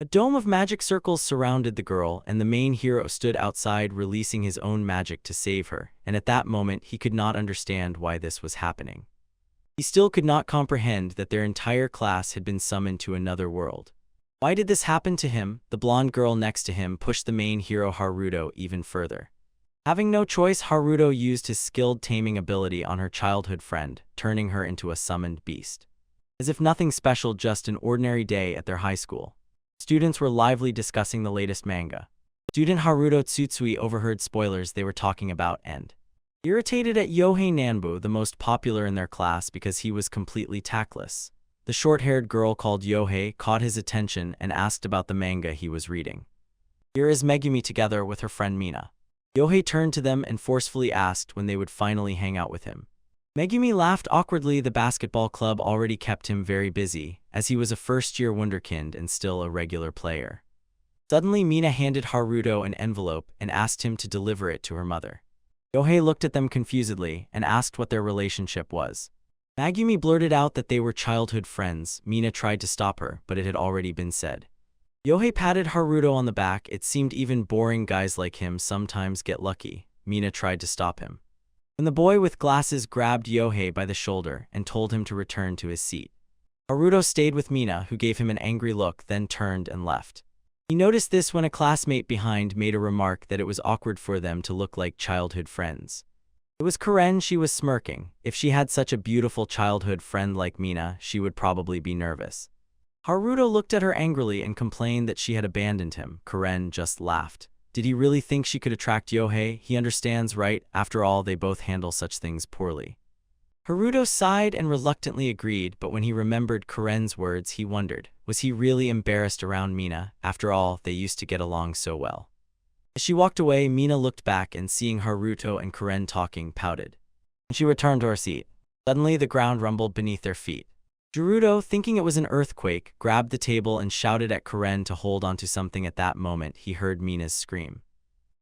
A dome of magic circles surrounded the girl, and the main hero stood outside releasing his own magic to save her, and at that moment he could not understand why this was happening. He still could not comprehend that their entire class had been summoned to another world. Why did this happen to him? The blonde girl next to him pushed the main hero Haruto even further. Having no choice, Haruto used his skilled taming ability on her childhood friend, turning her into a summoned beast. As if nothing special, just an ordinary day at their high school. Students were lively discussing the latest manga. Student Haruto Tsutsui overheard spoilers they were talking about and irritated at Yohei Nanbu, the most popular in their class, because he was completely tactless. The short-haired girl called Yohei caught his attention and asked about the manga he was reading. Here is Megumi together with her friend Mina. Yohei turned to them and forcefully asked when they would finally hang out with him. Megumi laughed awkwardly. The basketball club already kept him very busy, as he was a first-year wunderkind and still a regular player. Suddenly, Mina handed Haruto an envelope and asked him to deliver it to her mother. Yohei looked at them confusedly and asked what their relationship was. Megumi blurted out that they were childhood friends. Mina tried to stop her, but it had already been said. Yohei patted Haruto on the back. It seemed even boring guys like him sometimes get lucky. Mina tried to stop him. When the boy with glasses grabbed Yohei by the shoulder and told him to return to his seat. Haruto stayed with Mina, who gave him an angry look, then turned and left. He noticed this when a classmate behind made a remark that it was awkward for them to look like childhood friends. It was Karen. She was smirking. If she had such a beautiful childhood friend like Mina, she would probably be nervous. Haruto looked at her angrily and complained that she had abandoned him. Karen just laughed. Did he really think she could attract Yohei? He understands, right? After all, they both handle such things poorly. Haruto sighed and reluctantly agreed, but when he remembered Karen's words, he wondered, was he really embarrassed around Mina? After all, they used to get along so well. As she walked away, Mina looked back and seeing Haruto and Karen talking, pouted. She returned to her seat. Suddenly, the ground rumbled beneath their feet. Haruto, thinking it was an earthquake, grabbed the table and shouted at Karen to hold onto something. At that moment, he heard Mina's scream.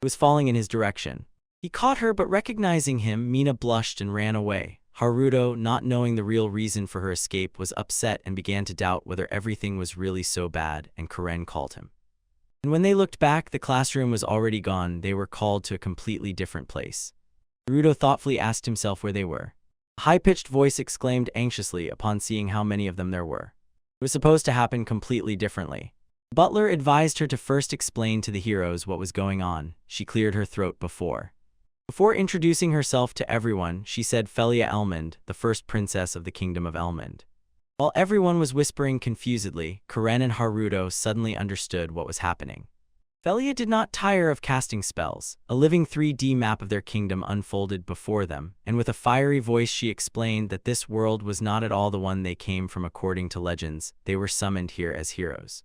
It was falling in his direction. He caught her, but recognizing him, Mina blushed and ran away. Haruto, not knowing the real reason for her escape, was upset and began to doubt whether everything was really so bad, and Karen called him. And when they looked back, the classroom was already gone. They were called to a completely different place. Haruto thoughtfully asked himself where they were. A high-pitched voice exclaimed anxiously upon seeing how many of them there were. It was supposed to happen completely differently. The butler advised her to first explain to the heroes what was going on. She cleared her throat before introducing herself to everyone. She said Felia Elmond, the first princess of the kingdom of Elmond. While everyone was whispering confusedly, Karen and Haruto suddenly understood what was happening. Felia did not tire of casting spells. A living 3D map of their kingdom unfolded before them, and with a fiery voice she explained that this world was not at all the one they came from. According to legends, they were summoned here as heroes.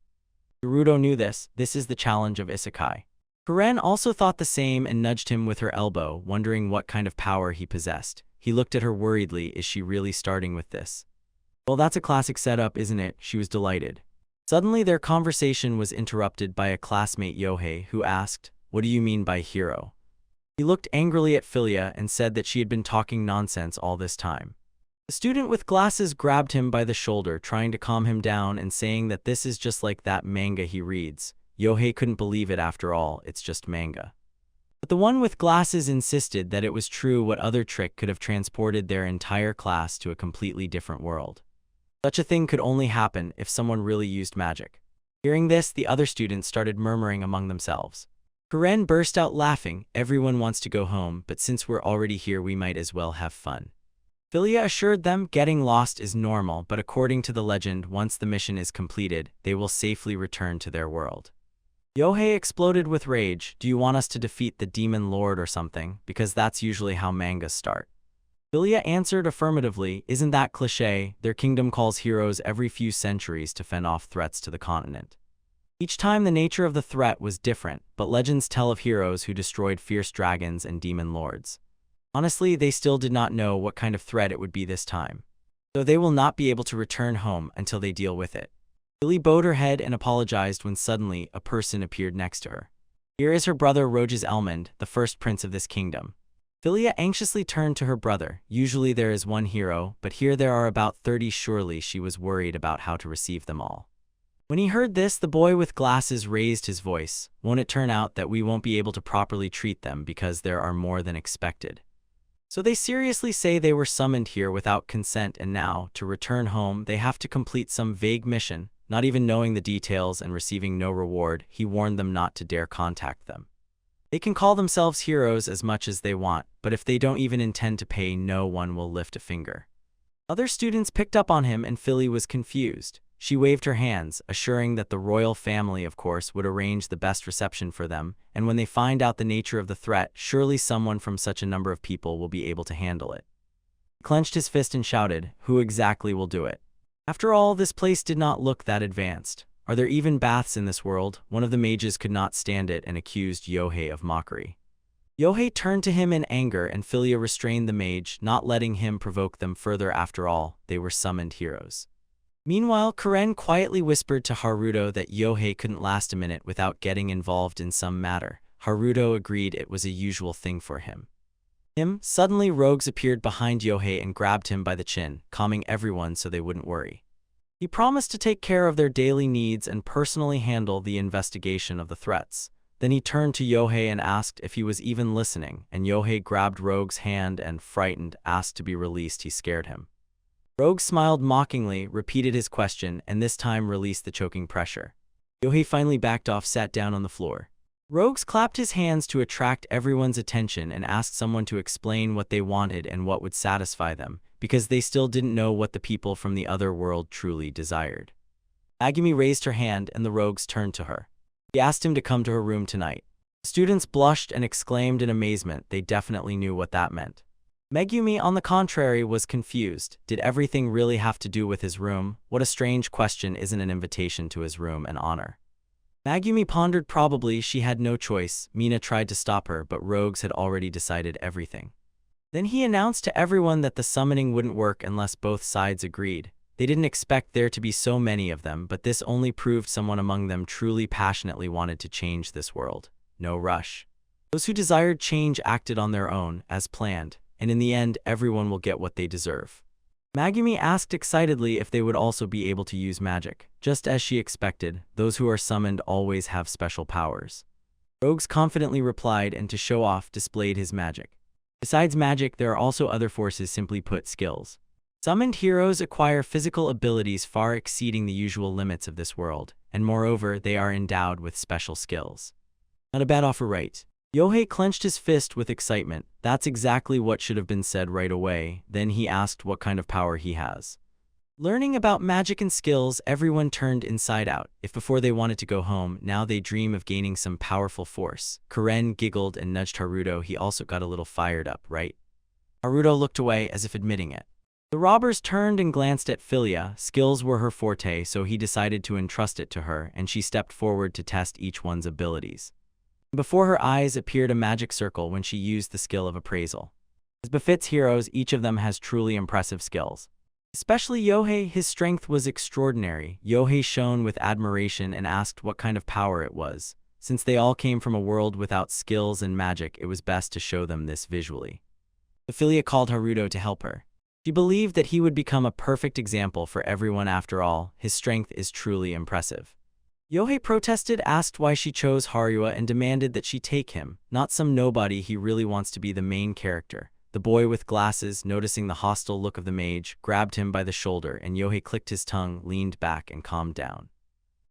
Haruto knew this. This is the challenge of Isekai. Karen also thought the same and nudged him with her elbow, wondering what kind of power he possessed. He looked at her worriedly. Is she really starting with this? Well, that's a classic setup, isn't it? She was delighted. Suddenly, their conversation was interrupted by a classmate, Yohei, who asked, "What do you mean by hero?" He looked angrily at Philia and said that she had been talking nonsense all this time. The student with glasses grabbed him by the shoulder, trying to calm him down and saying that this is just like that manga he reads. Yohei couldn't believe it. After all, it's just manga. But the one with glasses insisted that it was true. What other trick could have transported their entire class to a completely different world? Such a thing could only happen if someone really used magic. Hearing this, the other students started murmuring among themselves. Karen burst out laughing. Everyone wants to go home, but since we're already here, we might as well have fun. Philia assured them getting lost is normal, but according to the legend, once the mission is completed, they will safely return to their world. Yohei exploded with rage. Do you want us to defeat the demon lord or something? Because that's usually how mangas start. Philia answered affirmatively. Isn't that cliché? Their kingdom calls heroes every few centuries to fend off threats to the continent. Each time the nature of the threat was different, but legends tell of heroes who destroyed fierce dragons and demon lords. Honestly, they still did not know what kind of threat it would be this time. So they will not be able to return home until they deal with it. Philly bowed her head and apologized when suddenly a person appeared next to her. Here is her brother Royce Elmond, the first prince of this kingdom. Philia anxiously turned to her brother. Usually there is one hero, but here there are about 30. Surely she was worried about how to receive them all. When he heard this, the boy with glasses raised his voice. Won't it turn out that we won't be able to properly treat them because there are more than expected? So they seriously say they were summoned here without consent, and now, to return home, they have to complete some vague mission. Not even knowing the details and receiving no reward, he warned them not to dare contact them. They can call themselves heroes as much as they want, but if they don't even intend to pay, no one will lift a finger. Other students picked up on him, and Philly was confused. She waved her hands, assuring that the royal family, of course, would arrange the best reception for them, and when they find out the nature of the threat, surely someone from such a number of people will be able to handle it. He clenched his fist and shouted, "Who exactly will do it?" After all, this place did not look that advanced. Are there even baths in this world? One of the mages could not stand it and accused Yohei of mockery. Yohei turned to him in anger, and Philia restrained the mage, not letting him provoke them further. After all, they were summoned heroes. Meanwhile, Karen quietly whispered to Haruto that Yohei couldn't last a minute without getting involved in some matter. Haruto agreed it was a usual thing for him. Suddenly Rogues appeared behind Yohei and grabbed him by the chin, calming everyone so they wouldn't worry. He promised to take care of their daily needs and personally handle the investigation of the threats. Then he turned to Yohei and asked if he was even listening, and Yohei grabbed Rogue's hand and, frightened, asked to be released. He scared him. Rogue smiled mockingly, repeated his question, and this time released the choking pressure. Yohei finally backed off, sat down on the floor. Rogues clapped his hands to attract everyone's attention and asked someone to explain what they wanted and what would satisfy them, because they still didn't know what the people from the other world truly desired. Magumi raised her hand and the Rogues turned to her. He asked him to come to her room tonight. Students blushed and exclaimed in amazement. They definitely knew what that meant. Megumi, on the contrary, was confused. Did everything really have to do with his room? What a strange question. Isn't an invitation to his room an honor? Megumi pondered. Probably she had no choice. Mina tried to stop her, but Rogues had already decided everything. Then he announced to everyone that the summoning wouldn't work unless both sides agreed. They didn't expect there to be so many of them, but this only proved someone among them truly passionately wanted to change this world. No rush. Those who desired change acted on their own, as planned, and in the end, everyone will get what they deserve. Magumi asked excitedly if they would also be able to use magic. Just as she expected, those who are summoned always have special powers. Rogues confidently replied and, to show off, displayed his magic. Besides magic, there are also other forces, simply put, skills. Summoned heroes acquire physical abilities far exceeding the usual limits of this world, and moreover, they are endowed with special skills. Not a bad offer, right? Yohei clenched his fist with excitement. That's exactly what should have been said right away. Then he asked what kind of power he has. Learning about magic and skills, everyone turned inside out. If before they wanted to go home, now they dream of gaining some powerful force. Karen giggled and nudged Haruto. He also got a little fired up, right? Haruto looked away as if admitting it. The robbers turned and glanced at Philia. Skills were her forte, so he decided to entrust it to her, and she stepped forward to test each one's abilities. Before her eyes appeared a magic circle when she used the skill of appraisal. As befits heroes, each of them has truly impressive skills. Especially Yohei, his strength was extraordinary. Yohei shone with admiration and asked what kind of power it was. Since they all came from a world without skills and magic, it was best to show them this visually. Philia called Haruto to help her. She believed that he would become a perfect example for everyone. After all, his strength is truly impressive. Yohei protested, asked why she chose Haruto, and demanded that she take him, not some nobody. He really wants to be the main character. The boy with glasses, noticing the hostile look of the mage, grabbed him by the shoulder, and Yohei clicked his tongue, leaned back, and calmed down.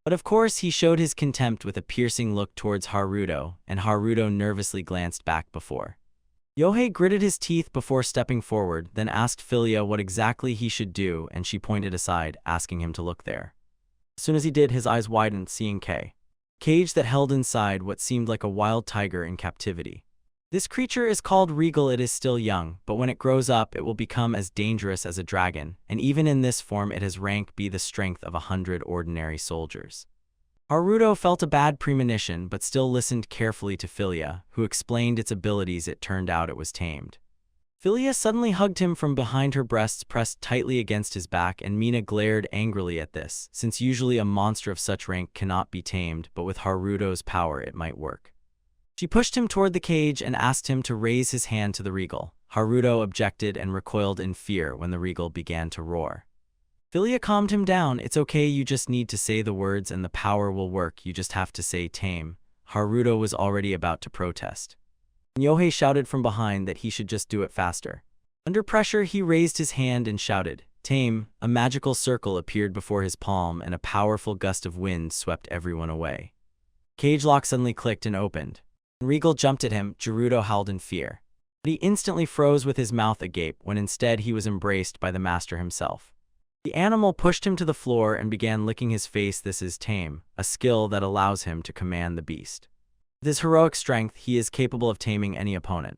But of course, he showed his contempt with a piercing look towards Haruto, and Haruto nervously glanced back before. Yohei gritted his teeth before stepping forward, then asked Philia what exactly he should do, and she pointed aside, asking him to look there. As soon as he did, his eyes widened, seeing a cage that held inside what seemed like a wild tiger in captivity. This creature is called Regal. It is still young, but when it grows up, it will become as dangerous as a dragon, and even in this form it has rank B, the strength of 100 ordinary soldiers. Haruto felt a bad premonition, but still listened carefully to Philia, who explained its abilities. It turned out it was tamed. Philia suddenly hugged him from behind, her breasts pressed tightly against his back, and Mina glared angrily at this, since usually a monster of such rank cannot be tamed, but with Haruto's power it might work. She pushed him toward the cage and asked him to raise his hand to the Regal. Haruto objected and recoiled in fear when the Regal began to roar. Philia calmed him down. It's okay, you just need to say the words and the power will work. You just have to say tame. Haruto was already about to protest. Yohei shouted from behind that he should just do it faster. Under pressure, he raised his hand and shouted, tame. A magical circle appeared before his palm and a powerful gust of wind swept everyone away. Cage lock suddenly clicked and opened. When Regal jumped at him, Gerudo howled in fear. But he instantly froze with his mouth agape when instead he was embraced by the master himself. The animal pushed him to the floor and began licking his face. This is tame, a skill that allows him to command the beast. With his heroic strength, he is capable of taming any opponent.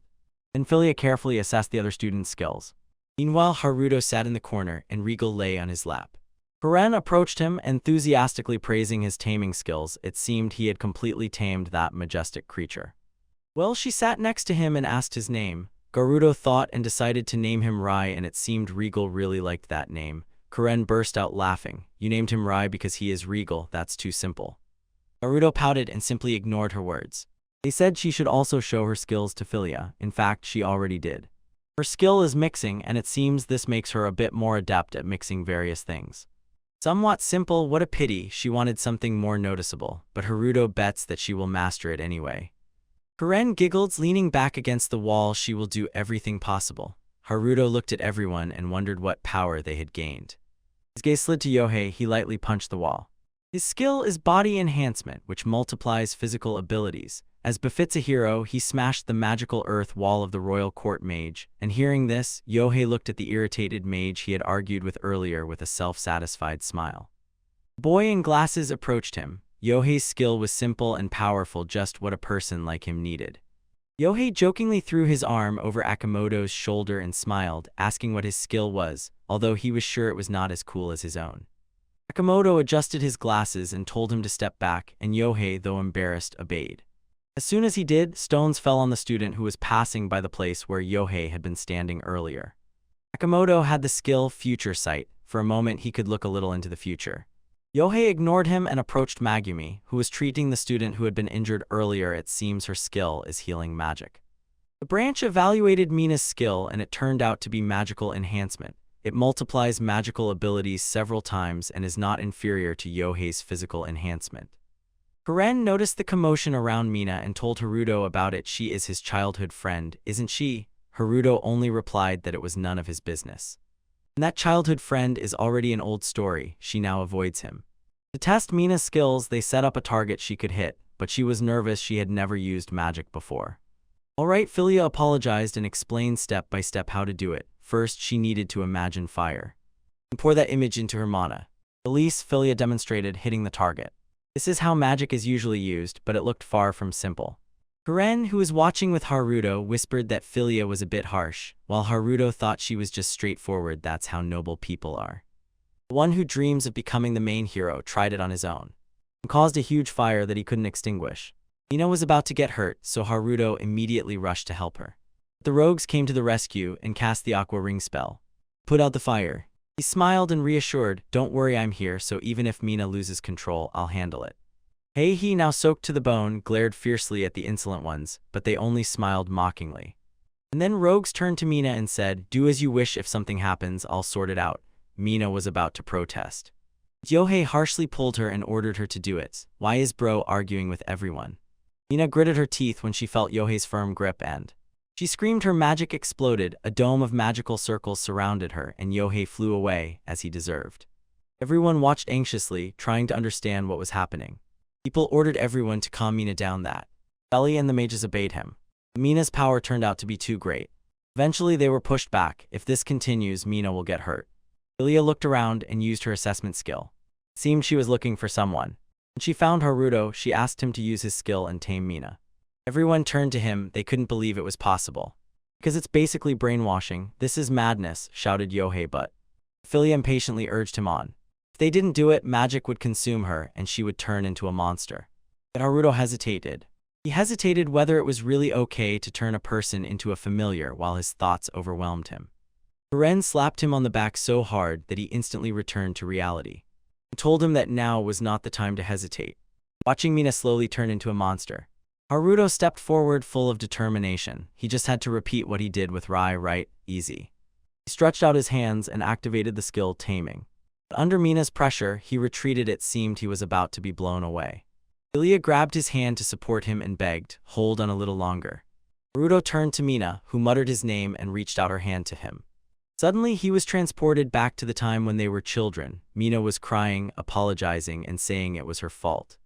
Then Philia carefully assessed the other students' skills. Meanwhile, Haruto sat in the corner and Regal lay on his lap. Karen approached him, enthusiastically praising his taming skills. It seemed he had completely tamed that majestic creature. Well, she sat next to him and asked his name. Gerudo thought and decided to name him Rai, and it seemed Regal really liked that name. Karen burst out laughing. You named him Rai because he is Regal, that's too simple. Haruto pouted and simply ignored her words. They said she should also show her skills to Philia. In fact, she already did. Her skill is mixing, and it seems this makes her a bit more adept at mixing various things. Somewhat simple, what a pity, she wanted something more noticeable, but Haruto bets that she will master it anyway. Karen giggled, leaning back against the wall. She will do everything possible. Haruto looked at everyone and wondered what power they had gained. His gaze slid to Yohei. He lightly punched the wall. His skill is body enhancement, which multiplies physical abilities. As befits a hero, he smashed the magical earth wall of the royal court mage, and hearing this, Yohei looked at the irritated mage he had argued with earlier with a self-satisfied smile. The boy in glasses approached him. Yohei's skill was simple and powerful, just what a person like him needed. Yohei jokingly threw his arm over Akimoto's shoulder and smiled, asking what his skill was, although he was sure it was not as cool as his own. Akimoto adjusted his glasses and told him to step back, and Yohei, though embarrassed, obeyed. As soon as he did, stones fell on the student who was passing by the place where Yohei had been standing earlier. Akimoto had the skill Future Sight. For a moment he could look a little into the future. Yohei ignored him and approached Magumi, who was treating the student who had been injured earlier. It seems her skill is healing magic. The branch evaluated Mina's skill, and it turned out to be magical enhancement. It multiplies magical abilities several times and is not inferior to Yohei's physical enhancement. Karen noticed the commotion around Mina and told Haruto about it. She is his childhood friend, isn't she? Haruto only replied that it was none of his business. And that childhood friend is already an old story. She now avoids him. To test Mina's skills, they set up a target she could hit, but she was nervous. She had never used magic before. Alright, Philia apologized and explained step by step how to do it. First, she needed to imagine fire and pour that image into her mana. Elise, Philia demonstrated hitting the target. This is how magic is usually used, but it looked far from simple. Karen, who was watching with Haruto, whispered that Philia was a bit harsh, while Haruto thought she was just straightforward. That's how noble people are. The one who dreams of becoming the main hero tried it on his own and caused a huge fire that he couldn't extinguish. Mina was about to get hurt, so Haruto immediately rushed to help her. The rogues came to the rescue and cast the aqua ring spell. Put out the fire. He smiled and reassured, don't worry, I'm here, so even if Mina loses control, I'll handle it. He, now soaked to the bone, glared fiercely at the insolent ones, but they only smiled mockingly. And then rogues turned to Mina and said, do as you wish, if something happens, I'll sort it out. Mina was about to protest. Yohei harshly pulled her and ordered her to do it. Why is bro arguing with everyone? Mina gritted her teeth when she felt Yohei's firm grip and she screamed. Her magic exploded, a dome of magical circles surrounded her, and Yohei flew away, as he deserved. Everyone watched anxiously, trying to understand what was happening. People ordered everyone to calm Mina down. That Belly and the mages obeyed him. Mina's power turned out to be too great. Eventually they were pushed back. If this continues, Mina will get hurt. Philia looked around and used her assessment skill. It seemed she was looking for someone. When she found Haruto, she asked him to use his skill and tame Mina. Everyone turned to him. They couldn't believe it was possible. Because it's basically brainwashing. This is madness, shouted Yohei, but Philia impatiently urged him on. If they didn't do it, magic would consume her and she would turn into a monster. But Haruto hesitated. He hesitated whether it was really okay to turn a person into a familiar while his thoughts overwhelmed him. Karen slapped him on the back so hard that he instantly returned to reality and told him that now was not the time to hesitate. Watching Mina slowly turn into a monster, Haruto stepped forward full of determination. He just had to repeat what he did with Rai, right? Easy. He stretched out his hands and activated the skill Taming. But under Mina's pressure, he retreated. It seemed he was about to be blown away. Ilya grabbed his hand to support him and begged, "Hold on a little longer." Haruto turned to Mina, who muttered his name and reached out her hand to him. Suddenly, he was transported back to the time when they were children. Mina was crying, apologizing, and saying it was her fault.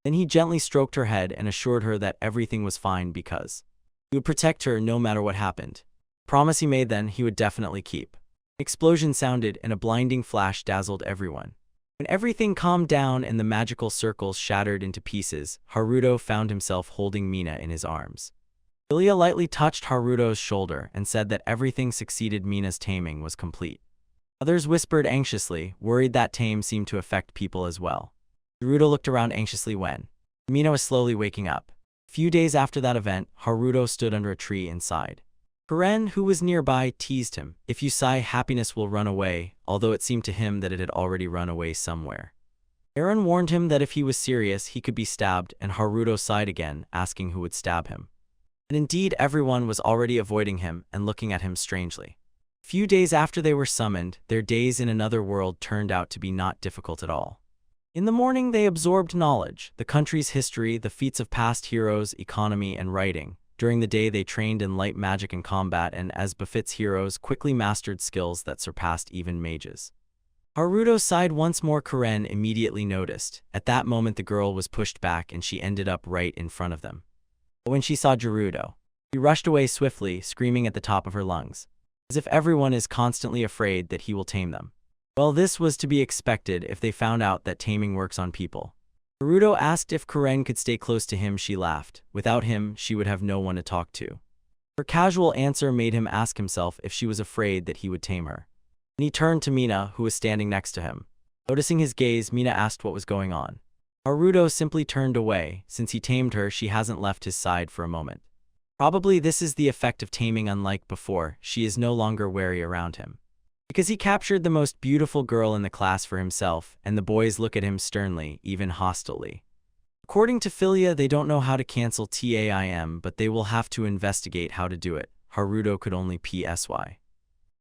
Then he gently stroked her head and assured her that everything was fine because he would protect her no matter what happened. The promise he made then, he would definitely keep. An explosion sounded and a blinding flash dazzled everyone. When everything calmed down and the magical circles shattered into pieces, Haruto found himself holding Mina in his arms. Ilya lightly touched Haruto's shoulder and said that everything succeeded. Mina's taming was complete. Others whispered anxiously, worried that tame seemed to affect people as well. Haruto looked around anxiously when Mina was slowly waking up. A few days after that event, Haruto stood under a tree and sighed. Karen, who was nearby, teased him, "If you sigh, happiness will run away," although it seemed to him that it had already run away somewhere. Aaron warned him that if he was serious, he could be stabbed, and Haruto sighed again, asking who would stab him. And indeed, everyone was already avoiding him and looking at him strangely. A few days after they were summoned, their days in another world turned out to be not difficult at all. In the morning, they absorbed knowledge, the country's history, the feats of past heroes, economy, and writing. During the day, they trained in light magic and combat and, as befits heroes, quickly mastered skills that surpassed even mages. Haruto sighed once more. Karen immediately noticed. At that moment, the girl was pushed back and she ended up right in front of them. But when she saw Haruto, she rushed away swiftly, screaming at the top of her lungs, as if everyone is constantly afraid that he will tame them. Well, this was to be expected if they found out that taming works on people. Haruto asked if Karen could stay close to him. She laughed. Without him, she would have no one to talk to. Her casual answer made him ask himself if she was afraid that he would tame her. And he turned to Mina, who was standing next to him. Noticing his gaze, Mina asked what was going on. Haruto simply turned away. Since he tamed her, she hasn't left his side for a moment. Probably this is the effect of taming. Unlike before, she is no longer wary around him. Because he captured the most beautiful girl in the class for himself, and the boys look at him sternly, even hostilely. According to Philia, they don't know how to cancel TAIM, but they will have to investigate how to do it. Haruto could only PSY.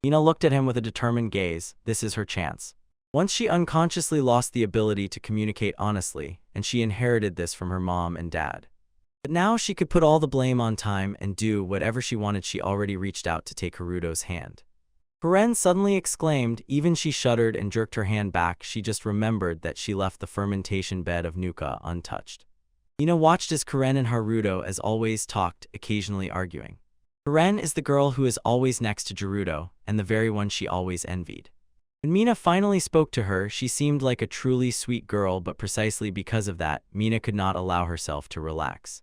Mina looked at him with a determined gaze. This is her chance. Once she unconsciously lost the ability to communicate honestly, and she inherited this from her mom and dad. But now she could put all the blame on time and do whatever she wanted. She already reached out to take Haruto's hand. Karen suddenly exclaimed. Even she shuddered and jerked her hand back. She just remembered that she left the fermentation bed of Nuka untouched. Mina watched as Karen and Haruto, as always, talked, occasionally arguing. Karen is the girl who is always next to Haruto, and the very one she always envied. When Mina finally spoke to her, she seemed like a truly sweet girl, but precisely because of that, Mina could not allow herself to relax.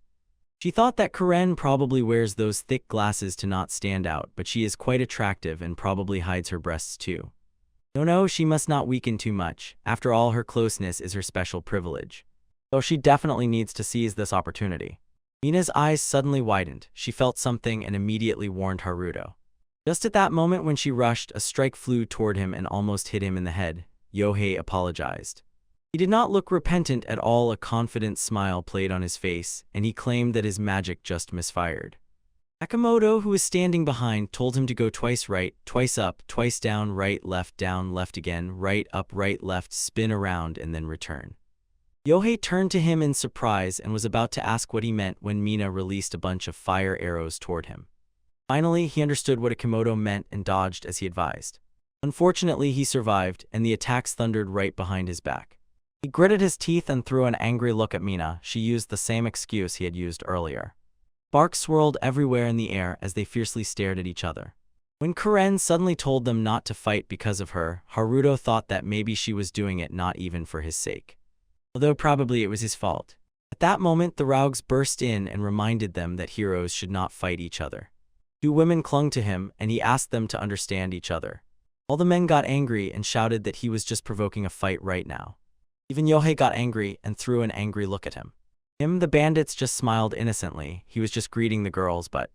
She thought that Karen probably wears those thick glasses to not stand out, but she is quite attractive and probably hides her breasts too. No, she must not weaken too much. After all, her closeness is her special privilege. Though she definitely needs to seize this opportunity. Mina's eyes suddenly widened. She felt something and immediately warned Haruto. Just at that moment when she rushed, a strike flew toward him and almost hit him in the head. Yohei apologized. He did not look repentant at all. A confident smile played on his face, and he claimed that his magic just misfired. Akamoto, who was standing behind, told him to go twice right, twice up, twice down, down, left again, right, up, right, left, spin around, and then return. Yohei turned to him in surprise and was about to ask what he meant when Mina released a bunch of fire arrows toward him. Finally, he understood what Akamoto meant and dodged as he advised. Unfortunately, he survived, and the attacks thundered right behind his back. He gritted his teeth and threw an angry look at Mina. She used the same excuse he had used earlier. Sparks swirled everywhere in the air as they fiercely stared at each other. When Karen suddenly told them not to fight because of her, Haruto thought that maybe she was doing it not even for his sake. Although probably it was his fault. At that moment, the Raugs burst in and reminded them that heroes should not fight each other. Two women clung to him, and he asked them to understand each other. All the men got angry and shouted that he was just provoking a fight right now. Even Yohei got angry and threw an angry look at him. The bandits just smiled innocently. He was just greeting the girls, but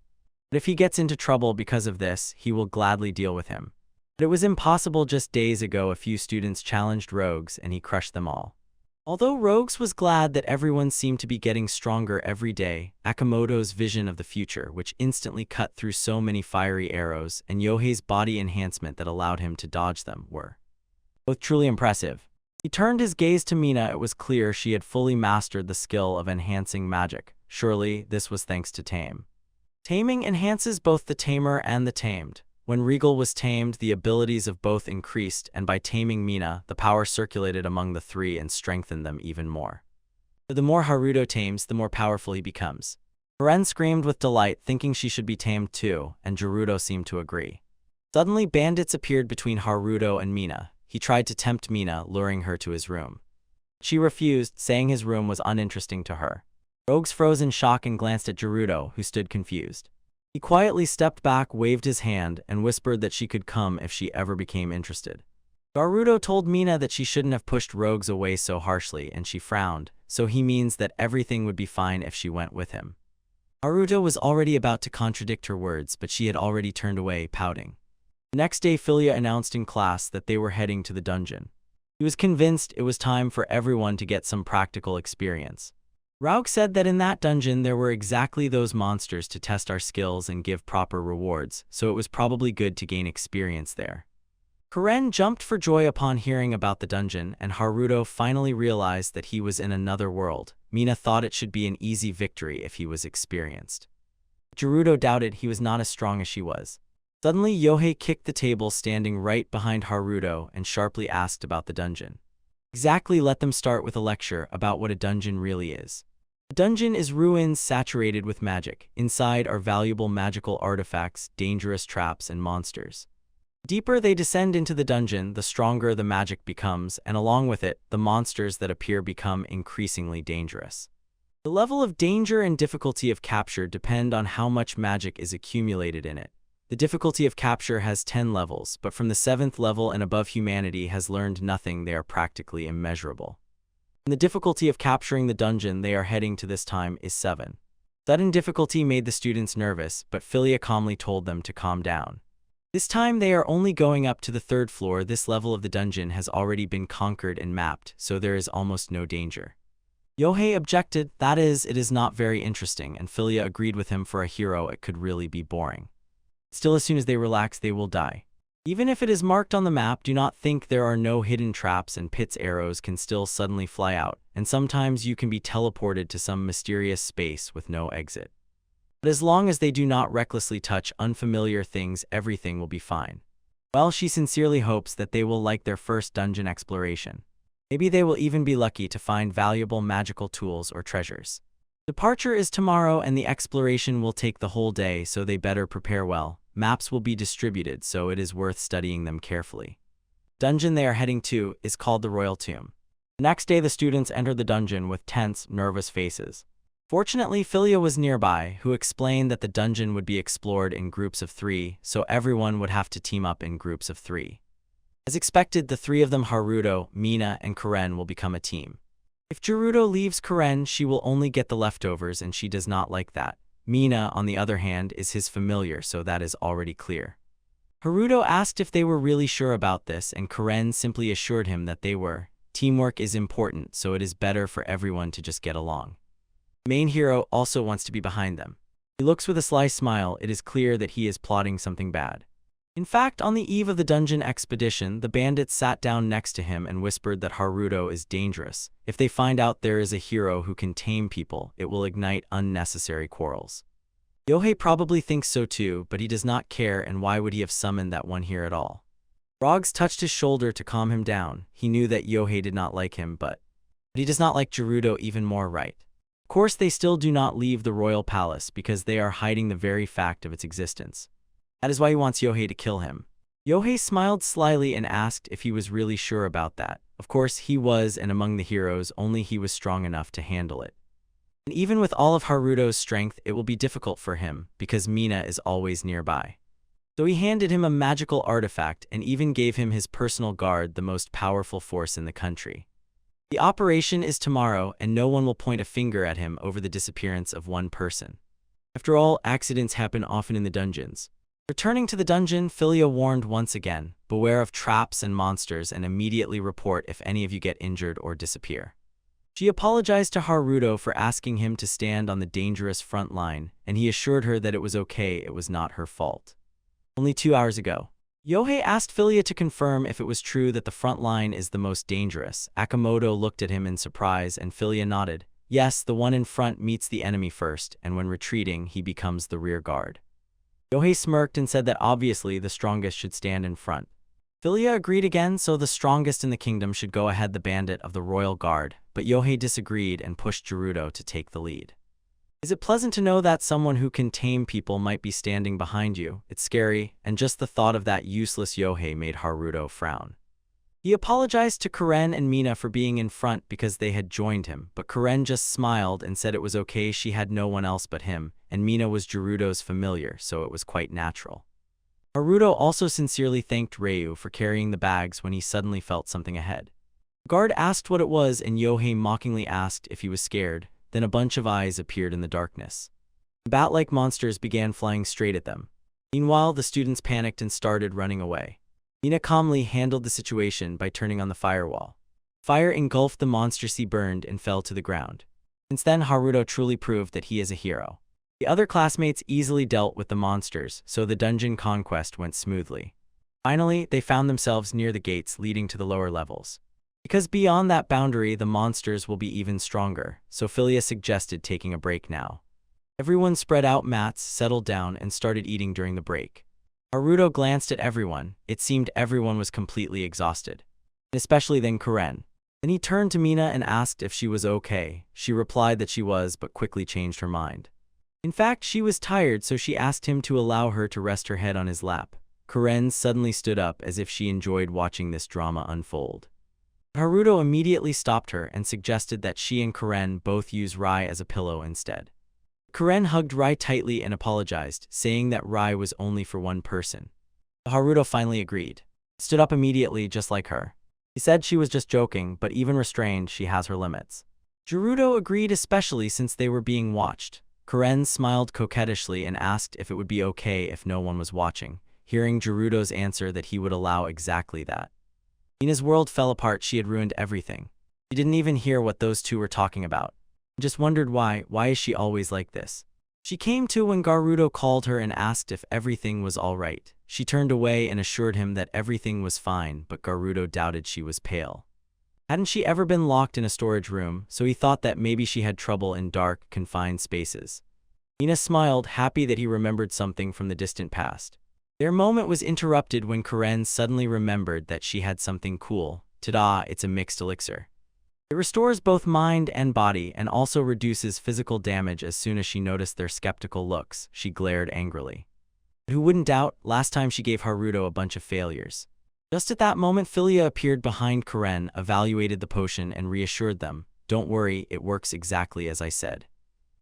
if he gets into trouble because of this, he will gladly deal with him. But it was impossible. Just days ago, a few students challenged Rogues, and he crushed them all. Although Rogues was glad that everyone seemed to be getting stronger every day, Akamoto's vision of the future, which instantly cut through so many fiery arrows, and Yohei's body enhancement that allowed him to dodge them, were both truly impressive. He turned his gaze to Mina. It was clear she had fully mastered the skill of enhancing magic. Surely, this was thanks to Tame. Taming enhances both the tamer and the tamed. When Regal was tamed, the abilities of both increased, and by taming Mina, the power circulated among the three and strengthened them even more. The more Haruto tames, the more powerful he becomes. Karen screamed with delight, thinking she should be tamed too, and Haruto seemed to agree. Suddenly, bandits appeared between Haruto and Mina. He tried to tempt Mina, luring her to his room. She refused, saying his room was uninteresting to her. Rogues froze in shock and glanced at Haruto, who stood confused. He quietly stepped back, waved his hand, and whispered that she could come if she ever became interested. Haruto told Mina that she shouldn't have pushed rogues away so harshly, and she frowned, so he means that everything would be fine if she went with him. Haruto was already about to contradict her words, but she had already turned away, pouting. The next day, Philia announced in class that they were heading to the dungeon. He was convinced it was time for everyone to get some practical experience. Rauk said that in that dungeon there were exactly those monsters to test our skills and give proper rewards, so it was probably good to gain experience there. Karen jumped for joy upon hearing about the dungeon, and Haruto finally realized that he was in another world. Mina thought it should be an easy victory if he was experienced. Haruto doubted he was not as strong as she was. Suddenly, Yohei kicked the table standing right behind Haruto and sharply asked about the dungeon. Exactly, let them start with a lecture about what a dungeon really is. A dungeon is ruins saturated with magic. Inside are valuable magical artifacts, dangerous traps, and monsters. The deeper they descend into the dungeon, the stronger the magic becomes, and along with it, the monsters that appear become increasingly dangerous. The level of danger and difficulty of capture depend on how much magic is accumulated in it. The difficulty of capture has 10 levels, but from the 7th level and above, humanity has learned nothing. They are practically immeasurable. And the difficulty of capturing the dungeon they are heading to this time is 7. Sudden difficulty made the students nervous, but Philia calmly told them to calm down. This time they are only going up to the 3rd floor. This level of the dungeon has already been conquered and mapped, so there is almost no danger. Yohei objected, that is, it is not very interesting, and Philia agreed with him. For a hero, it could really be boring. Still, as soon as they relax, they will die. Even if it is marked on the map, do not think there are no hidden traps and pits. Arrows can still suddenly fly out, and sometimes you can be teleported to some mysterious space with no exit. But as long as they do not recklessly touch unfamiliar things, everything will be fine. Well, she sincerely hopes that they will like their first dungeon exploration. Maybe they will even be lucky to find valuable magical tools or treasures. Departure is tomorrow, and the exploration will take the whole day, so they better prepare well. Maps will be distributed, so it is worth studying them carefully. The dungeon they are heading to is called the Royal Tomb. The next day, the students entered the dungeon with tense, nervous faces. Fortunately, Philia was nearby, who explained that the dungeon would be explored in groups of 3, so everyone would have to team up in groups of 3. As expected, the 3 of them, Haruto, Mina, and Karen, will become a team. If Haruto leaves Karen, she will only get the leftovers, and she does not like that. Mina, on the other hand, is his familiar, so that is already clear. Haruto asked if they were really sure about this, and Karen simply assured him that they were. Teamwork is important, so it is better for everyone to just get along. The main hero also wants to be behind them. He looks with a sly smile. It is clear that he is plotting something bad. In fact, on the eve of the dungeon expedition, the bandits sat down next to him and whispered that Haruto is dangerous. If they find out there is a hero who can tame people, it will ignite unnecessary quarrels. Yohei probably thinks so too, but he does not care, and why would he have summoned that one here at all? Frogs touched his shoulder to calm him down. He knew that Yohei did not like him, but he does not like Haruto even more, right? Of course, they still do not leave the royal palace because they are hiding the very fact of its existence. That is why he wants Yohei to kill him. Yohei smiled slyly and asked if he was really sure about that. Of course he was, and among the heroes, only he was strong enough to handle it. And even with all of Haruto's strength, it will be difficult for him, because Mina is always nearby. So he handed him a magical artifact and even gave him his personal guard, the most powerful force in the country. The operation is tomorrow, and no one will point a finger at him over the disappearance of one person. After all, accidents happen often in the dungeons. Returning to the dungeon, Philia warned once again, beware of traps and monsters, and immediately report if any of you get injured or disappear. She apologized to Haruto for asking him to stand on the dangerous front line, and he assured her that it was okay, it was not her fault. Only 2 hours ago, Yohei asked Philia to confirm if it was true that the front line is the most dangerous. Akamoto looked at him in surprise and Philia nodded. Yes, the one in front meets the enemy first, and when retreating, he becomes the rear guard. Yohei smirked and said that obviously the strongest should stand in front. Philia agreed again, so the strongest in the kingdom should go ahead the bandit of the royal guard, but Yohei disagreed and pushed Haruto to take the lead. Is it pleasant to know that someone who can tame people might be standing behind you? It's scary, and just the thought of that useless Yohei made Haruto frown. He apologized to Karen and Mina for being in front because they had joined him, but Karen just smiled and said it was okay, she had no one else but him, and Mina was Haruto's familiar, so it was quite natural. Haruto also sincerely thanked Ryu for carrying the bags when he suddenly felt something ahead. The guard asked what it was and Yohei mockingly asked if he was scared, then a bunch of eyes appeared in the darkness. Bat-like monsters began flying straight at them. Meanwhile, the students panicked and started running away. Mina calmly handled the situation by turning on the firewall. Fire engulfed the monster, sea burned and fell to the ground. Since then, Haruto truly proved that he is a hero. The other classmates easily dealt with the monsters, so the dungeon conquest went smoothly. Finally, they found themselves near the gates leading to the lower levels. Because beyond that boundary, the monsters will be even stronger, so Philia suggested taking a break now. Everyone spread out mats, settled down, and started eating during the break. Haruto glanced at everyone. It seemed everyone was completely exhausted. Especially then Karen. Then he turned to Mina and asked if she was okay. She replied that she was, but quickly changed her mind. In fact, she was tired, so she asked him to allow her to rest her head on his lap. Karen suddenly stood up as if she enjoyed watching this drama unfold. Haruto immediately stopped her and suggested that she and Karen both use Rai as a pillow instead. Karen hugged Rai tightly and apologized, saying that Rai was only for one person. Haruto finally agreed. Stood up immediately just like her. He said she was just joking, but even restrained, she has her limits. Haruto agreed, especially since they were being watched. Karen smiled coquettishly and asked if it would be okay if no one was watching, hearing Haruto's answer that he would allow exactly that. Mina's world fell apart. She had ruined everything. She didn't even hear what those two were talking about. Just wondered why is she always like this? She came to when Haruto called her and asked if everything was all right. She turned away and assured him that everything was fine, but Haruto doubted she was pale. Hadn't she ever been locked in a storage room, so he thought that maybe she had trouble in dark, confined spaces. Mina smiled, happy that he remembered something from the distant past. Their moment was interrupted when Karen suddenly remembered that she had something cool. Ta-da, it's a mixed elixir. It restores both mind and body and also reduces physical damage. As soon as she noticed their skeptical looks, she glared angrily. But who wouldn't doubt? Last time she gave Haruto a bunch of failures. Just at that moment, Philia appeared behind Karen, evaluated the potion, and reassured them. Don't worry, it works exactly as I said.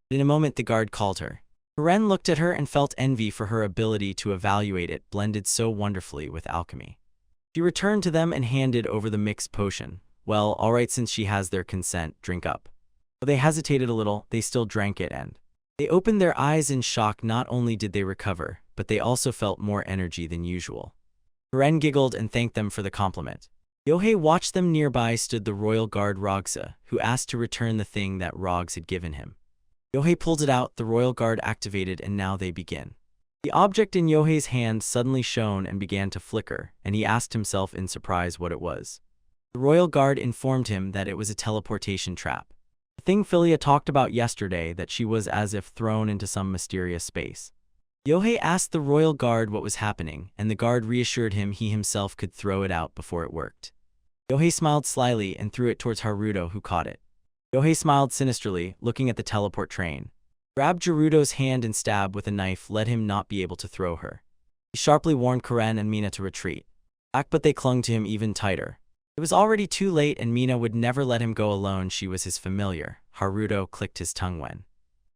In a moment, the guard called her. Karen looked at her and felt envy for her ability to evaluate it, blended so wonderfully with alchemy. She returned to them and handed over the mixed potion. Well, alright, since she has their consent, drink up. Though they hesitated a little, they still drank it and they opened their eyes in shock. Not only did they recover, but they also felt more energy than usual. Karen giggled and thanked them for the compliment. Yohei watched them. Nearby stood the royal guard Rogsa, who asked to return the thing that Rogs had given him. Yohei pulled it out, the royal guard activated, and now they begin. The object in Yohei's hand suddenly shone and began to flicker, and he asked himself in surprise what it was. The royal guard informed him that it was a teleportation trap. The thing Philia talked about yesterday, that she was as if thrown into some mysterious space. Yohei asked the royal guard what was happening, and the guard reassured him he himself could throw it out before it worked. Yohei smiled slyly and threw it towards Haruto, who caught it. Yohei smiled sinisterly, looking at the teleport train. Grabbed Haruto's hand and stabbed with a knife, let him not be able to throw her. He sharply warned Karen and Mina to retreat. Back, but they clung to him even tighter. It was already too late, and Mina would never let him go alone. She was his familiar. Haruto clicked his tongue when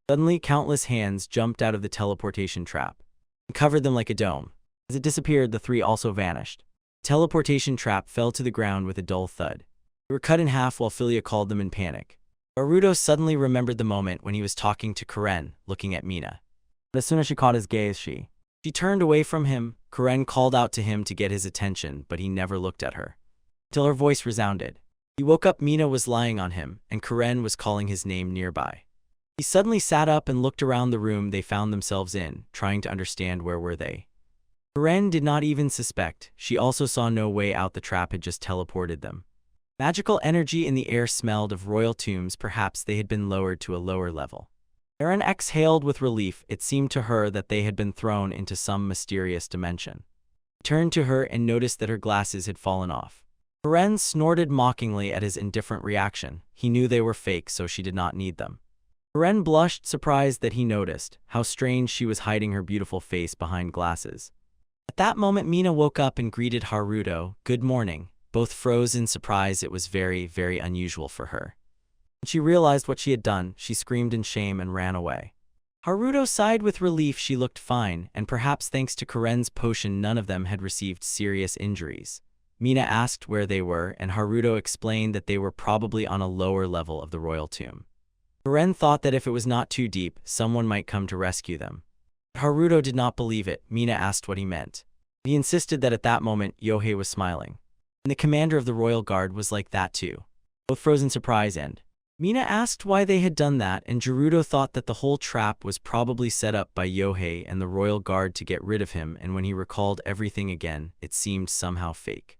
suddenly countless hands jumped out of the teleportation trap and covered them like a dome. As it disappeared, the three also vanished. The teleportation trap fell to the ground with a dull thud. They were cut in half while Philia called them in panic. Haruto suddenly remembered the moment when he was talking to Karen, looking at Mina. But as soon as she caught his gaze, she turned away from him. Karen called out to him to get his attention, but he never looked at her till her voice resounded. He woke up. Mina was lying on him, and Karen was calling his name nearby. He suddenly sat up and looked around the room they found themselves in, trying to understand where were they. Karen did not even suspect. She also saw no way out. The trap had just teleported them. Magical energy in the air smelled of royal tombs. Perhaps they had been lowered to a lower level. Karen exhaled with relief. It seemed to her that they had been thrown into some mysterious dimension. He turned to her and noticed that her glasses had fallen off. Karen snorted mockingly at his indifferent reaction. He knew they were fake, so she did not need them. Karen blushed, surprised that he noticed. How strange she was hiding her beautiful face behind glasses. At that moment, Mina woke up and greeted Haruto. "Good morning." Both froze in surprise. It was very, very unusual for her. When she realized what she had done, she screamed in shame and ran away. Haruto sighed with relief. She looked fine, and perhaps thanks to Karen's potion, none of them had received serious injuries. Mina asked where they were, and Haruto explained that they were probably on a lower level of the royal tomb. Karen thought that if it was not too deep, someone might come to rescue them. But Haruto did not believe it. Mina asked what he meant. He insisted that at that moment, Yohei was smiling. And the commander of the royal guard was like that too. Both froze in surprise, and Mina asked why they had done that, and Haruto thought that the whole trap was probably set up by Yohei and the royal guard to get rid of him, and when he recalled everything again, it seemed somehow fake.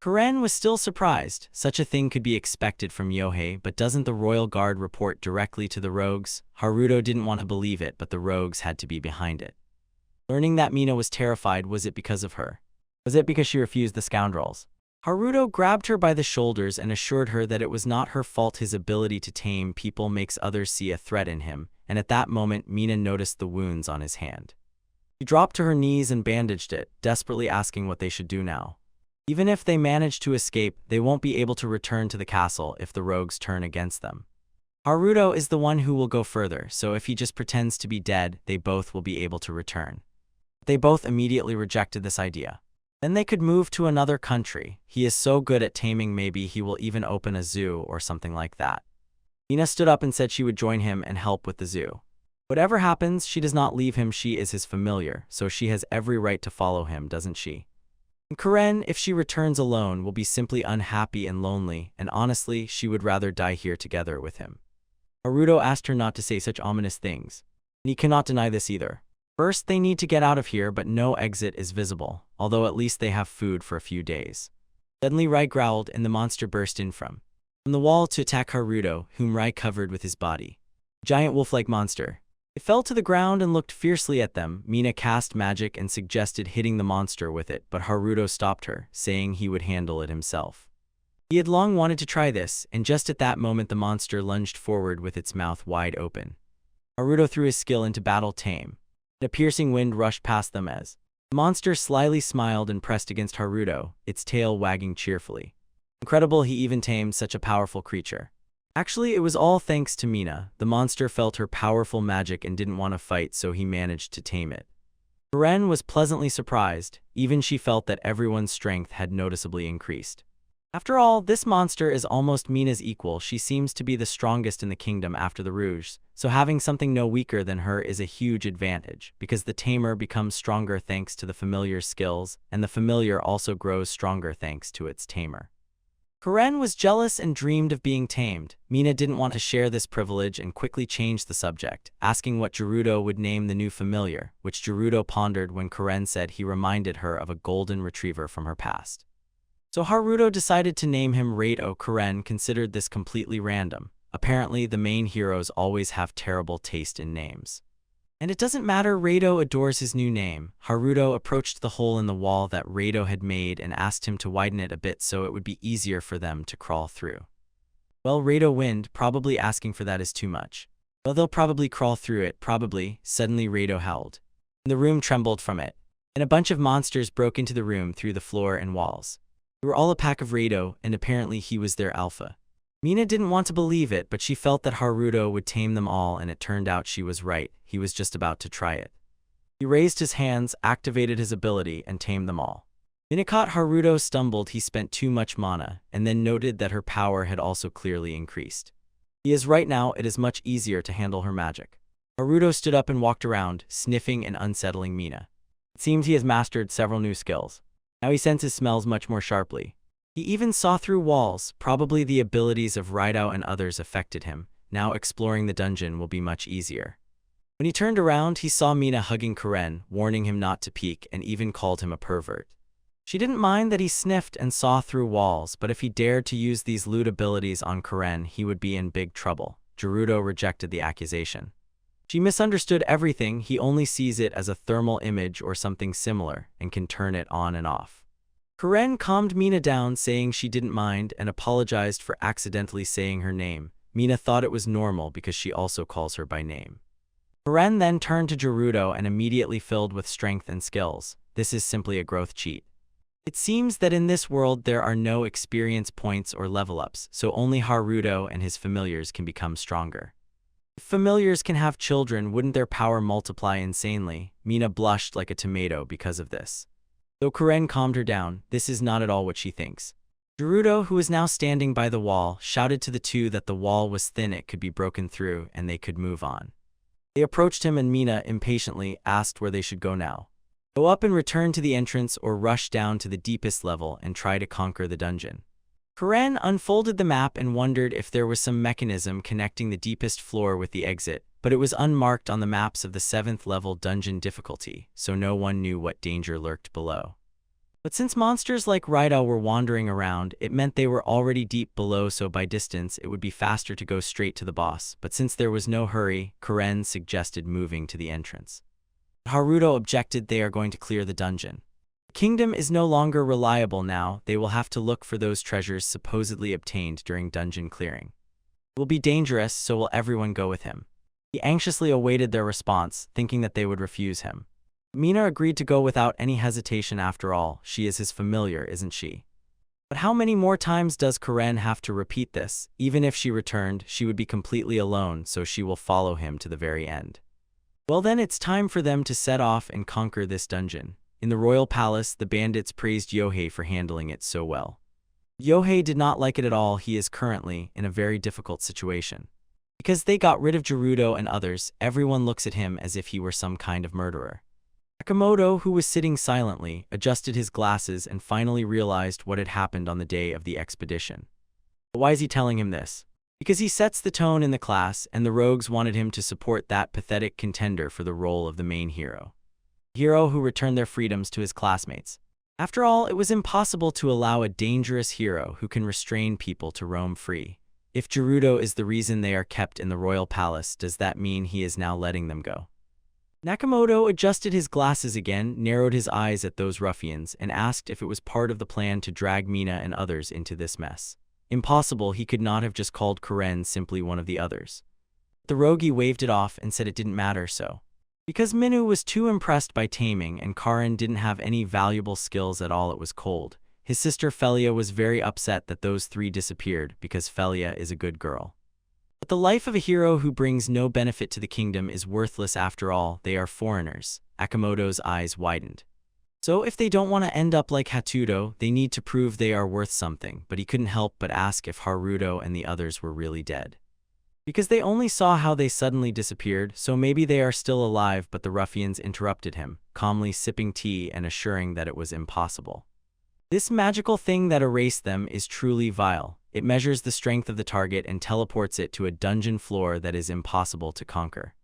Karen was still surprised. Such a thing could be expected from Yohei, but doesn't the royal guard report directly to the rogues? Haruto didn't want to believe it, but the rogues had to be behind it. Learning that Mina was terrified, was it because of her? Was it because she refused the scoundrels? Haruto grabbed her by the shoulders and assured her that it was not her fault. His ability to tame people makes others see a threat in him, and at that moment Mina noticed the wounds on his hand. She dropped to her knees and bandaged it, desperately asking what they should do now. Even if they manage to escape, they won't be able to return to the castle if the rogues turn against them. Haruto is the one who will go further, so if he just pretends to be dead, they both will be able to return. They both immediately rejected this idea. Then they could move to another country. He is so good at taming, maybe he will even open a zoo or something like that. Mina stood up and said she would join him and help with the zoo. Whatever happens, she does not leave him. She is his familiar, so she has every right to follow him, doesn't she? And Karen, if she returns alone, will be simply unhappy and lonely, and honestly, she would rather die here together with him. Haruto asked her not to say such ominous things, and he cannot deny this either. First, they need to get out of here, but no exit is visible, although at least they have food for a few days. Suddenly, Rai growled, and the monster burst in from the wall to attack Haruto, whom Rai covered with his body. A giant wolf-like monster. It fell to the ground and looked fiercely at them. Mina cast magic and suggested hitting the monster with it, but Haruto stopped her, saying he would handle it himself. He had long wanted to try this, and just at that moment the monster lunged forward with its mouth wide open. Haruto threw his skill into battle tame. A piercing wind rushed past them as the monster slyly smiled and pressed against Haruto, its tail wagging cheerfully. Incredible, he even tamed such a powerful creature. Actually, it was all thanks to Mina. The monster felt her powerful magic and didn't want to fight, so he managed to tame it. Karen was pleasantly surprised. Even she felt that everyone's strength had noticeably increased. After all, this monster is almost Mina's equal. She seems to be the strongest in the kingdom after the Rouge, so having something no weaker than her is a huge advantage, because the tamer becomes stronger thanks to the familiar's skills, and the familiar also grows stronger thanks to its tamer. Karen was jealous and dreamed of being tamed. Mina didn't want to share this privilege and quickly changed the subject, asking what Haruto would name the new familiar, which Haruto pondered when Karen said he reminded her of a golden retriever from her past. So Haruto decided to name him Rato. Karen considered this completely random. Apparently, the main heroes always have terrible taste in names. And it doesn't matter, Rato adores his new name. Haruto approached the hole in the wall that Rato had made and asked him to widen it a bit so it would be easier for them to crawl through. Well, Rato wind, probably asking for that is too much. Well, they'll probably crawl through it, probably. Suddenly Rato howled. The room trembled from it, and a bunch of monsters broke into the room through the floor and walls. They were all a pack of Rato, and apparently he was their alpha. Mina didn't want to believe it, but she felt that Haruto would tame them all, and it turned out she was right. He was just about to try it. He raised his hands, activated his ability, and tamed them all. Mina caught Haruto stumbled. He spent too much mana, and then noted that her power had also clearly increased. He is right now, it is much easier to handle her magic. Haruto stood up and walked around, sniffing and unsettling Mina. It seems he has mastered several new skills. Now he senses smells much more sharply. He even saw through walls. Probably the abilities of Raito and others affected him. Now exploring the dungeon will be much easier. When he turned around, he saw Mina hugging Karen, warning him not to peek, and even called him a pervert. She didn't mind that he sniffed and saw through walls, but if he dared to use these lewd abilities on Karen, he would be in big trouble. Haruto rejected the accusation. She misunderstood everything. He only sees it as a thermal image or something similar, and can turn it on and off. Karen calmed Mina down, saying she didn't mind, and apologized for accidentally saying her name. Mina thought it was normal because she also calls her by name. Karen then turned to Haruto and immediately filled with strength and skills. This is simply a growth cheat. It seems that in this world there are no experience points or level ups, so only Haruto and his familiars can become stronger. If familiars can have children, wouldn't their power multiply insanely? Mina blushed like a tomato because of this. Though Karen calmed her down, this is not at all what she thinks. Haruto, who was now standing by the wall, shouted to the two that the wall was thin, it could be broken through, and they could move on. They approached him and Mina, impatiently, asked where they should go now. Go up and return to the entrance, or rush down to the deepest level and try to conquer the dungeon. Karen unfolded the map and wondered if there was some mechanism connecting the deepest floor with the exit, but it was unmarked on the maps of the 7th level dungeon difficulty, so no one knew what danger lurked below. But since monsters like Raida were wandering around, it meant they were already deep below, so by distance it would be faster to go straight to the boss. But since there was no hurry, Karen suggested moving to the entrance. Haruto objected. They are going to clear the dungeon. The kingdom is no longer reliable now. They will have to look for those treasures supposedly obtained during dungeon clearing. It will be dangerous, so will everyone go with him? He anxiously awaited their response, thinking that they would refuse him. Mina agreed to go without any hesitation. After all, she is his familiar, isn't she? But how many more times does Karen have to repeat this? Even if she returned, she would be completely alone, so she will follow him to the very end. Well then, it's time for them to set off and conquer this dungeon. In the royal palace, the bandits praised Yohei for handling it so well. Yohei did not like it at all. He is currently in a very difficult situation. Because they got rid of Haruto and others, everyone looks at him as if he were some kind of murderer. Nakamoto, who was sitting silently, adjusted his glasses and finally realized what had happened on the day of the expedition. But why is he telling him this? Because he sets the tone in the class, and the rogues wanted him to support that pathetic contender for the role of the main hero. The hero who returned their freedoms to his classmates. After all, it was impossible to allow a dangerous hero who can restrain people to roam free. If Haruto is the reason they are kept in the royal palace, does that mean he is now letting them go? Nakamoto adjusted his glasses again, narrowed his eyes at those ruffians, and asked if it was part of the plan to drag Mina and others into this mess. Impossible. He could not have just called Karen simply one of the others. The roguey waved it off and said it didn't matter so. Because Minu was too impressed by taming and Karen didn't have any valuable skills at all, it was cold. His sister Felia was very upset that those three disappeared because Felia is a good girl. But the life of a hero who brings no benefit to the kingdom is worthless after all. They are foreigners. Akamoto's eyes widened. So if they don't want to end up like Haruto, they need to prove they are worth something, but he couldn't help but ask if Haruto and the others were really dead. Because they only saw how they suddenly disappeared, so maybe they are still alive, but the ruffians interrupted him, calmly sipping tea and assuring that it was impossible. This magical thing that erased them is truly vile. It measures the strength of the target and teleports it to a dungeon floor that is impossible to conquer.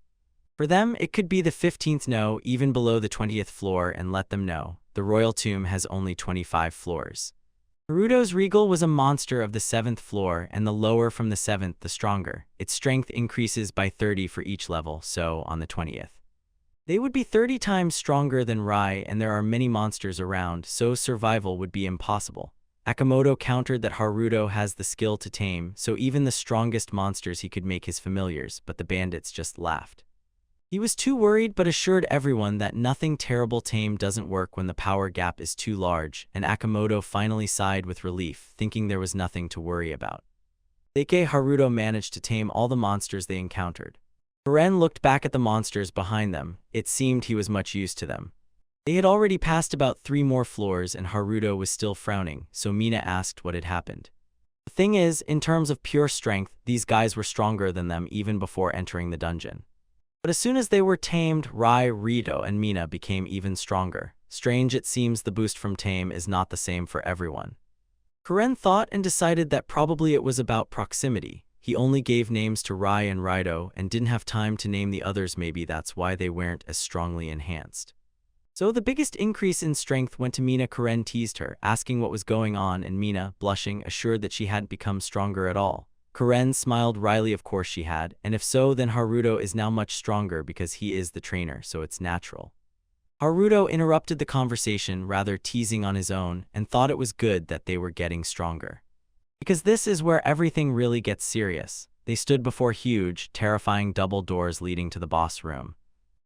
For them, it could be the 15th, no, even below the 20th floor, and let them know. The royal tomb has only 25 floors. Haruto's regal was a monster of the 7th floor, and the lower from the 7th the stronger. Its strength increases by 30 for each level, so on the 20th. They would be 30 times stronger than Rai, and there are many monsters around, so survival would be impossible. Akamoto countered that Haruto has the skill to tame, so even the strongest monsters he could make his familiars, but the bandits just laughed. He was too worried but assured everyone that nothing terrible tame doesn't work when the power gap is too large, and Akamoto finally sighed with relief, thinking there was nothing to worry about. Seike Haruto managed to tame all the monsters they encountered. Karen looked back at the monsters behind them. It seemed he was much used to them. They had already passed about 3 more floors and Haruto was still frowning, so Mina asked what had happened. The thing is, in terms of pure strength, these guys were stronger than them even before entering the dungeon. But as soon as they were tamed, Rai, Rito, and Mina became even stronger. Strange, it seems the boost from tame is not the same for everyone. Karen thought and decided that probably it was about proximity. he only gave names to Rai and Raito and didn't have time to name the others. Maybe that's why they weren't as strongly enhanced. So the biggest increase in strength went to Mina. Karen teased her, asking what was going on, and Mina, blushing, assured that she hadn't become stronger at all. Karen smiled wryly. Of course she had, and if so, then Haruto is now much stronger because he is the trainer, so it's natural. Haruto interrupted the conversation, rather teasing on his own, and thought it was good that they were getting stronger. Because this is where everything really gets serious. They stood before huge, terrifying double doors leading to the boss room.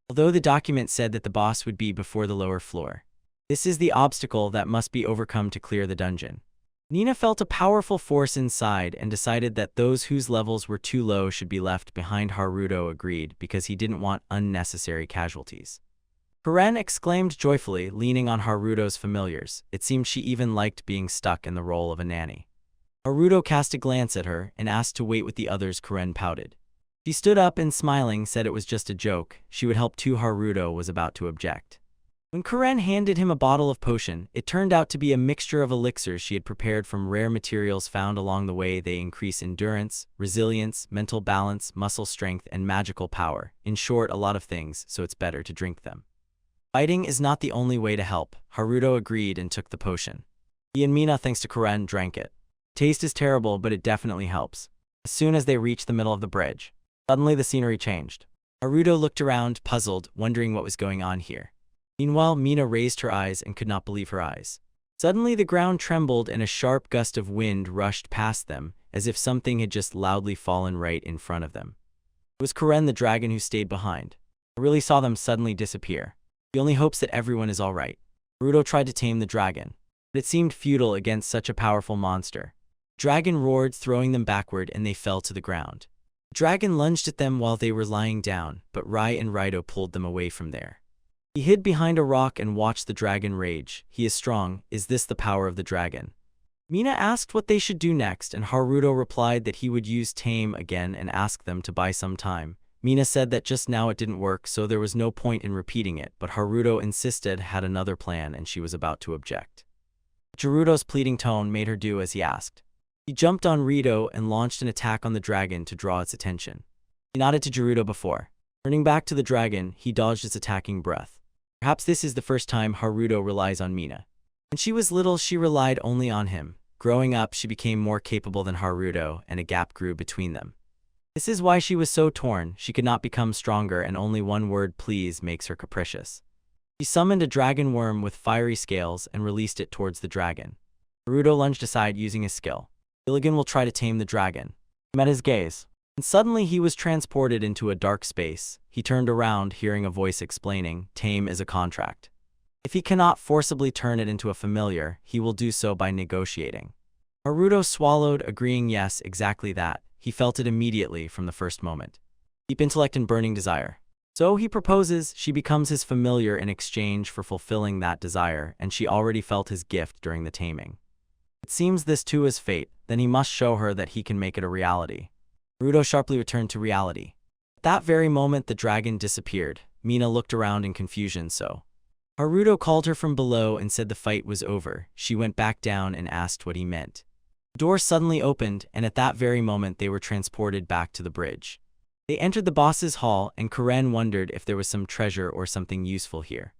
Although the document said that the boss would be before the lower floor. This is the obstacle that must be overcome to clear the dungeon. Nina felt a powerful force inside and decided that those whose levels were too low should be left behind. Haruto agreed because he didn't want unnecessary casualties. Karen exclaimed joyfully, leaning on Haruto's familiars. It seemed she even liked being stuck in the role of a nanny. Haruto cast a glance at her and asked to wait with the others. Karen pouted. She stood up and, smiling, said it was just a joke. She would help too. Haruto was about to object. When Karen handed him a bottle of potion, it turned out to be a mixture of elixirs she had prepared from rare materials found along the way. They increase endurance, resilience, mental balance, muscle strength, and magical power. In short, a lot of things, so it's better to drink them. Fighting is not the only way to help. Haruto agreed and took the potion. He and Mina, thanks to Karen, drank it. Taste is terrible, but it definitely helps. As soon as they reached the middle of the bridge, suddenly the scenery changed. Haruto looked around, puzzled, wondering what was going on here. Meanwhile, Mina raised her eyes and could not believe her eyes. Suddenly the ground trembled and a sharp gust of wind rushed past them, as if something had just loudly fallen right in front of them. It was Karen the dragon who stayed behind. I really saw them suddenly disappear. He only hopes that everyone is alright. Haruto tried to tame the dragon, but it seemed futile against such a powerful monster. The dragon roared, throwing them backward, and they fell to the ground. The dragon lunged at them while they were lying down, but Rai and Raito pulled them away from there. He hid behind a rock and watched the dragon rage. He is strong. Is this the power of the dragon? Mina asked what they should do next, and Haruto replied that he would use tame again and ask them to buy some time. Mina said that just now it didn't work, so there was no point in repeating it, but Haruto insisted had another plan and she was about to object. Haruto's pleading tone made her do as he asked. He jumped on Rito and launched an attack on the dragon to draw its attention. He nodded to Haruto before. Turning back to the dragon, he dodged its attacking breath. Perhaps this is the first time Haruto relies on Mina. When she was little, she relied only on him. Growing up, she became more capable than Haruto, and a gap grew between them. This is why she was so torn. She could not become stronger, and only one word, please, makes her capricious. She summoned a dragon worm with fiery scales and released it towards the dragon. Haruto lunged aside using his skill. Gilligan will try to tame the dragon. He met his gaze, and suddenly he was transported into a dark space. He turned around, hearing a voice explaining, tame is a contract. If he cannot forcibly turn it into a familiar, he will do so by negotiating. Haruto swallowed, agreeing yes, exactly that. He felt it immediately from the first moment. Deep intellect and burning desire. So he proposes, she becomes his familiar in exchange for fulfilling that desire, and she already felt his gift during the taming. It seems this too is fate, then he must show her that he can make it a reality. Haruto sharply returned to reality. At that very moment the dragon disappeared. Mina looked around in confusion, so Haruto called her from below and said the fight was over. She went back down and asked what he meant. The door suddenly opened, and at that very moment they were transported back to the bridge. They entered the boss's hall, and Karen wondered if there was some treasure or something useful here.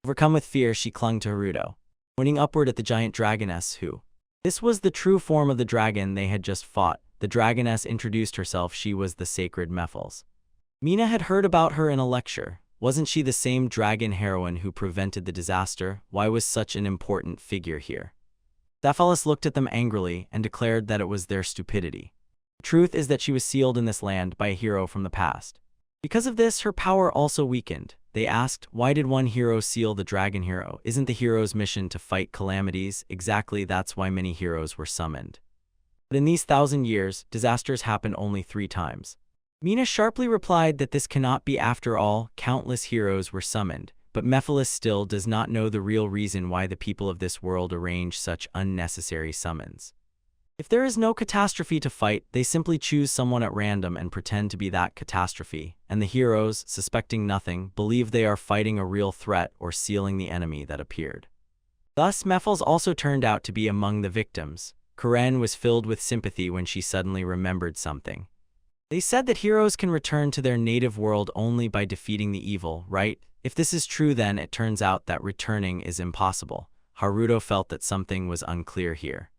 Overcome with fear, she clung to Haruto, pointing upward at the giant dragoness who. This was the true form of the dragon they had just fought. The dragoness introduced herself. She was the sacred Mephilis. Mina had heard about her in a lecture. Wasn't she the same dragon heroine who prevented the disaster? Why was such an important figure here? Mephilis looked at them angrily and declared that it was their stupidity. The truth is that she was sealed in this land by a hero from the past. Because of this, her power also weakened. They asked, why did one hero seal the dragon hero? Isn't the hero's mission to fight calamities? Exactly, that's why many heroes were summoned. But in these 1,000 years, disasters happen only 3 times. Mina sharply replied that this cannot be. After all, countless heroes were summoned, but Mephilis still does not know the real reason why the people of this world arrange such unnecessary summons. If there is no catastrophe to fight, they simply choose someone at random and pretend to be that catastrophe, and the heroes, suspecting nothing, believe they are fighting a real threat or sealing the enemy that appeared. Thus, Mephilis also turned out to be among the victims. Karen was filled with sympathy when she suddenly remembered something. They said that heroes can return to their native world only by defeating the evil, right? If this is true, then it turns out that returning is impossible. Haruto felt that something was unclear here.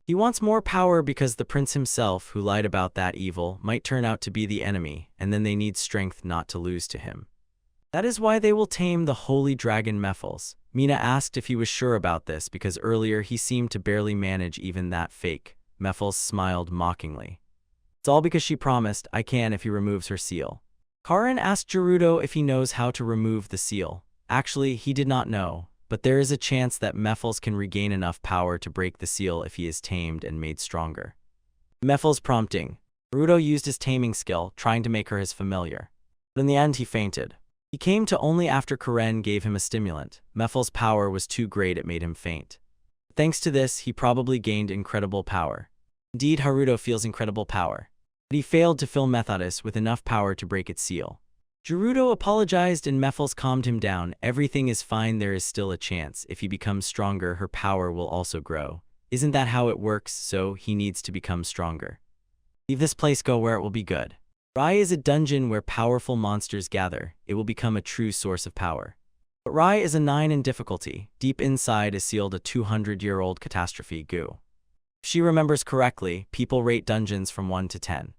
He wants more power because the prince himself, who lied about that evil, might turn out to be the enemy, and then they need strength not to lose to him. That is why they will tame the holy dragon Mephilis. Mina asked if he was sure about this because earlier he seemed to barely manage even that fake. Mephilis smiled mockingly. It's all because she promised, I can if he removes her seal. Karen asked Haruto if he knows how to remove the seal. Actually, he did not know, but there is a chance that Mephilis can regain enough power to break the seal if he is tamed and made stronger. Mephilis prompting. Haruto used his taming skill, trying to make her his familiar. But in the end, he fainted. He came to only after Karen gave him a stimulant. Mephilis' power was too great it made him faint. Thanks to this, he probably gained incredible power. Indeed, Haruto feels incredible power. But he failed to fill Mephilis with enough power to break its seal. Haruto apologized and Mephilis calmed him down. Everything is fine, there is still a chance. If he becomes stronger, her power will also grow. Isn't that how it works? So he needs to become stronger. Leave this place, go where it will be good. Rai is a dungeon where powerful monsters gather. It will become a true source of power. But Rai is a 9 in difficulty. Deep inside is sealed a 200-year-old catastrophe goo. If she remembers correctly, people rate dungeons from 1 to 10.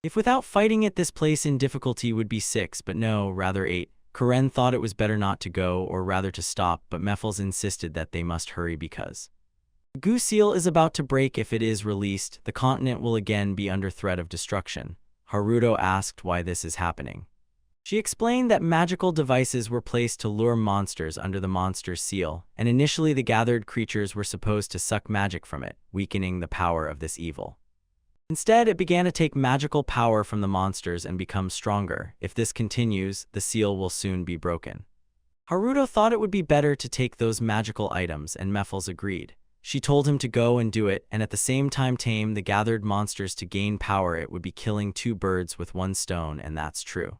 If without fighting it, this place in difficulty would be 6, but no, rather 8. Karen thought it was better not to go, or rather to stop, but Mephilis insisted that they must hurry because the goo seal is about to break. If it is released, the continent will again be under threat of destruction. Haruto asked why this is happening. She explained that magical devices were placed to lure monsters under the monster's seal, and initially the gathered creatures were supposed to suck magic from it, weakening the power of this evil. Instead, it began to take magical power from the monsters and become stronger. If this continues, the seal will soon be broken. Haruto thought it would be better to take those magical items, and Mephilis agreed. She told him to go and do it, and at the same time tame the gathered monsters to gain power. It would be killing 2 birds with 1 stone, and that's true.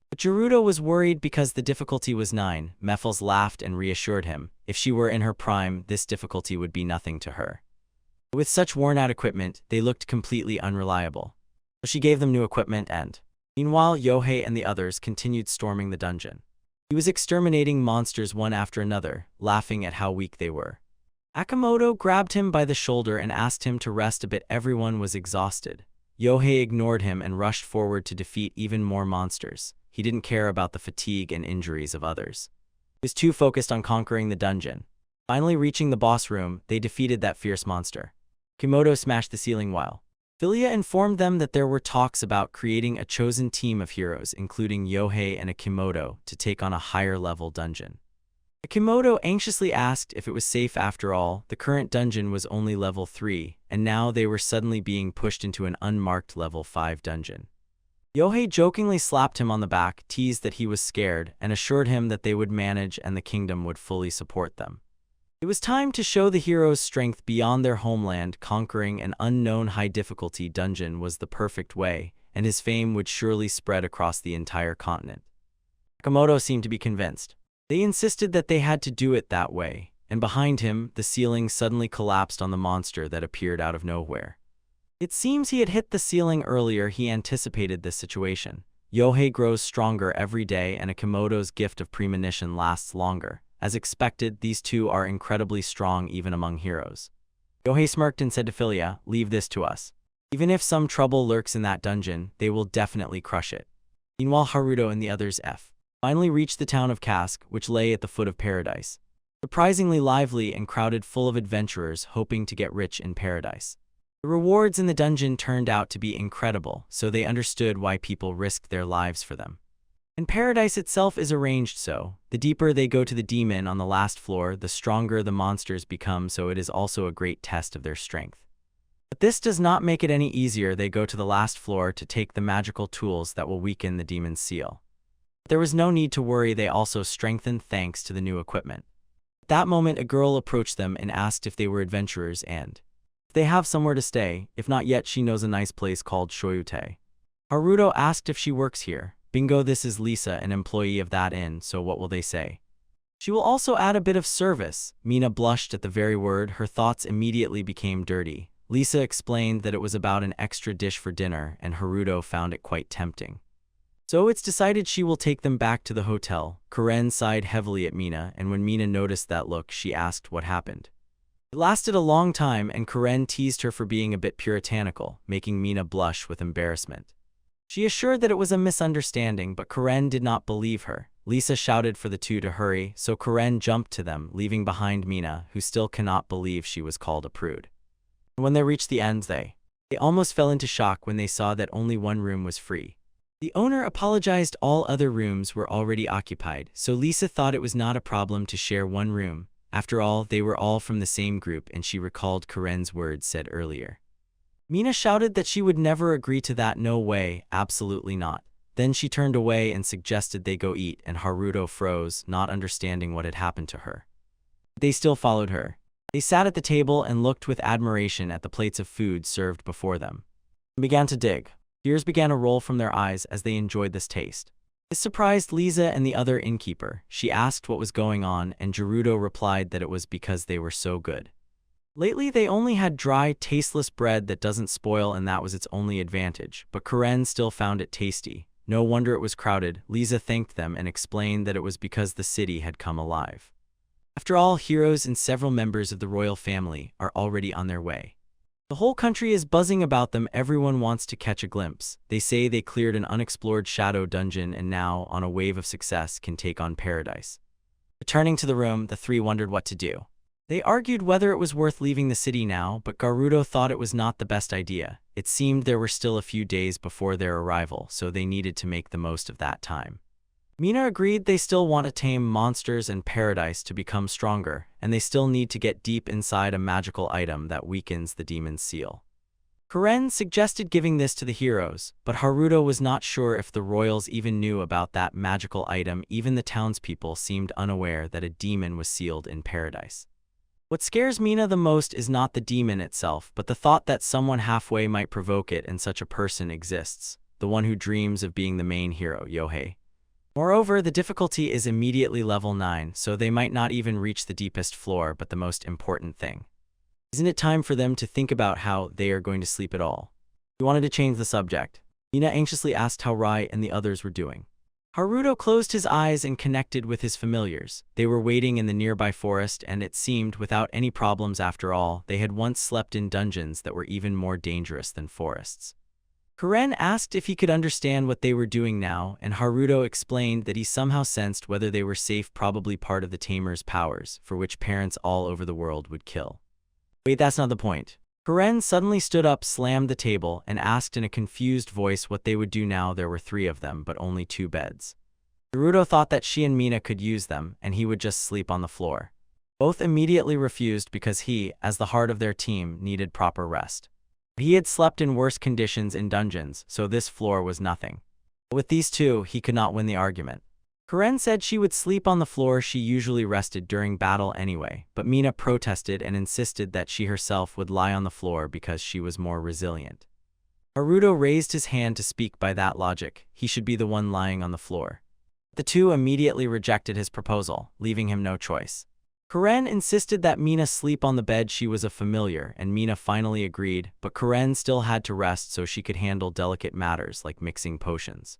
But Haruto was worried because the difficulty was 9. Mephilis laughed and reassured him. If she were in her prime, this difficulty would be nothing to her. With such worn-out equipment, they looked completely unreliable. So she gave them new equipment and, meanwhile, Yohei and the others continued storming the dungeon. He was exterminating monsters one after another, laughing at how weak they were. Akimoto grabbed him by the shoulder and asked him to rest a bit. Everyone was exhausted. Yohei ignored him and rushed forward to defeat even more monsters. He didn't care about the fatigue and injuries of others. He was too focused on conquering the dungeon. Finally reaching the boss room, they defeated that fierce monster. Akimoto smashed the ceiling while Philia informed them that there were talks about creating a chosen team of heroes, including Yohei and Akimoto, to take on a higher-level dungeon. Akimoto anxiously asked if it was safe. After all, the current dungeon was only level 3, and now they were suddenly being pushed into an unmarked level 5 dungeon. Yohei jokingly slapped him on the back, teased that he was scared, and assured him that they would manage and the kingdom would fully support them. It was time to show the heroes' strength beyond their homeland. Conquering an unknown high-difficulty dungeon was the perfect way, and his fame would surely spread across the entire continent. Akimoto seemed to be convinced. They insisted that they had to do it that way, and behind him, the ceiling suddenly collapsed on the monster that appeared out of nowhere. It seems he had hit the ceiling earlier. He anticipated this situation. Yohei grows stronger every day, and Akimoto's gift of premonition lasts longer. As expected, these two are incredibly strong even among heroes. Yohei smirked and said to Philia, "Leave this to us. Even if some trouble lurks in that dungeon, they will definitely crush it." Meanwhile, Haruto and the others finally reached the town of Cask, which lay at the foot of paradise. Surprisingly lively and crowded, full of adventurers hoping to get rich in paradise. The rewards in the dungeon turned out to be incredible, so they understood why people risked their lives for them. And paradise itself is arranged so. The deeper they go to the demon on the last floor, the stronger the monsters become, so it is also a great test of their strength. But this does not make it any easier. They go to the last floor to take the magical tools that will weaken the demon's seal. There was no need to worry, they also strengthened thanks to the new equipment. At that moment, a girl approached them and asked if they were adventurers and if they have somewhere to stay. If not yet, she knows a nice place called Shoyute. Haruto asked if she works here. Bingo, this is Lisa, an employee of that inn, so what will they say? She will also add a bit of service. Mina blushed at the very word. Her thoughts immediately became dirty. Lisa explained that it was about an extra dish for dinner, and Haruto found it quite tempting. So it's decided she will take them back to the hotel. Karen sighed heavily at Mina, and when Mina noticed that look, she asked what happened. It lasted a long time, and Karen teased her for being a bit puritanical, making Mina blush with embarrassment. She assured that it was a misunderstanding, but Karen did not believe her. Lisa shouted for the two to hurry, so Karen jumped to them, leaving behind Mina, who still cannot believe she was called a prude. When they reached the ends, they almost fell into shock when they saw that only one room was free. The owner apologized all other rooms were already occupied, so Lisa thought it was not a problem to share one room. After all, they were all from the same group, and she recalled Karen's words said earlier. Mina shouted that she would never agree to that. No way, absolutely not. Then she turned away and suggested they go eat, and Haruto froze, not understanding what had happened to her. They still followed her. They sat at the table and looked with admiration at the plates of food served before them. They began to dig. Tears began to roll from their eyes as they enjoyed this taste. This surprised Lisa and the other innkeeper. She asked what was going on, and Haruto replied that it was because they were so good. Lately, they only had dry, tasteless bread that doesn't spoil, and that was its only advantage, but Karen still found it tasty. No wonder it was crowded. Lisa thanked them and explained that it was because the city had come alive. After all, heroes and several members of the royal family are already on their way. The whole country is buzzing about them. Everyone wants to catch a glimpse. They say they cleared an unexplored shadow dungeon and now, on a wave of success, can take on paradise. Returning to the room, the three wondered what to do. They argued whether it was worth leaving the city now, but Haruto thought it was not the best idea. It seemed there were still a few days before their arrival, so they needed to make the most of that time. Mina agreed they still want to tame monsters and paradise to become stronger, and they still need to get deep inside a magical item that weakens the demon's seal. Karen suggested giving this to the heroes, but Haruto was not sure if the royals even knew about that magical item. Even the townspeople seemed unaware that a demon was sealed in paradise. What scares Mina the most is not the demon itself, but the thought that someone halfway might provoke it, and such a person exists, the one who dreams of being the main hero, Yohei. Moreover, the difficulty is immediately level 9, so they might not even reach the deepest floor. But the most important thing, isn't it time for them to think about how they are going to sleep at all? We wanted to change the subject. Mina anxiously asked how Rai and the others were doing. Haruto closed his eyes and connected with his familiars. They were waiting in the nearby forest, and it seemed without any problems. After all, they had once slept in dungeons that were even more dangerous than forests. Karen asked if he could understand what they were doing now, and Haruto explained that he somehow sensed whether they were safe, probably part of the tamer's powers, for which parents all over the world would kill. Wait, that's not the point. Karen suddenly stood up, slammed the table, and asked in a confused voice what they would do now. There were 3 of them, but only 2 beds. Haruto thought that she and Mina could use them, and he would just sleep on the floor. Both immediately refused because he, as the heart of their team, needed proper rest. He had slept in worse conditions in dungeons, so this floor was nothing. But with these 2, he could not win the argument. Karen said she would sleep on the floor. She usually rested during battle anyway, but Mina protested and insisted that she herself would lie on the floor because she was more resilient. Haruto raised his hand to speak. By that logic, he should be the one lying on the floor. The 2 immediately rejected his proposal, leaving him no choice. Karen insisted that Mina sleep on the bed. She was a familiar, and Mina finally agreed, but Karen still had to rest so she could handle delicate matters like mixing potions.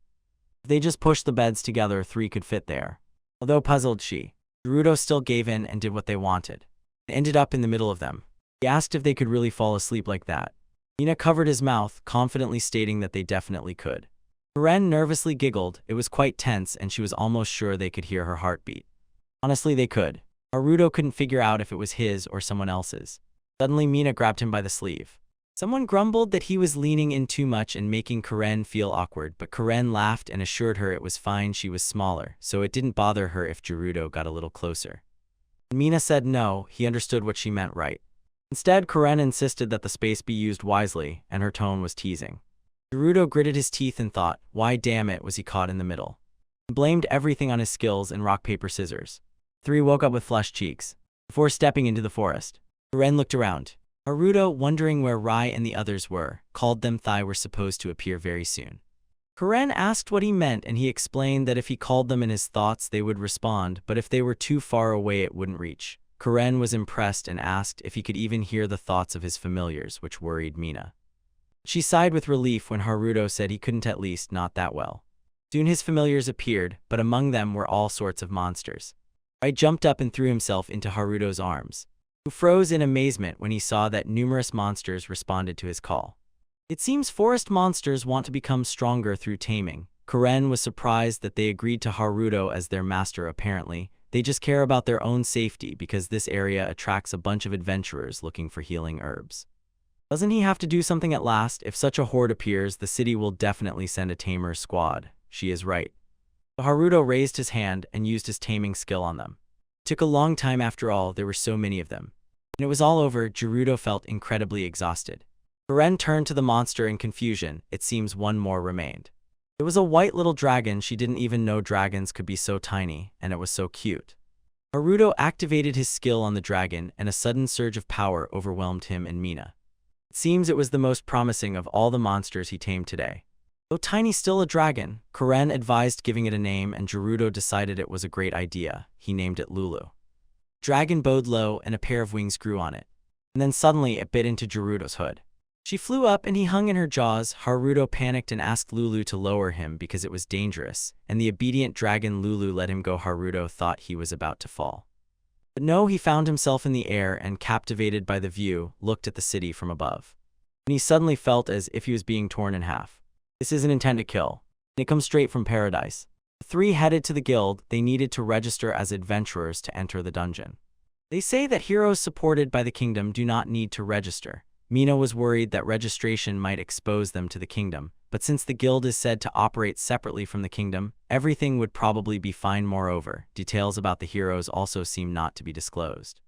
If they just pushed the beds together, 3 could fit there. Although puzzled, Haruto still gave in and did what they wanted. It ended up in the middle of them. He asked if they could really fall asleep like that. Mina covered his mouth, confidently stating that they definitely could. Karen nervously giggled. It was quite tense, and she was almost sure they could hear her heartbeat. Honestly, they could. Haruto couldn't figure out if it was his or someone else's. Suddenly, Mina grabbed him by the sleeve. Someone grumbled that he was leaning in too much and making Karen feel awkward, but Karen laughed and assured her it was fine. She was smaller, so it didn't bother her if Haruto got a little closer. When Mina said no, he understood what she meant right. Instead, Karen insisted that the space be used wisely, and her tone was teasing. Haruto gritted his teeth and thought, why damn it was he caught in the middle? He blamed everything on his skills in rock, paper, scissors. 3 woke up with flushed cheeks. Before stepping into the forest, Karen looked around. Haruto, wondering where Rai and the others were, called them. They were supposed to appear very soon. Karen asked what he meant, and he explained that if he called them in his thoughts they would respond, but if they were too far away it wouldn't reach. Karen was impressed and asked if he could even hear the thoughts of his familiars, which worried Mina. She sighed with relief when Haruto said he couldn't, at least not that well. Soon his familiars appeared, but among them were all sorts of monsters. Rai jumped up and threw himself into Haruto's arms, who froze in amazement when he saw that numerous monsters responded to his call. It seems forest monsters want to become stronger through taming. Karen was surprised that they agreed to Haruto as their master. Apparently, they just care about their own safety because this area attracts a bunch of adventurers looking for healing herbs. Doesn't he have to do something at last? If such a horde appears, the city will definitely send a tamer squad. She is right. Haruto raised his hand and used his taming skill on them. It took a long time after all, there were so many of them. When it was all over, Haruto felt incredibly exhausted. Karen turned to the monster in confusion. It seems one more remained. It was a white little dragon. She didn't even know dragons could be so tiny, and it was so cute. Haruto activated his skill on the dragon, and a sudden surge of power overwhelmed him and Mina. It seems it was the most promising of all the monsters he tamed today. Though tiny, still a dragon, Karen advised giving it a name, and Haruto decided it was a great idea. He named it Lulu. Dragon bowed low, and a pair of wings grew on it. And then suddenly it bit into Haruto's hood. She flew up and he hung in her jaws. Haruto panicked and asked Lulu to lower him because it was dangerous, and the obedient dragon Lulu let him go. Haruto thought he was about to fall. But no, he found himself in the air and, captivated by the view, looked at the city from above. And he suddenly felt as if he was being torn in half. This isn't intended to kill. It comes straight from paradise. The three headed to the guild. They needed to register as adventurers to enter the dungeon. They say that heroes supported by the kingdom do not need to register. Mina was worried that registration might expose them to the kingdom, but since the guild is said to operate separately from the kingdom, everything would probably be fine. Moreover, details about the heroes also seem not to be disclosed.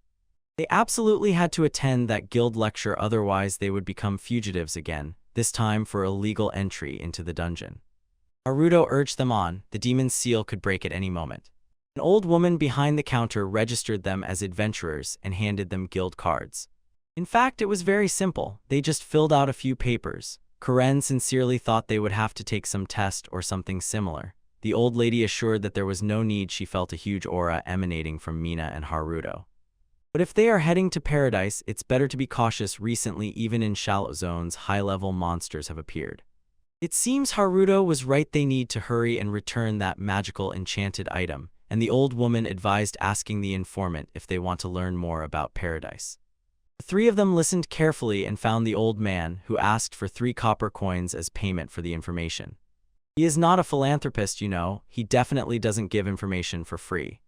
They absolutely had to attend that guild lecture, otherwise they would become fugitives again, this time for illegal entry into the dungeon. Haruto urged them on. The demon's seal could break at any moment. An old woman behind the counter registered them as adventurers and handed them guild cards. In fact, it was very simple. They just filled out a few papers. Karen sincerely thought they would have to take some test or something similar. The old lady assured that there was no need. She felt a huge aura emanating from Mina and Haruto. But if they are heading to paradise, it's better to be cautious. Recently, even in shallow zones, high-level monsters have appeared. It seems Haruto was right. They need to hurry and return that magical enchanted item, and the old woman advised asking the informant if they want to learn more about paradise. The three of them listened carefully and found the old man, who asked for 3 copper coins as payment for the information. He is not a philanthropist, you know. He definitely doesn't give information for free.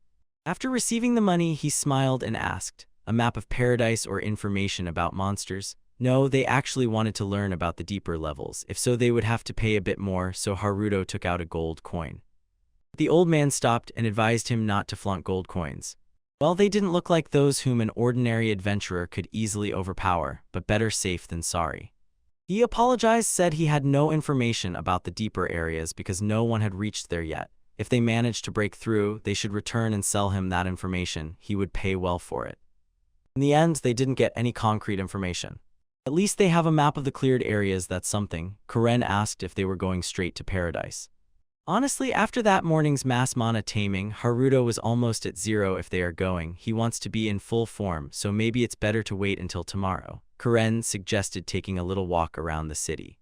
After receiving the money, he smiled and asked, "A map of paradise or information about monsters?" No, they actually wanted to learn about the deeper levels. If so, they would have to pay a bit more, so Haruto took out a gold coin. The old man stopped and advised him not to flaunt gold coins. Well, they didn't look like those whom an ordinary adventurer could easily overpower, but better safe than sorry. He apologized, said he had no information about the deeper areas because no one had reached there yet. If they managed to break through, they should return and sell him that information. He would pay well for it. In the end, they didn't get any concrete information. At least they have a map of the cleared areas. That's something. Karen asked if they were going straight to paradise. Honestly, after that morning's mass mana taming, Haruto was almost at 0. If they are going, he wants to be in full form, so maybe it's better to wait until tomorrow. Karen suggested taking a little walk around the city.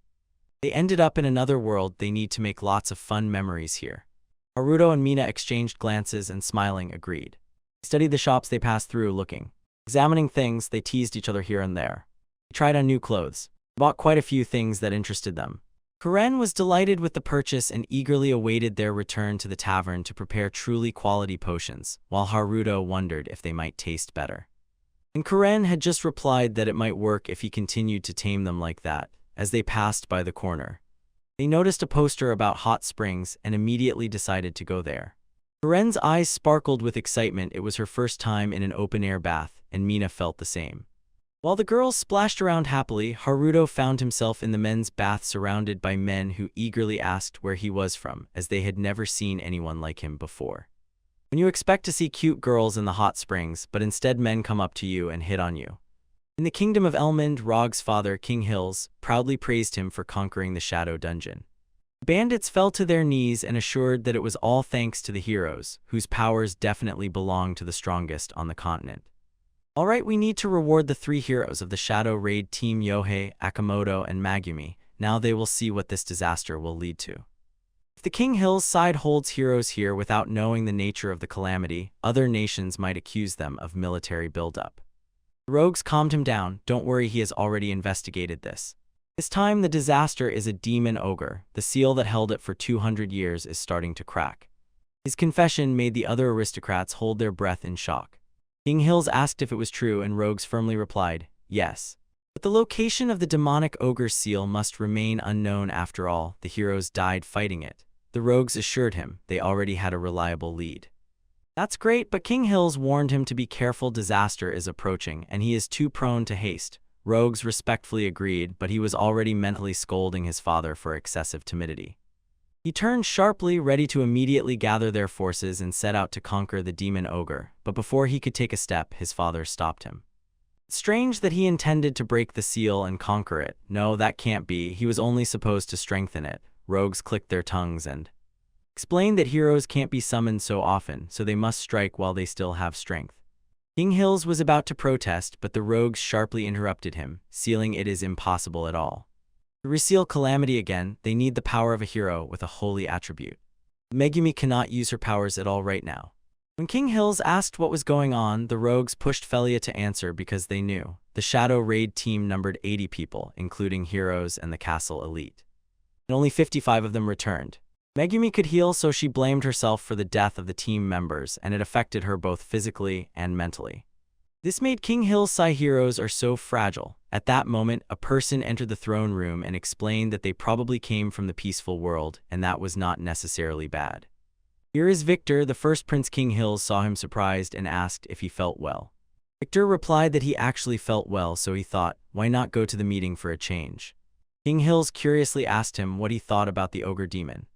They ended up in another world. They need to make lots of fun memories here. Haruto and Mina exchanged glances and, smiling, agreed. They studied the shops they passed through, looking, examining things. They teased each other here and there. They tried on new clothes. They bought quite a few things that interested them. Karen was delighted with the purchase and eagerly awaited their return to the tavern to prepare truly quality potions, while Haruto wondered if they might taste better. And Karen had just replied that it might work if he continued to tame them like that. As they passed by the corner, they noticed a poster about hot springs and immediately decided to go there. Karen's eyes sparkled with excitement. It was her first time in an open-air bath, and Mina felt the same. While the girls splashed around happily, Haruto found himself in the men's bath surrounded by men who eagerly asked where he was from, as they had never seen anyone like him before. When you expect to see cute girls in the hot springs, but instead men come up to you and hit on you. In the kingdom of Elmond, Rog's father, King Hills, proudly praised him for conquering the Shadow Dungeon. Bandits fell to their knees and assured that it was all thanks to the heroes, whose powers definitely belonged to the strongest on the continent. Alright, we need to reward the 3 heroes of the Shadow Raid team, Yohei, Akamoto, and Magumi. Now they will see what this disaster will lead to. If the King Hill's side holds heroes here without knowing the nature of the calamity, other nations might accuse them of military buildup. The rogues calmed him down. Don't worry, he has already investigated this. This time the disaster is a demon ogre. The seal that held it for 200 years is starting to crack. His confession made the other aristocrats hold their breath in shock. King Hills asked if it was true, and rogues firmly replied, yes. But the location of the demonic ogre seal must remain unknown after all. The heroes died fighting it. The rogues assured him they already had a reliable lead. That's great, but King Hills warned him to be careful. Disaster is approaching, and he is too prone to haste. Rogues respectfully agreed, but he was already mentally scolding his father for excessive timidity. He turned sharply, ready to immediately gather their forces and set out to conquer the demon ogre, but before he could take a step, his father stopped him. Strange that he intended to break the seal and conquer it. No, that can't be. He was only supposed to strengthen it. Rogues clicked their tongues and explained that heroes can't be summoned so often, so they must strike while they still have strength. King Hills was about to protest, but the rogues sharply interrupted him, sealing it is impossible at all. To reseal calamity again, they need the power of a hero with a holy attribute. Megumi cannot use her powers at all right now. When King Hills asked what was going on, the rogues pushed Felia to answer because they knew. The Shadow Raid team numbered 80 people, including heroes and the castle elite. And only 55 of them returned. Megumi could heal, so she blamed herself for the death of the team members, and it affected her both physically and mentally. This made King Hill's Sai heroes are so fragile. At that moment, a person entered the throne room and explained that they probably came from the peaceful world, and that was not necessarily bad. Here is Victor, the first Prince. King Hills saw him surprised and asked if he felt well. Victor replied that he actually felt well, so he thought, why not go to the meeting for a change? King Hills curiously asked him what he thought about the ogre demon.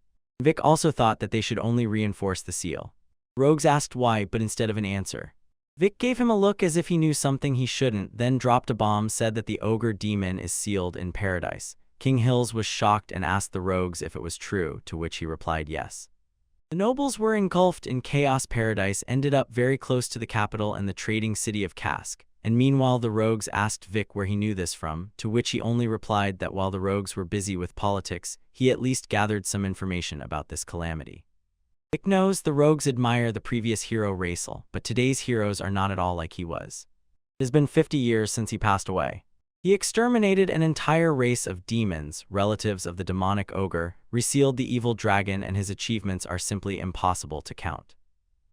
Vic also thought that they should only reinforce the seal. Rogues asked why, but instead of an answer, Vic gave him a look as if he knew something he shouldn't, then dropped a bomb, said that the ogre demon is sealed in paradise. King Hills was shocked and asked the rogues if it was true, to which he replied yes. The nobles were engulfed in chaos. Paradise ended up very close to the capital and the trading city of Kask. And meanwhile the rogues asked Vic where he knew this from, to which he only replied that while the rogues were busy with politics, he at least gathered some information about this calamity. Vic knows the rogues admire the previous hero Raisel, but today's heroes are not at all like he was. It has been 50 years since he passed away. He exterminated an entire race of demons, relatives of the demonic ogre, resealed the evil dragon, and his achievements are simply impossible to count.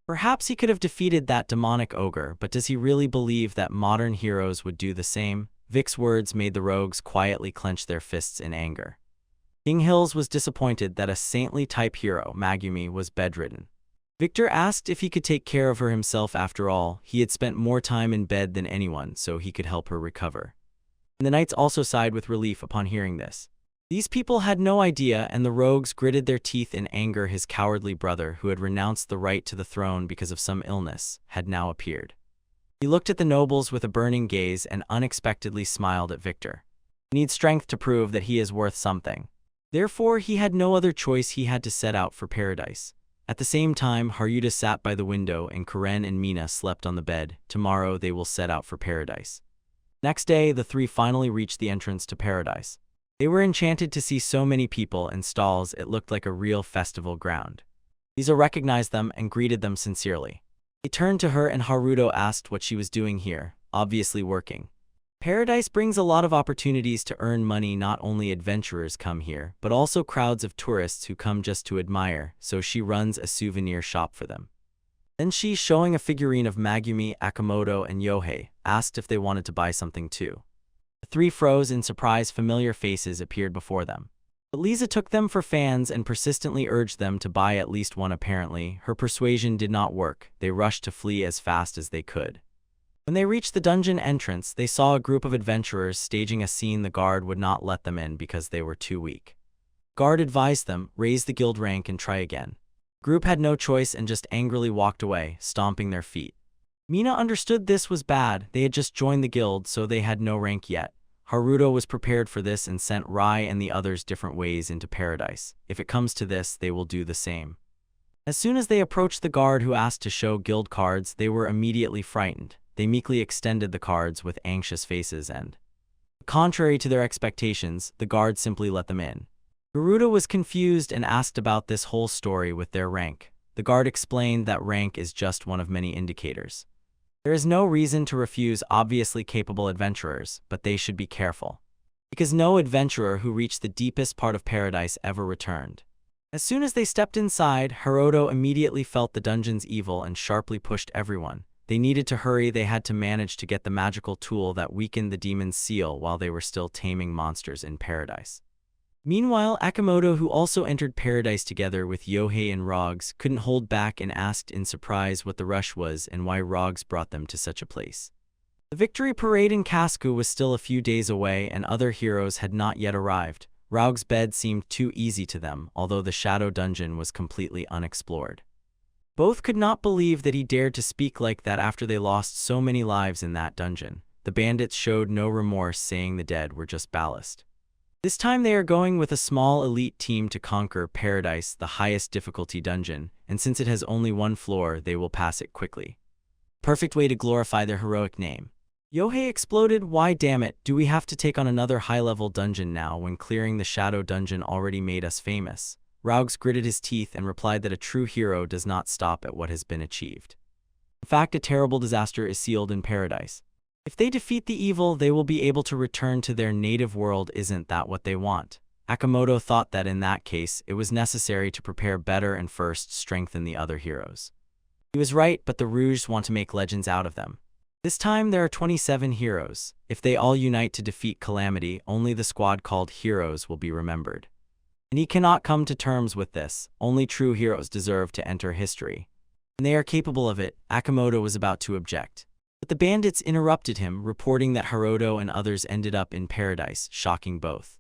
Perhaps he could have defeated that demonic ogre, but does he really believe that modern heroes would do the same? Vic's words made the rogues quietly clench their fists in anger. King Hills was disappointed that a saintly-type hero, Magumi, was bedridden. Victor asked if he could take care of her himself. After all, he had spent more time in bed than anyone, so he could help her recover. And the knights also sighed with relief upon hearing this. These people had no idea, and the rogues gritted their teeth in anger. His cowardly brother, who had renounced the right to the throne because of some illness, had now appeared. He looked at the nobles with a burning gaze and unexpectedly smiled at Victor. He needs strength to prove that he is worth something. Therefore, he had no other choice. He had to set out for paradise. At the same time, Haruto sat by the window and Karen and Mina slept on the bed. Tomorrow they will set out for paradise. Next day, the 3 finally reached the entrance to paradise. They were enchanted to see so many people and stalls. It looked like a real festival ground. Lisa recognized them and greeted them sincerely. He turned to her and Haruto asked what she was doing here, obviously working. Paradise brings a lot of opportunities to earn money. Not only adventurers come here, but also crowds of tourists who come just to admire, so she runs a souvenir shop for them. Then she, showing a figurine of Magumi, Akamoto, and Yohei, asked if they wanted to buy something too. The 3 froze in surprise. Familiar faces appeared before them. But Lisa took them for fans and persistently urged them to buy at least one. Apparently, her persuasion did not work. They rushed to flee as fast as they could. When they reached the dungeon entrance, they saw a group of adventurers staging a scene. The guard would not let them in because they were too weak. Guard advised them, raise the guild rank and try again. The group had no choice and just angrily walked away, stomping their feet. Mina understood this was bad. They had just joined the guild, so they had no rank yet. Haruto was prepared for this and sent Rai and the others different ways into paradise. If it comes to this, they will do the same. As soon as they approached the guard who asked to show guild cards, they were immediately frightened. they meekly extended the cards with anxious faces and, contrary to their expectations, the guard simply let them in. Haruto was confused and asked about this whole story with their rank. The guard explained that rank is just one of many indicators. There is no reason to refuse obviously capable adventurers, but they should be careful, because no adventurer who reached the deepest part of paradise ever returned. As soon as they stepped inside, Haruto immediately felt the dungeon's evil and sharply pushed everyone. They needed to hurry. They had to manage to get the magical tool that weakened the demon's seal while they were still taming monsters in paradise. Meanwhile, Akimoto, who also entered paradise together with Yohei and Rogs, couldn't hold back and asked in surprise what the rush was and why Rogs brought them to such a place. The victory parade in Casku was still a few days away and other heroes had not yet arrived. Rogs' bed seemed too easy to them, although the shadow dungeon was completely unexplored. Both could not believe that he dared to speak like that after they lost so many lives in that dungeon. The bandits showed no remorse, saying the dead were just ballast. This time they are going with a small elite team to conquer Paradise, the highest difficulty dungeon, and since it has only one floor, they will pass it quickly. Perfect way to glorify their heroic name. Yohei exploded. Why damn it, do we have to take on another high-level dungeon now when clearing the shadow dungeon already made us famous? Rogs gritted his teeth and replied that a true hero does not stop at what has been achieved. In fact, a terrible disaster is sealed in Paradise. If they defeat the evil, they will be able to return to their native world. Isn't that what they want? Akimoto thought that in that case, it was necessary to prepare better and first strengthen the other heroes. He was right, but the Rouges want to make legends out of them. This time there are 27 heroes. If they all unite to defeat Calamity, only the squad called Heroes will be remembered. And he cannot come to terms with this. Only true heroes deserve to enter history. And they are capable of it. Akimoto was about to object, but the bandits interrupted him, reporting that Haruto and others ended up in Paradise, shocking both.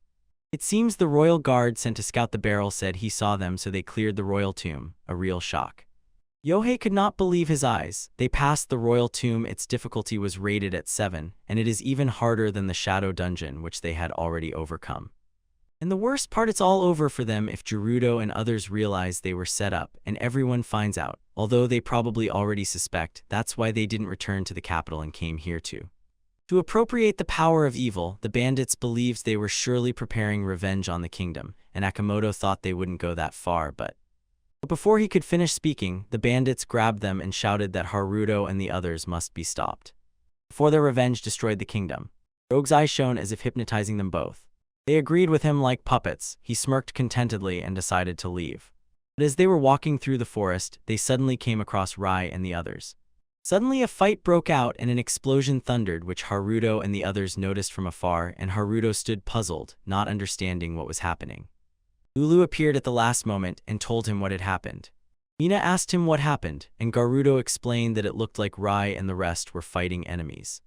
It seems the royal guard sent to scout the barrel said he saw them, so they cleared the royal tomb. A real shock. Yohei could not believe his eyes. They passed the royal tomb. Its difficulty was rated at 7, and it is even harder than the shadow dungeon, which they had already overcome. And the worst part, it's all over for them if Gerudo and others realize they were set up, and everyone finds out, although they probably already suspect. That's why they didn't return to the capital and came here to appropriate the power of evil. The bandits believed they were surely preparing revenge on the kingdom, and Akimoto thought they wouldn't go that far, but before he could finish speaking, the bandits grabbed them and shouted that Haruto and the others must be stopped before their revenge destroyed the kingdom. Rogue's eyes shone as if hypnotizing them both. They agreed with him like puppets. He smirked contentedly and decided to leave. But as they were walking through the forest, they suddenly came across Rai and the others. Suddenly a fight broke out and an explosion thundered, which Haruto and the others noticed from afar, and Haruto stood puzzled, not understanding what was happening. Lulu appeared at the last moment and told him what had happened. Mina asked him what happened, and Garudo explained that it looked like Rai and the rest were fighting enemies,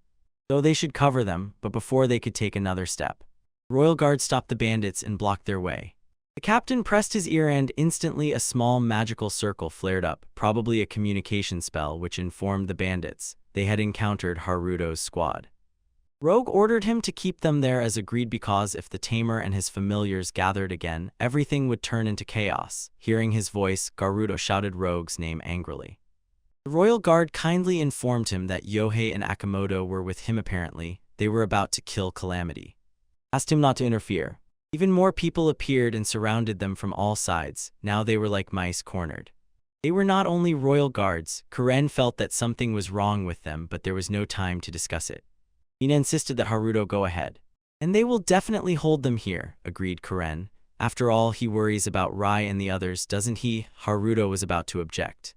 though they should cover them, but before they could take another step, the royal guard stopped the bandits and blocked their way. The captain pressed his ear and instantly a small magical circle flared up, probably a communication spell which informed the bandits they had encountered Haruto's squad. Rogue ordered him to keep them there as agreed, because if the tamer and his familiars gathered again, everything would turn into chaos. Hearing his voice, Garudo shouted Rogue's name angrily. The royal guard kindly informed him that Yohei and Akimoto were with him. Apparently, they were about to kill Calamity. Asked him not to interfere. Even more people appeared and surrounded them from all sides. Now they were like mice cornered. They were not only royal guards. Karen felt that something was wrong with them, but there was no time to discuss it. Mina insisted that Haruto go ahead. And they will definitely hold them here, agreed Karen. After all, he worries about Rai and the others, doesn't he? Haruto was about to object,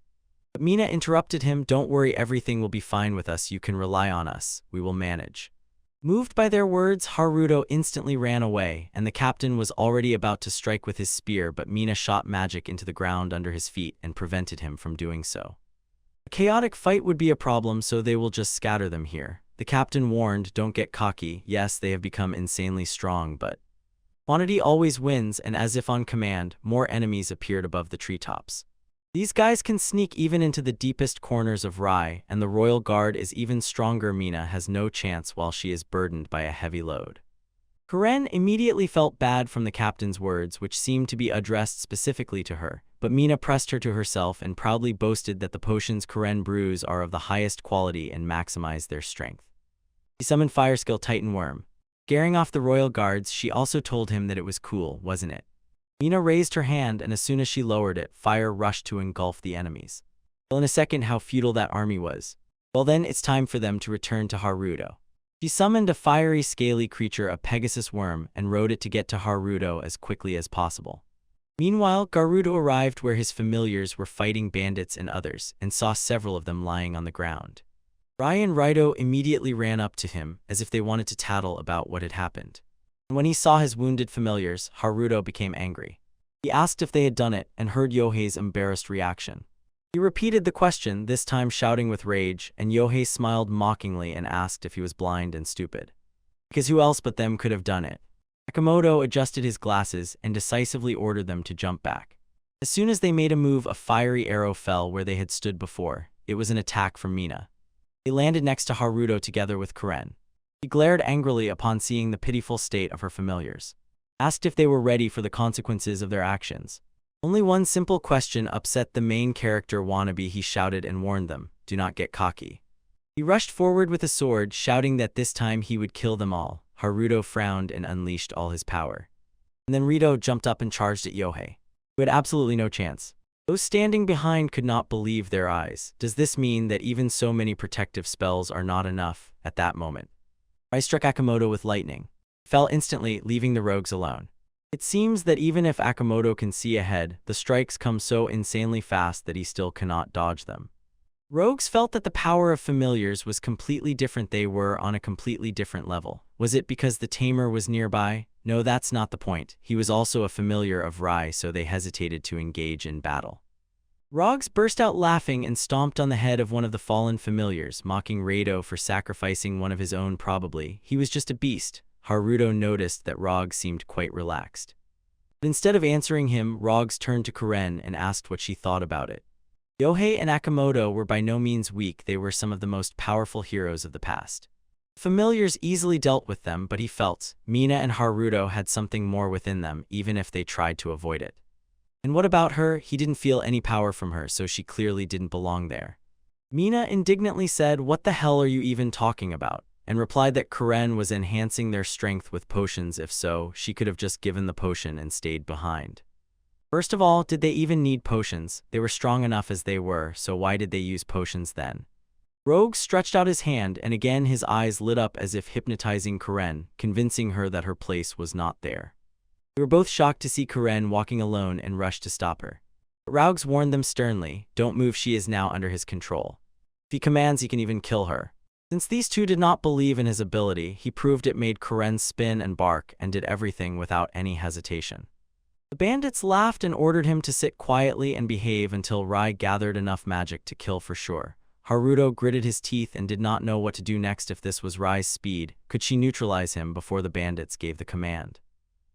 but Mina interrupted him. Don't worry, everything will be fine with us. You can rely on us. We will manage. Moved by their words, Haruto instantly ran away, and the captain was already about to strike with his spear, but Mina shot magic into the ground under his feet and prevented him from doing so. A chaotic fight would be a problem, so they will just scatter them here. The captain warned, don't get cocky. Yes, they have become insanely strong, but quantity always wins, and as if on command, more enemies appeared above the treetops. These guys can sneak even into the deepest corners of Rai, and the royal guard is even stronger. Mina has no chance while she is burdened by a heavy load. Karen immediately felt bad from the captain's words, which seemed to be addressed specifically to her, but Mina pressed her to herself and proudly boasted that the potions Karen brews are of the highest quality and maximize their strength. He summoned Fire Skill Titan Worm. Scaring off the royal guards, she also told him that it was cool, wasn't it? Mina raised her hand, and as soon as she lowered it, fire rushed to engulf the enemies. Well, in a second how futile that army was. Well then, it's time for them to return to Haruto. She summoned a fiery scaly creature, a Pegasus worm, and rode it to get to Haruto as quickly as possible. Meanwhile, Garudo arrived where his familiars were fighting bandits and others, and saw several of them lying on the ground. Rai and Raito immediately ran up to him, as if they wanted to tattle about what had happened. And when he saw his wounded familiars, Haruto became angry. He asked if they had done it, and heard Yohei's embarrassed reaction. He repeated the question, this time shouting with rage, and Yohei smiled mockingly and asked if he was blind and stupid. Because who else but them could have done it? Sakamoto adjusted his glasses and decisively ordered them to jump back. As soon as they made a move, a fiery arrow fell where they had stood before. It was an attack from Mina. They landed next to Haruto together with Karen. He glared angrily upon seeing the pitiful state of her familiars. Asked if they were ready for the consequences of their actions. Only one simple question upset the main character wannabe. He shouted and warned them, do not get cocky. He rushed forward with a sword, shouting that this time he would kill them all. Haruto frowned and unleashed all his power. And then Rito jumped up and charged at Yohei, who had absolutely no chance. Those standing behind could not believe their eyes. Does this mean that even so many protective spells are not enough at that moment? Rai struck Akamoto with lightning. Fell instantly, leaving the rogues alone. It seems that even if Akamoto can see ahead, the strikes come so insanely fast that he still cannot dodge them. Rogues felt that the power of familiars was completely different. They were on a completely different level. Was it because the tamer was nearby? No, that's not the point. He was also a familiar of Rai, so they hesitated to engage in battle. Rogues burst out laughing and stomped on the head of one of the fallen familiars, mocking Raito for sacrificing one of his own. Probably he was just a beast. Haruto noticed that Rogues seemed quite relaxed. But instead of answering him, Rogues turned to Karen and asked what she thought about it. Yohei and Akamoto were by no means weak. They were some of the most powerful heroes of the past. Familiars easily dealt with them, but he felt Mina and Haruto had something more within them, even if they tried to avoid it. And what about her? He didn't feel any power from her, so she clearly didn't belong there. Mina indignantly said, "What the hell are you even talking about?" and replied that Karen was enhancing their strength with potions. If so, she could have just given the potion and stayed behind. First of all, did they even need potions? They were strong enough as they were, so why did they use potions then? Rogue stretched out his hand, and again his eyes lit up as if hypnotizing Karen, convincing her that her place was not there. They were both shocked to see Karen walking alone and rushed to stop her. But Rogues warned them sternly, "Don't move, she is now under his control. If he commands, he can even kill her." Since these two did not believe in his ability, he proved it, made Karen spin and bark, and did everything without any hesitation. The bandits laughed and ordered him to sit quietly and behave until Rai gathered enough magic to kill for sure. Haruto gritted his teeth and did not know what to do next. If this was Rai's speed, could she neutralize him before the bandits gave the command?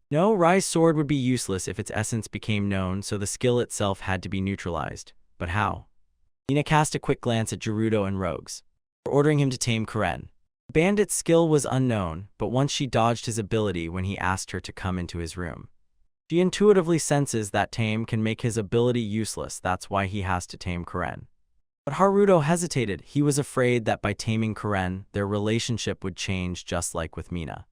No, Rai's sword would be useless if its essence became known, so the skill itself had to be neutralized. But how? Mina cast a quick glance at Gerudo and Rogues, ordering him to tame Karen. The bandit's skill was unknown, but once she dodged his ability when he asked her to come into his room. She intuitively senses that tame can make his ability useless. That's why he has to tame Karen. But Haruto hesitated. He was afraid that by taming Karen, their relationship would change, just like with Mina.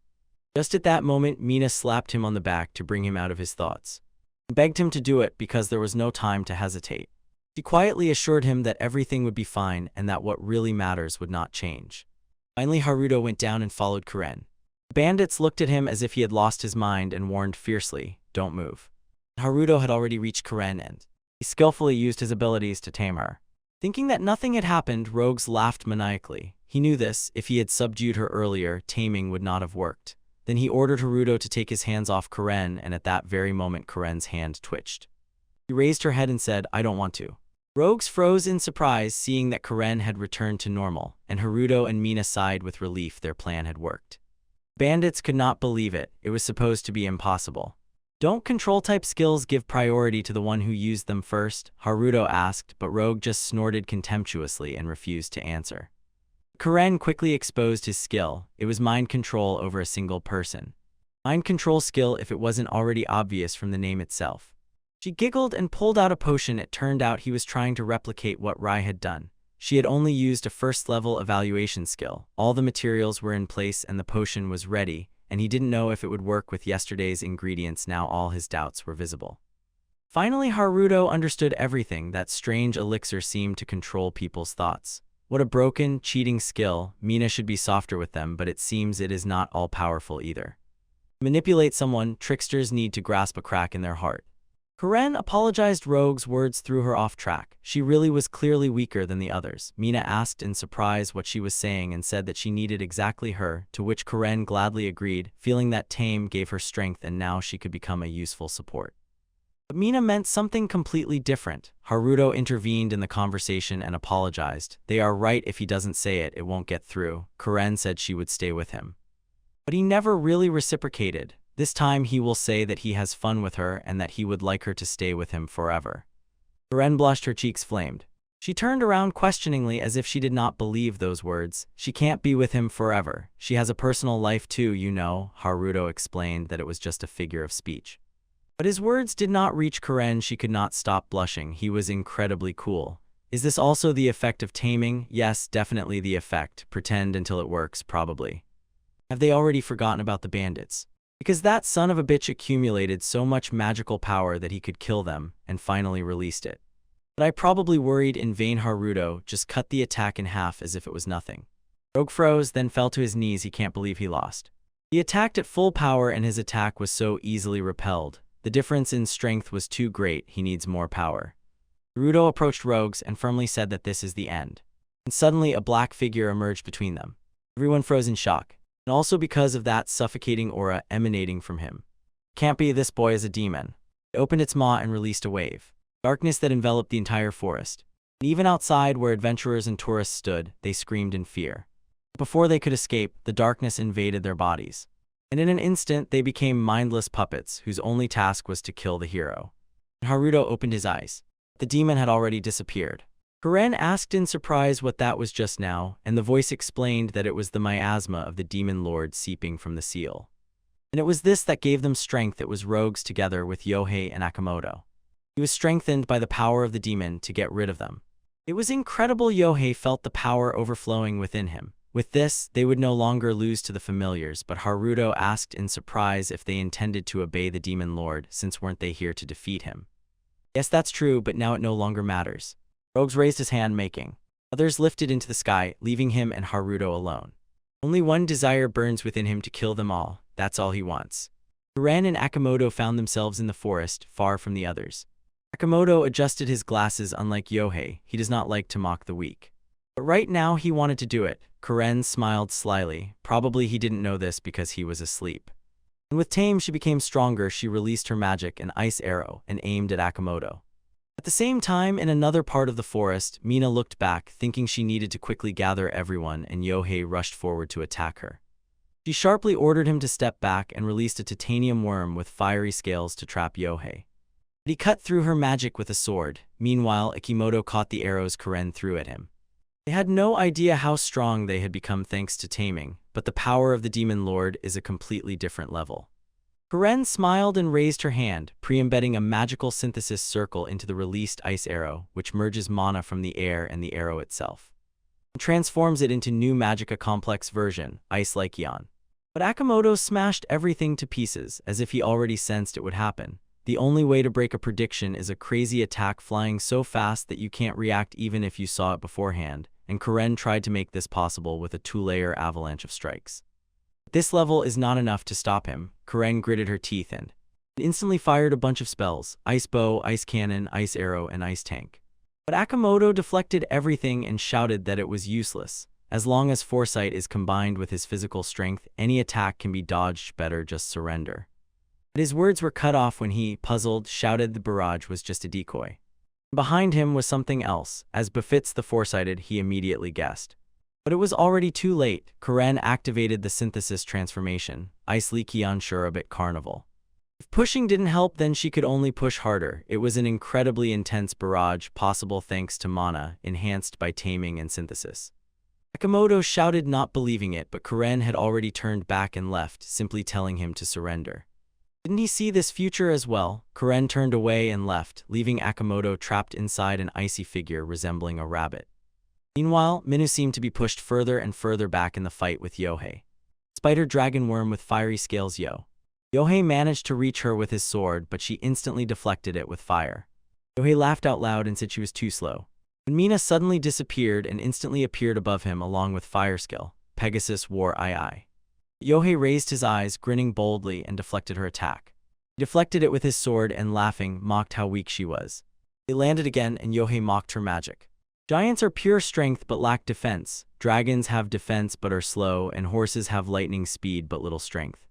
Just at that moment, Mina slapped him on the back to bring him out of his thoughts, and begged him to do it because there was no time to hesitate. She quietly assured him that everything would be fine and that what really matters would not change. Finally, Haruto went down and followed Karen. The bandits looked at him as if he had lost his mind and warned fiercely, "Don't move." Haruto had already reached Karen and he skillfully used his abilities to tame her. Thinking that nothing had happened, Rogues laughed maniacally. He knew this. If he had subdued her earlier, taming would not have worked. Then he ordered Haruto to take his hands off Karen, and at that very moment Karen's hand twitched. He raised her head and said, "I don't want to." Rogues froze in surprise, seeing that Karen had returned to normal, and Haruto and Mina sighed with relief. Their plan had worked. Bandits could not believe it. It was supposed to be impossible. "Don't control-type skills give priority to the one who used them first?" Haruto asked, but Rogue just snorted contemptuously and refused to answer. Karen quickly exposed his skill. It was mind control over a single person. Mind control skill if it wasn't already obvious from the name itself. She giggled and pulled out a potion. It turned out he was trying to replicate what Rai had done. She had only used a first-level evaluation skill. All the materials were in place and the potion was ready, and he didn't know if it would work with yesterday's ingredients. Now all his doubts were visible. Finally, Haruto understood everything. That strange elixir seemed to control people's thoughts. What a broken, cheating skill. Mina should be softer with them, but it seems it is not all-powerful either. To manipulate someone, tricksters need to grasp a crack in their heart. Karen apologized. Rogue's words threw her off track. She really was clearly weaker than the others. Mina asked in surprise what she was saying and said that she needed exactly her, to which Karen gladly agreed, feeling that tame gave her strength and now she could become a useful support. But Mina meant something completely different. Haruto intervened in the conversation and apologized. They are right. If he doesn't say it, it won't get through. Karen said she would stay with him. But he never really reciprocated. This time he will say that he has fun with her and that he would like her to stay with him forever. Karen blushed. Her cheeks flamed. She turned around questioningly as if she did not believe those words. She can't be with him forever. She has a personal life too, you know. Haruto explained that it was just a figure of speech. But his words did not reach Karen. She could not stop blushing. He was incredibly cool. Is this also the effect of taming? Yes, definitely the effect. Pretend until it works, probably. Have they already forgotten about the bandits? Because that son of a bitch accumulated so much magical power that he could kill them, and finally released it. But I probably worried in vain. Haruto just cut the attack in half as if it was nothing. Rogue froze, then fell to his knees. He can't believe he lost. He attacked at full power and his attack was so easily repelled. The difference in strength was too great. He needs more power. Haruto approached Rogues and firmly said that this is the end. And suddenly a black figure emerged between them. Everyone froze in shock, and also because of that suffocating aura emanating from him. Can't be, this boy is a demon. It opened its maw and released a wave. Darkness that enveloped the entire forest. And even outside where adventurers and tourists stood, they screamed in fear. Before they could escape, the darkness invaded their bodies. And in an instant, they became mindless puppets whose only task was to kill the hero. And Haruto opened his eyes. The demon had already disappeared. Karen asked in surprise what that was just now, and the voice explained that it was the miasma of the demon lord seeping from the seal. And it was this that gave them strength. It was Rogues together with Yohei and Akimoto. He was strengthened by the power of the demon to get rid of them. It was incredible. Yohei felt the power overflowing within him. With this, they would no longer lose to the familiars, but Haruto asked in surprise if they intended to obey the demon lord, since weren't they here to defeat him? Yes, that's true, but now it no longer matters. Rogues raised his hand, making. Others lifted into the sky, leaving him and Haruto alone. Only one desire burns within him: to kill them all. That's all he wants. Karen and Akimoto found themselves in the forest, far from the others. Akimoto adjusted his glasses. Unlike Yohei, he does not like to mock the weak. But right now he wanted to do it. Karen smiled slyly. Probably he didn't know this because he was asleep. And with Tame she became stronger. She released her magic, an ice arrow, and aimed at Akimoto. At the same time, in another part of the forest, Mina looked back, thinking she needed to quickly gather everyone, and Yohei rushed forward to attack her. She sharply ordered him to step back and released a titanium worm with fiery scales to trap Yohei. But he cut through her magic with a sword. Meanwhile, Akimoto caught the arrows Karen threw at him. They had no idea how strong they had become thanks to taming, but the power of the demon lord is a completely different level. Karen smiled and raised her hand, pre-embedding a magical synthesis circle into the released ice arrow, which merges mana from the air and the arrow itself, and transforms it into new Magica complex version, Ice Lycion. But Akimoto smashed everything to pieces, as if he already sensed it would happen. The only way to break a prediction is a crazy attack flying so fast that you can't react even if you saw it beforehand, and Karen tried to make this possible with a 2-layer avalanche of strikes. This level is not enough to stop him. Karen gritted her teeth and instantly fired a bunch of spells: Ice Bow, Ice Cannon, Ice Arrow, and Ice Tank. But Akimoto deflected everything and shouted that it was useless. As long as foresight is combined with his physical strength, any attack can be dodged. Better just surrender. But his words were cut off when he, puzzled, shouted the barrage was just a decoy. Behind him was something else. As befits the foresighted, he immediately guessed. But it was already too late. Karen activated the synthesis transformation, Ice Lycion Shurabit Carnival. If pushing didn't help, then she could only push harder. It was an incredibly intense barrage, possible thanks to mana, enhanced by taming and synthesis. Akimoto shouted, not believing it, but Karen had already turned back and left, simply telling him to surrender. Didn't he see this future as well? Karen turned away and left, leaving Akimoto trapped inside an icy figure resembling a rabbit. Meanwhile, Minu seemed to be pushed further and further back in the fight with Yohei. Spider dragon worm with fiery scales Yohei managed to reach her with his sword, but she instantly deflected it with fire. Yohei laughed out loud and said she was too slow. When Mina suddenly disappeared and instantly appeared above him along with fire skill, Pegasus wore eye. Yohei raised his eyes, grinning boldly, and deflected her attack. He deflected it with his sword and, laughing, mocked how weak she was. They landed again, and Yohei mocked her magic. Giants are pure strength but lack defense, dragons have defense but are slow, and horses have lightning speed but little strength.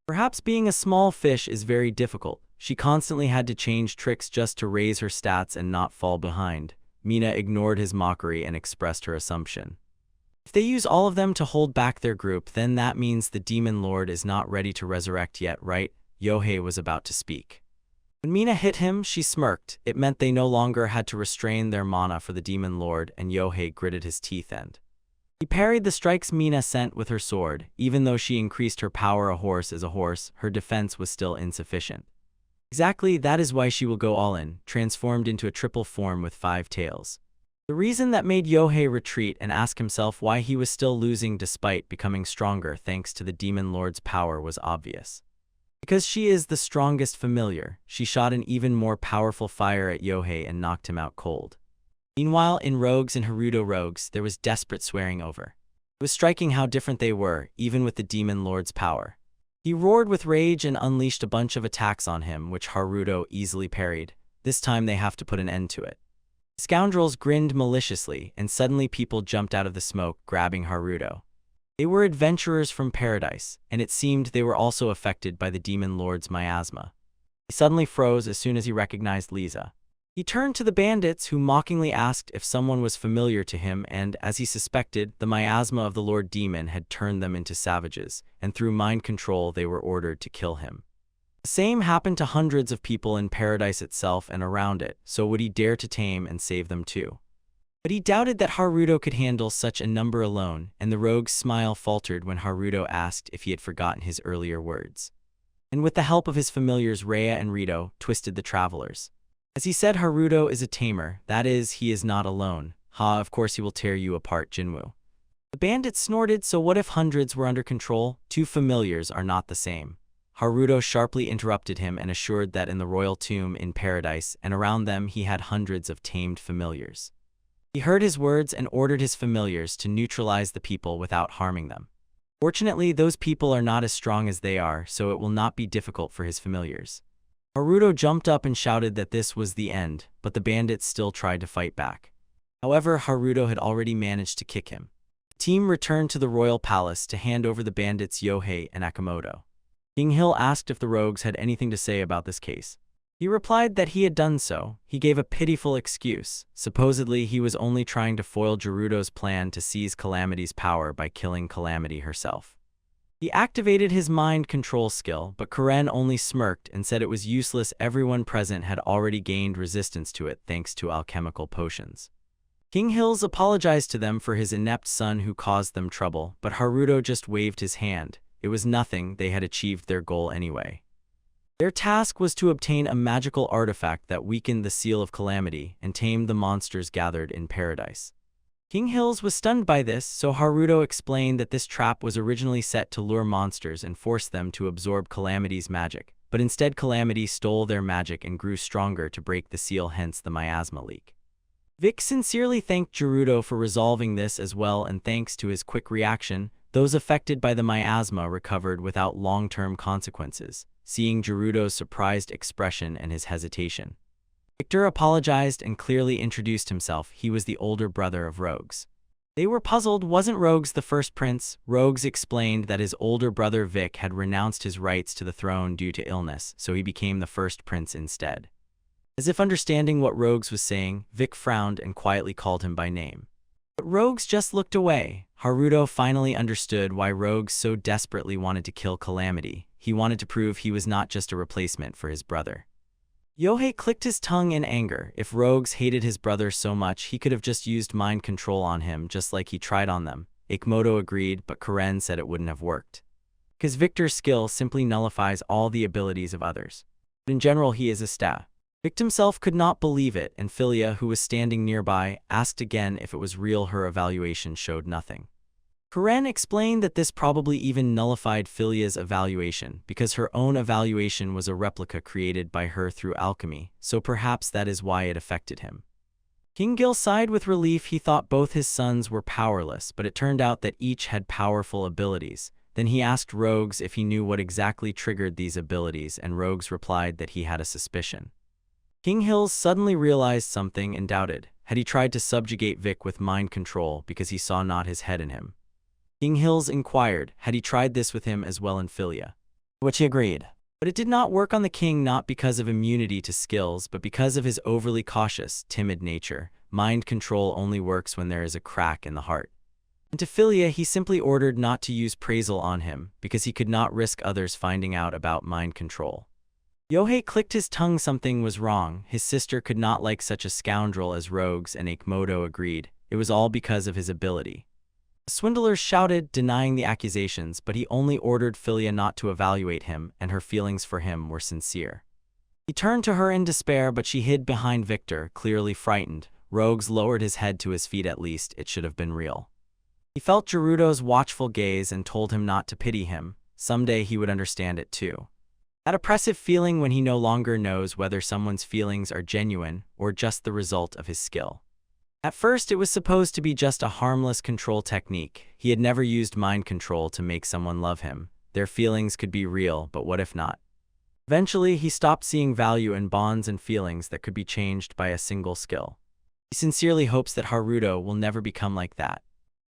Perhaps being a small fish is very difficult. She constantly had to change tricks just to raise her stats and not fall behind. Mina ignored his mockery and expressed her assumption. If they use all of them to hold back their group, then that means the Demon Lord is not ready to resurrect yet, right? Yohei was about to speak. When Mina hit him, she smirked. It meant they no longer had to restrain their mana for the Demon Lord, and Yohei gritted his teeth and he parried the strikes Mina sent with her sword. Even though she increased her power a horse as a horse, her defense was still insufficient. Exactly, that is why she will go all in, transformed into a triple form with 5 tails. The reason that made Yohei retreat and ask himself why he was still losing despite becoming stronger thanks to the Demon Lord's power was obvious. Because she is the strongest familiar, she shot an even more powerful fire at Yohei and knocked him out cold. Meanwhile, in Rogues and Haruto Rogues, there was desperate swearing over. It was striking how different they were, even with the Demon Lord's power. He roared with rage and unleashed a bunch of attacks on him, which Haruto easily parried. This time they have to put an end to it. Scoundrels grinned maliciously, and suddenly people jumped out of the smoke, grabbing Haruto. They were adventurers from paradise, and it seemed they were also affected by the Demon Lord's miasma. He suddenly froze as soon as he recognized Lisa. He turned to the bandits, who mockingly asked if someone was familiar to him, and, as he suspected, the miasma of the Lord Demon had turned them into savages, and through mind control they were ordered to kill him. The same happened to hundreds of people in paradise itself and around it, so would he dare to tame and save them too? But he doubted that Haruto could handle such a number alone, and the rogue's smile faltered when Haruto asked if he had forgotten his earlier words. And with the help of his familiars Rhea and Rito, twisted the travelers. As he said, Haruto is a tamer, that is, he is not alone. Ha, of course he will tear you apart, Jinwoo. The bandits snorted, so what if hundreds were under control? 2 familiars are not the same. Haruto sharply interrupted him and assured that in the royal tomb in paradise and around them he had hundreds of tamed familiars. He heard his words and ordered his familiars to neutralize the people without harming them. Fortunately, those people are not as strong as they are, so it will not be difficult for his familiars. Haruto jumped up and shouted that this was the end, but the bandits still tried to fight back. However, Haruto had already managed to kick him. The team returned to the royal palace to hand over the bandits Yohei and Akimoto. King Hill asked if the rogues had anything to say about this case. He replied that he had done so. He gave a pitiful excuse. Supposedly, he was only trying to foil Gerudo's plan to seize Calamity's power by killing Calamity herself. He activated his mind control skill, but Karen only smirked and said it was useless. Everyone present had already gained resistance to it thanks to alchemical potions. King Hills apologized to them for his inept son who caused them trouble, but Haruto just waved his hand. It was nothing, they had achieved their goal anyway. Their task was to obtain a magical artifact that weakened the Seal of Calamity and tamed the monsters gathered in paradise. King Hills was stunned by this, so Haruto explained that this trap was originally set to lure monsters and force them to absorb Calamity's magic, but instead Calamity stole their magic and grew stronger to break the seal, hence the miasma leak. Vic sincerely thanked Gerudo for resolving this as well, and thanks to his quick reaction, those affected by the miasma recovered without long-term consequences, seeing Gerudo's surprised expression and his hesitation. Victor apologized and clearly introduced himself. He was the older brother of Rogues. They were puzzled. Wasn't Rogues the first prince? Rogues explained that his older brother Vic had renounced his rights to the throne due to illness, so he became the first prince instead. As if understanding what Rogues was saying, Vic frowned and quietly called him by name. But Rogues just looked away. Haruto finally understood why Rogues so desperately wanted to kill Calamity. He wanted to prove he was not just a replacement for his brother. Yohei clicked his tongue in anger. If Rogues hated his brother so much, he could have just used mind control on him just like he tried on them. Akimoto agreed, but Karen said it wouldn't have worked. because Victor's skill simply nullifies all the abilities of others. But in general, he is a stat. Victor himself could not believe it, and Philia, who was standing nearby, asked again if it was real. Her evaluation showed nothing. Karen explained that this probably even nullified Philia's evaluation, because her own evaluation was a replica created by her through alchemy, so perhaps that is why it affected him. King Gil sighed with relief. He thought both his sons were powerless, but it turned out that each had powerful abilities. Then he asked Rogues if he knew what exactly triggered these abilities, and Rogues replied that he had a suspicion. King Hills suddenly realized something and doubted. Had he tried to subjugate Vic with mind control because he saw not his head in him? King Hills inquired, had he tried this with him as well in Philia? Which he agreed. But it did not work on the king, not because of immunity to skills, but because of his overly cautious, timid nature. Mind control only works when there is a crack in the heart. And to Philia, he simply ordered not to use praisal on him, because he could not risk others finding out about mind control. Yohei clicked his tongue. Something was wrong. His sister could not like such a scoundrel as Rogues, and Akimoto agreed. It was all because of his ability. The swindlers shouted, denying the accusations, but he only ordered Philia not to evaluate him, and her feelings for him were sincere. He turned to her in despair, but she hid behind Victor, clearly frightened. Rogues lowered his head to his feet. At least it should have been real. He felt Gerudo's watchful gaze and told him not to pity him. Someday he would understand it too. That oppressive feeling when he no longer knows whether someone's feelings are genuine or just the result of his skill. At first, it was supposed to be just a harmless control technique. He had never used mind control to make someone love him. Their feelings could be real, but what if not? Eventually, he stopped seeing value in bonds and feelings that could be changed by a single skill. He sincerely hopes that Haruto will never become like that.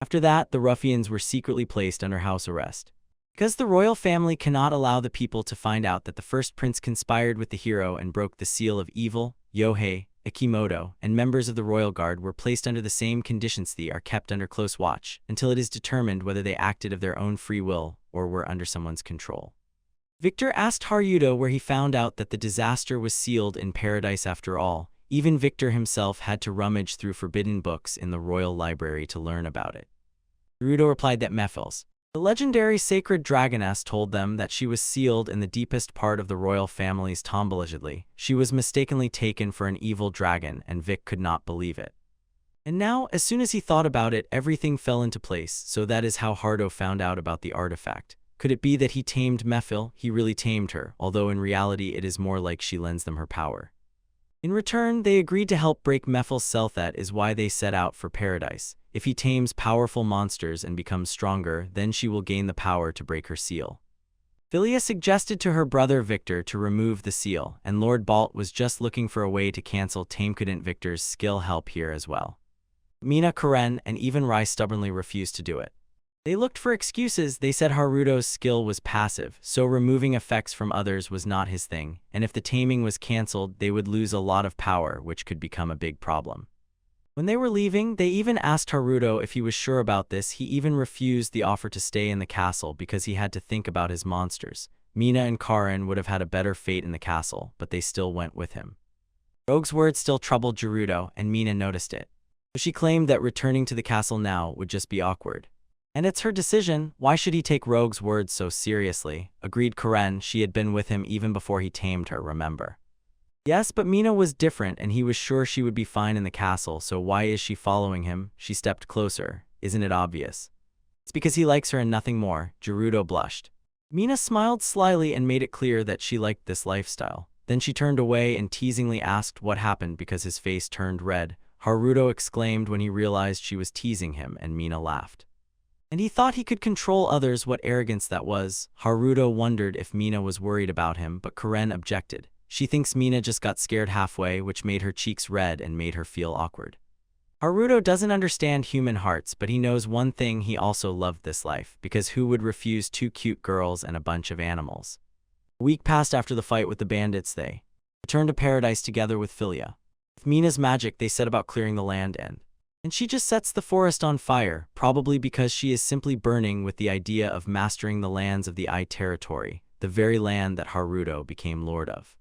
After that, the ruffians were secretly placed under house arrest. Because the royal family cannot allow the people to find out that the first prince conspired with the hero and broke the seal of evil, Yohei, Akimoto, and members of the royal guard were placed under the same conditions. They are kept under close watch until it is determined whether they acted of their own free will or were under someone's control. Victor asked Haruto where he found out that the disaster was sealed in paradise. After all, even Victor himself had to rummage through forbidden books in the royal library to learn about it. Haruto replied that Mephilis, the legendary sacred dragoness, told them that she was sealed in the deepest part of the royal family's tomb. Allegedly, she was mistakenly taken for an evil dragon, and Vic could not believe it. And now, as soon as he thought about it, everything fell into place. So that is how Haruto found out about the artifact. Could it be that he tamed Mephilis? He really tamed her, although in reality it is more like she lends them her power. In return, they agreed to help break Mephilis' cell. That is why they set out for paradise. If he tames powerful monsters and becomes stronger, then she will gain the power to break her seal. Philia suggested to her brother Victor to remove the seal, and Lord Balt was just looking for a way to cancel tame. Couldn't Victor's skill help here as well? Mina, Karen, and even Rai stubbornly refused to do it. They looked for excuses. They said Haruto's skill was passive, so removing effects from others was not his thing, and if the taming was cancelled, they would lose a lot of power, which could become a big problem. When they were leaving, they even asked Haruto if he was sure about this. He even refused the offer to stay in the castle because he had to think about his monsters. Mina and Karen would have had a better fate in the castle, but they still went with him. Rogue's words still troubled Gerudo, and Mina noticed it. But she claimed that returning to the castle now would just be awkward. And it's her decision. Why should he take Rogue's words so seriously? Agreed Karen. She had been with him even before he tamed her, remember? Yes, but Mina was different, and he was sure she would be fine in the castle, so why is she following him? She stepped closer. Isn't it obvious? It's because he likes her and nothing more. Gerudo blushed. Mina smiled slyly and made it clear that she liked this lifestyle. Then she turned away and teasingly asked what happened because his face turned red. Haruto exclaimed when he realized she was teasing him, and Mina laughed. And he thought he could control others. What arrogance that was. Haruto wondered if Mina was worried about him, but Karen objected. She thinks Mina just got scared halfway, which made her cheeks red and made her feel awkward. Haruto doesn't understand human hearts, but he knows one thing: he also loved this life, because who would refuse 2 cute girls and a bunch of animals? A week passed after the fight with the bandits. They returned to paradise together with Philia. With Mina's magic, they set about clearing the land, and she just sets the forest on fire, probably because she is simply burning with the idea of mastering the lands of the I territory, the very land that Haruto became lord of.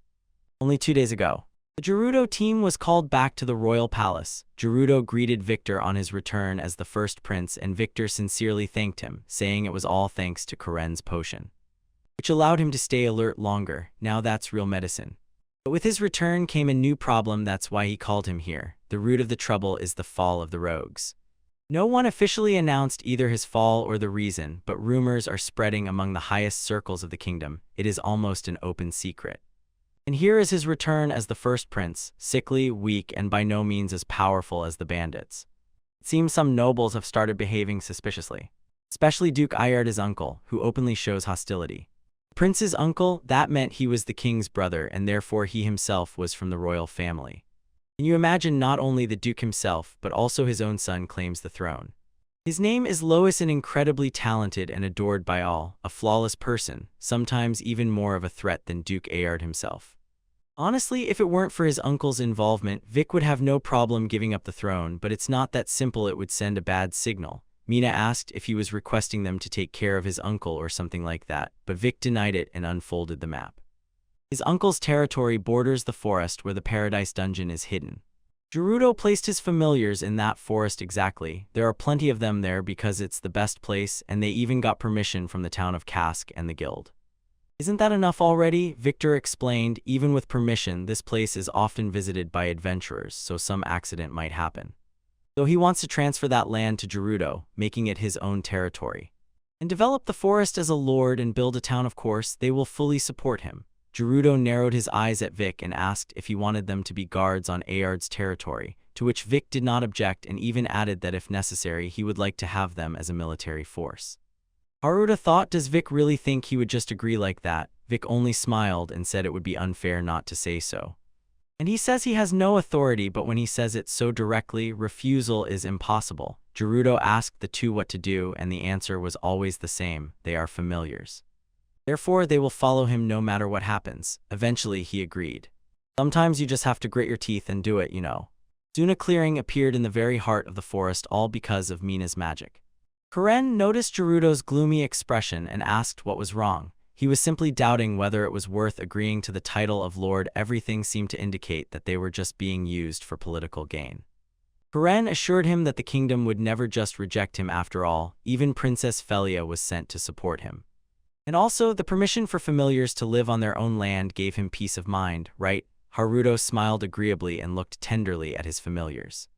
Only 2 days ago, The Gerudo team was called back to the royal palace. Gerudo greeted Victor on his return as the first prince, and Victor sincerely thanked him, saying it was all thanks to Karen's potion, which allowed him to stay alert longer. Now that's real medicine. But with his return came a new problem. That's why he called him here. The root of the trouble is the fall of the rogues. No one officially announced either his fall or the reason, but rumors are spreading among the highest circles of the kingdom. It is almost an open secret. And here is his return as the first prince, sickly, weak, and by no means as powerful as the bandits. It seems some nobles have started behaving suspiciously, especially Duke Ayard, his uncle, who openly shows hostility. Prince's uncle, that meant he was the king's brother, and therefore he himself was from the royal family. Can you imagine? Not only the duke himself, but also his own son claims the throne. His name is Lois, and incredibly talented and adored by all, a flawless person, sometimes even more of a threat than Duke Ayard himself. Honestly, if it weren't for his uncle's involvement, Vic would have no problem giving up the throne, but it's not that simple. It would send a bad signal. Mina asked if he was requesting them to take care of his uncle or something like that, but Vic denied it and unfolded the map. His uncle's territory borders the forest where the Paradise Dungeon is hidden. Gerudo placed his familiars in that forest exactly. There are plenty of them there because it's the best place, and they even got permission from the town of Kask and the guild. Isn't that enough already? Victor explained. Even with permission, this place is often visited by adventurers, so some accident might happen. So he wants to transfer that land to Gerudo, making it his own territory, and develop the forest as a lord and build a town. Of course, they will fully support him. Gerudo narrowed his eyes at Vic and asked if he wanted them to be guards on Ayard's territory, to which Vic did not object and even added that if necessary he would like to have them as a military force. Haruto thought, does Vic really think he would just agree like that? Vic only smiled and said it would be unfair not to say so. And he says he has no authority, but when he says it so directly, refusal is impossible. Gerudo asked the two what to do, and the answer was always the same: they are familiars. Therefore, they will follow him no matter what happens. Eventually, he agreed. Sometimes you just have to grit your teeth and do it, you know. Soon a clearing appeared in the very heart of the forest, all because of Mina's magic. Karen noticed Gerudo's gloomy expression and asked what was wrong. He was simply doubting whether it was worth agreeing to the title of Lord. Everything seemed to indicate that they were just being used for political gain. Karen assured him that the kingdom would never just reject him after all. Even Princess Felia was sent to support him. And also, the permission for familiars to live on their own land gave him peace of mind, right? Haruto smiled agreeably and looked tenderly at his familiars.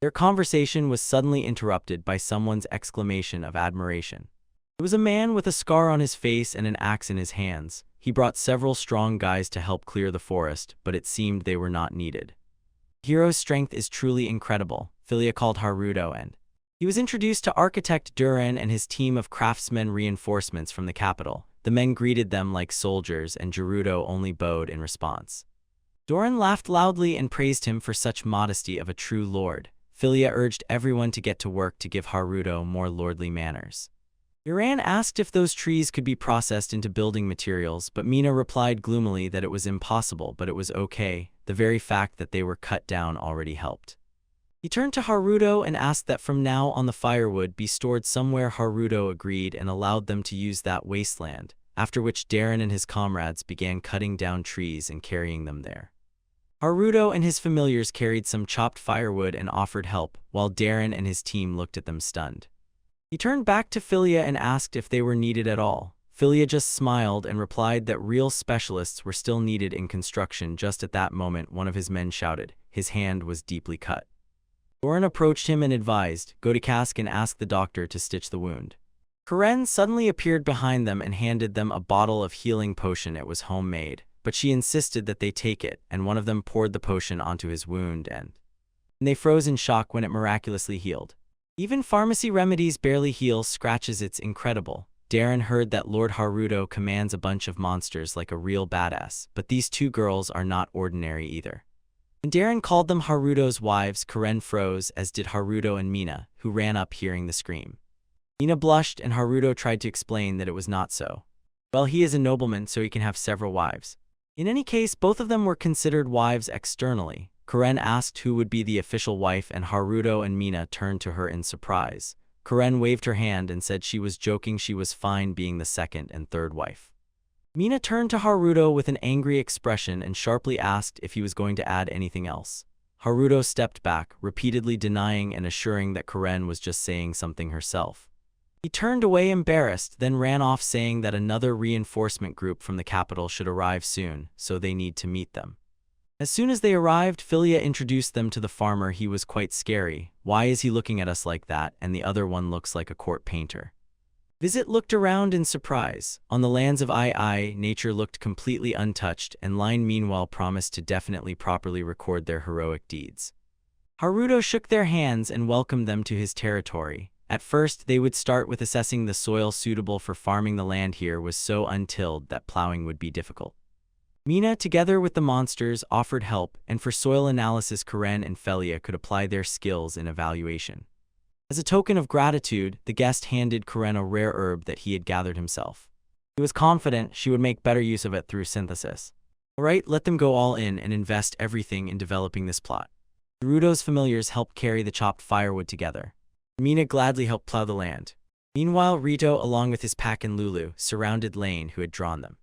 Their conversation was suddenly interrupted by someone's exclamation of admiration. It was a man with a scar on his face and an axe in his hands. He brought several strong guys to help clear the forest, but it seemed they were not needed. The hero's strength is truly incredible, Felia called Haruto, and he was introduced to architect Duran and his team of craftsmen reinforcements from the capital. The men greeted them like soldiers, and Gerudo only bowed in response. Duran laughed loudly and praised him for such modesty of a true lord. Felia urged everyone to get to work to give Haruto more lordly manners. Duran asked if those trees could be processed into building materials, but Mina replied gloomily that it was impossible, but it was okay. The very fact that they were cut down already helped. He turned to Haruto and asked that from now on the firewood be stored somewhere. Haruto agreed and allowed them to use that wasteland, after which Darren and his comrades began cutting down trees and carrying them there. Haruto and his familiars carried some chopped firewood and offered help, while Darren and his team looked at them stunned. He turned back to Felia and asked if they were needed at all. Felia just smiled and replied that real specialists were still needed in construction. Just at that moment, one of his men shouted. His hand was deeply cut. Doran approached him and advised, go to Kask and ask the doctor to stitch the wound. Karen suddenly appeared behind them and handed them a bottle of healing potion. It was homemade, but she insisted that they take it, and one of them poured the potion onto his wound, and they froze in shock when it miraculously healed. Even pharmacy remedies barely heal scratches. It's incredible. Darren heard that Lord Haruto commands a bunch of monsters like a real badass, but these two girls are not ordinary either. When Darren called them Haruto's wives, Karen froze, as did Haruto and Mina, who ran up hearing the scream. Mina blushed, and Haruto tried to explain that it was not so. Well, he is a nobleman, so he can have several wives. In any case, both of them were considered wives externally. Karen asked who would be the official wife, and Haruto and Mina turned to her in surprise. Karen waved her hand and said she was joking. She was fine being the second and third wife. Mina turned to Haruto with an angry expression and sharply asked if he was going to add anything else. Haruto stepped back, repeatedly denying and assuring that Karen was just saying something herself. He turned away embarrassed, then ran off saying that another reinforcement group from the capital should arrive soon, so they need to meet them. As soon as they arrived, Philia introduced them to the farmer. He was quite scary. "Why is he looking at us like that? And the other one looks like a court painter." Visit looked around in surprise. On the lands of II, nature looked completely untouched, and Line meanwhile promised to definitely properly record their heroic deeds. Haruto shook their hands and welcomed them to his territory. At first, they would start with assessing the soil suitable for farming. The land here was so untilled that plowing would be difficult. Mina, together with the monsters, offered help, and for soil analysis Karen and Philia could apply their skills in evaluation. As a token of gratitude, the guest handed Karen a rare herb that he had gathered himself. He was confident she would make better use of it through synthesis. "All right, let them go all in and invest everything in developing this plot." Haruto's familiars helped carry the chopped firewood together. Mina gladly helped plow the land. Meanwhile, Rito, along with his pack and Lulu, surrounded Lane, who had drawn them.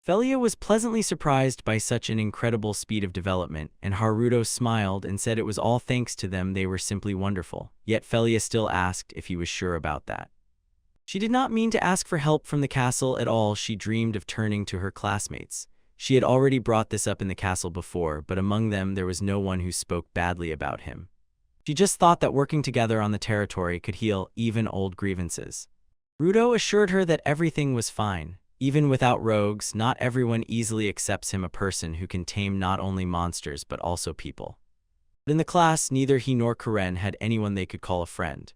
Philia was pleasantly surprised by such an incredible speed of development, and Haruto smiled and said it was all thanks to them. They were simply wonderful. Yet Philia still asked if he was sure about that. She did not mean to ask for help from the castle at all. She dreamed of turning to her classmates. She had already brought this up in the castle before, but among them there was no one who spoke badly about him. She just thought that working together on the territory could heal even old grievances. Haruto assured her that everything was fine. Even without rogues, not everyone easily accepts him, a person who can tame not only monsters but also people. But in the class, neither he nor Karen had anyone they could call a friend.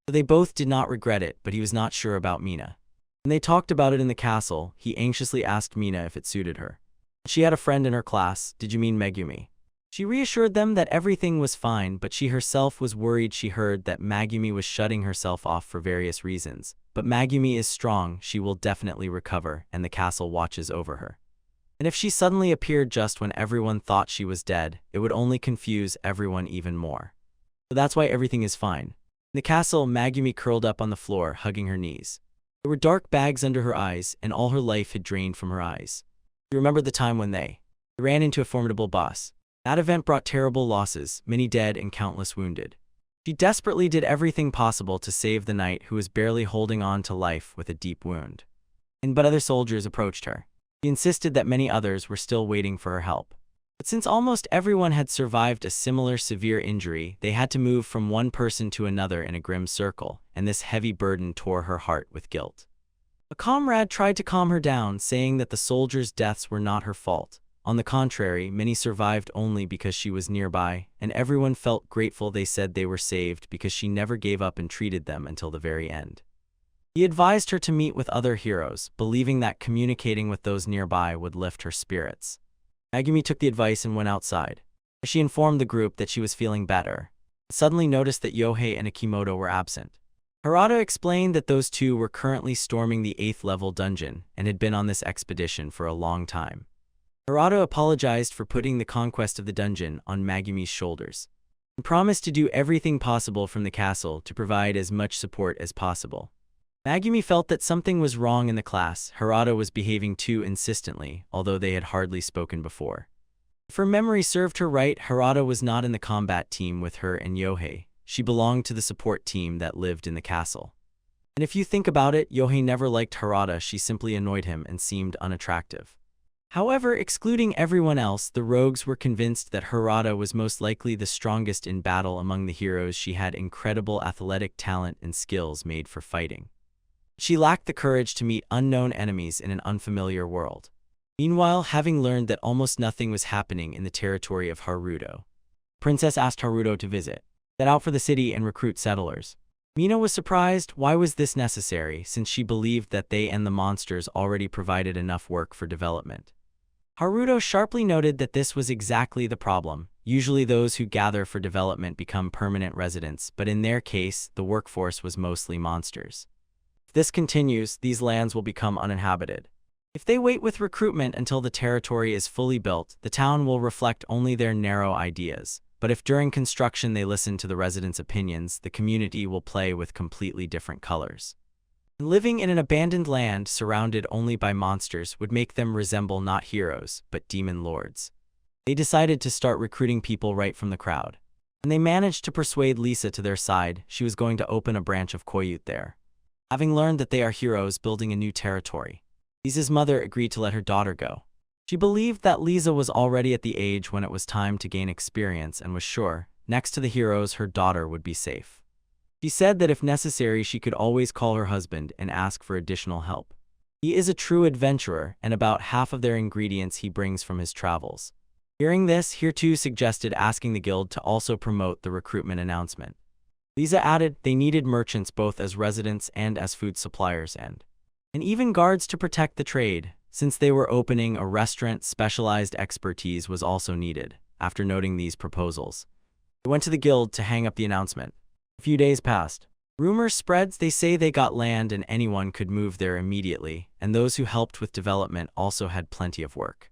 So they both did not regret it, but he was not sure about Mina. When they talked about it in the castle, he anxiously asked Mina if it suited her. She had a friend in her class. "Did you mean Megumi?" She reassured them that everything was fine, but she herself was worried. She heard that Magumi was shutting herself off for various reasons. But Magumi is strong, she will definitely recover, and the castle watches over her. And if she suddenly appeared just when everyone thought she was dead, it would only confuse everyone even more. So that's why everything is fine. In the castle, Magumi curled up on the floor, hugging her knees. There were dark bags under her eyes, and all her life had drained from her eyes. She remembered the time when they ran into a formidable boss. That event brought terrible losses, many dead and countless wounded. She desperately did everything possible to save the knight, who was barely holding on to life with a deep wound. But other soldiers approached her. She insisted that many others were still waiting for her help. But since almost everyone had survived a similar severe injury, they had to move from one person to another in a grim circle, and this heavy burden tore her heart with guilt. A comrade tried to calm her down, saying that the soldiers' deaths were not her fault. On the contrary, many survived only because she was nearby, and everyone felt grateful. They said they were saved because she never gave up and treated them until the very end. He advised her to meet with other heroes, believing that communicating with those nearby would lift her spirits. Magumi took the advice and went outside. She informed the group that she was feeling better, and suddenly noticed that Yohei and Akimoto were absent. Haruto explained that those two were currently storming the 8th level dungeon and had been on this expedition for a long time. Haruto apologized for putting the conquest of the dungeon on Magumi's shoulders, and promised to do everything possible from the castle to provide as much support as possible. Magumi felt that something was wrong in the class. Haruto was behaving too insistently, although they had hardly spoken before. If her memory served her right, Haruto was not in the combat team with her and Yohei. She belonged to the support team that lived in the castle. And if you think about it, Yohei never liked Haruto. She simply annoyed him and seemed unattractive. However, excluding everyone else, the rogues were convinced that Haruto was most likely the strongest in battle among the heroes. She had incredible athletic talent and skills made for fighting. She lacked the courage to meet unknown enemies in an unfamiliar world. Meanwhile, having learned that almost nothing was happening in the territory of Haruto, Princess asked Haruto to set out for the city and recruit settlers. Mina was surprised. Why was this necessary, since she believed that they and the monsters already provided enough work for development? Haruto sharply noted that this was exactly the problem. Usually those who gather for development become permanent residents, but in their case, the workforce was mostly monsters. If this continues, these lands will become uninhabited. If they wait with recruitment until the territory is fully built, the town will reflect only their narrow ideas. But if during construction they listen to the residents' opinions, the community will play with completely different colors. Living in an abandoned land surrounded only by monsters would make them resemble not heroes, but demon lords. They decided to start recruiting people right from the crowd. And they managed to persuade Lisa to their side. She was going to open a branch of Koyut there. Having learned that they are heroes building a new territory, Lisa's mother agreed to let her daughter go. She believed that Lisa was already at the age when it was time to gain experience and was sure, next to the heroes, her daughter would be safe. She said that if necessary she could always call her husband and ask for additional help. He is a true adventurer, and about half of their ingredients he brings from his travels. Hearing this, Haruto suggested asking the guild to also promote the recruitment announcement. Lisa added they needed merchants both as residents and as food suppliers and even guards to protect the trade. Since they were opening a restaurant, specialized expertise was also needed. After noting these proposals, they went to the guild to hang up the announcement. A few days passed. Rumors spread. They say they got land and anyone could move there immediately, and those who helped with development also had plenty of work.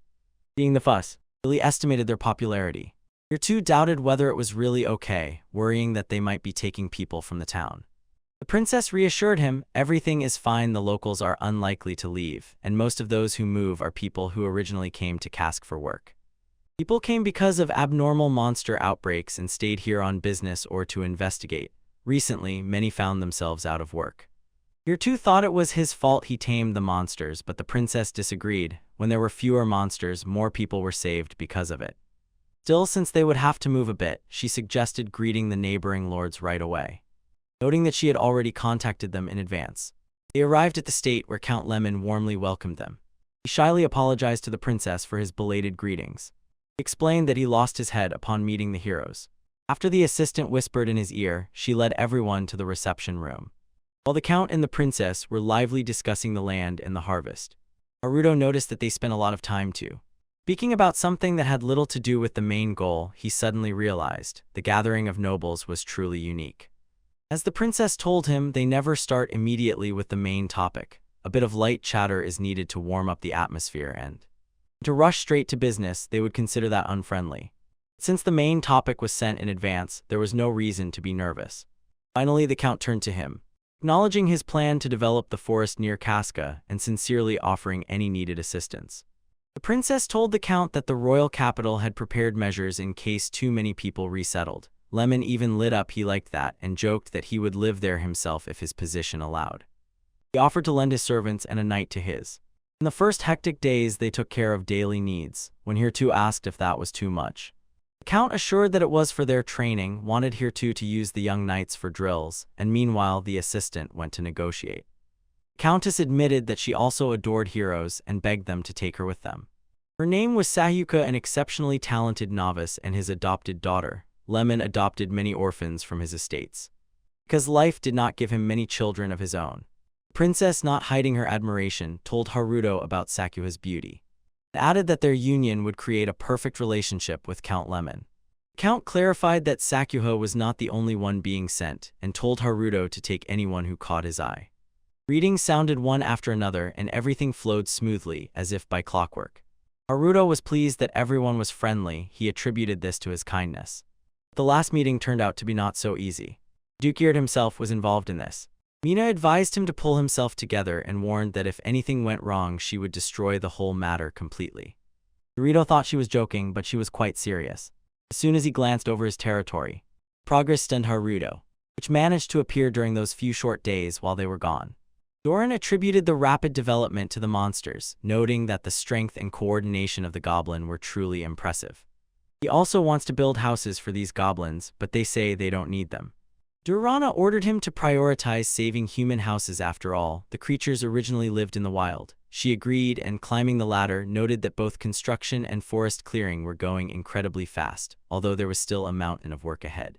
Seeing the fuss, really estimated their popularity. Haruto doubted whether it was really okay, worrying that they might be taking people from the town. The princess reassured him, everything is fine, the locals are unlikely to leave, and most of those who move are people who originally came to Kask for work. People came because of abnormal monster outbreaks and stayed here on business or to investigate. Recently, many found themselves out of work. Haruto thought it was his fault he tamed the monsters, but the princess disagreed. When there were fewer monsters, more people were saved because of it. Still, since they would have to move a bit, she suggested greeting the neighboring lords right away, noting that she had already contacted them in advance. They arrived at the state where Count Lemon warmly welcomed them. He shyly apologized to the princess for his belated greetings. He explained that he lost his head upon meeting the heroes. After the assistant whispered in his ear, she led everyone to the reception room. While the count and the princess were lively discussing the land and the harvest, Haruto noticed that they spent a lot of time too. Speaking about something that had little to do with the main goal, he suddenly realized the gathering of nobles was truly unique. As the princess told him, they never start immediately with the main topic. A bit of light chatter is needed to warm up the atmosphere, and to rush straight to business, they would consider that unfriendly. Since the main topic was sent in advance, there was no reason to be nervous. Finally, the count turned to him, acknowledging his plan to develop the forest near Casca and sincerely offering any needed assistance. The princess told the count that the royal capital had prepared measures in case too many people resettled. Lemon even lit up, he liked that, and joked that he would live there himself if his position allowed. He offered to lend his servants and a knight to his. In the first hectic days, they took care of daily needs. When Haruto asked if that was too much, the count assured that it was for their training, wanted Haruto to use the young knights for drills, and meanwhile the assistant went to negotiate. The countess admitted that she also adored heroes and begged them to take her with them. Her name was Sayuka, an exceptionally talented novice and his adopted daughter. Lemon adopted many orphans from his estates, because life did not give him many children of his own. The princess, not hiding her admiration, told Haruto about Sakuha's beauty, and added that their union would create a perfect relationship with Count Lemon. The count clarified that Sakuha was not the only one being sent, and told Haruto to take anyone who caught his eye. Greetings sounded one after another, and everything flowed smoothly, as if by clockwork. Haruto was pleased that everyone was friendly. He attributed this to his kindness. The last meeting turned out to be not so easy. Dukiard himself was involved in this. Mina advised him to pull himself together and warned that if anything went wrong, she would destroy the whole matter completely. Haruto thought she was joking, but she was quite serious. As soon as he glanced over his territory, progress stunned Haruto, which managed to appear during those few short days while they were gone. Doran attributed the rapid development to the monsters, noting that the strength and coordination of the goblin were truly impressive. He also wants to build houses for these goblins, but they say they don't need them. Durana ordered him to prioritize saving human houses. After all, the creatures originally lived in the wild. She agreed, and climbing the ladder, noted that both construction and forest clearing were going incredibly fast, although there was still a mountain of work ahead.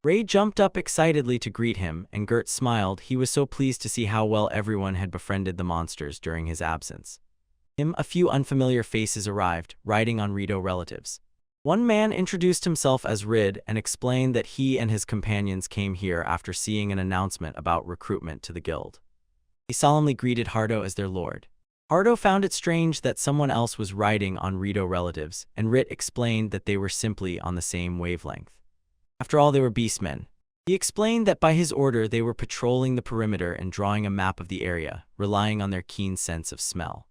Ray jumped up excitedly to greet him, and Gert smiled. He was so pleased to see how well everyone had befriended the monsters during his absence. A few unfamiliar faces arrived, riding on Rito relatives. One man introduced himself as Rid and explained that he and his companions came here after seeing an announcement about recruitment to the guild. They solemnly greeted Haruto as their lord. Haruto found it strange that someone else was riding on Rito relatives, and Rit explained that they were simply on the same wavelength. After all, they were beastmen. He explained that by his order they were patrolling the perimeter and drawing a map of the area, relying on their keen sense of smell.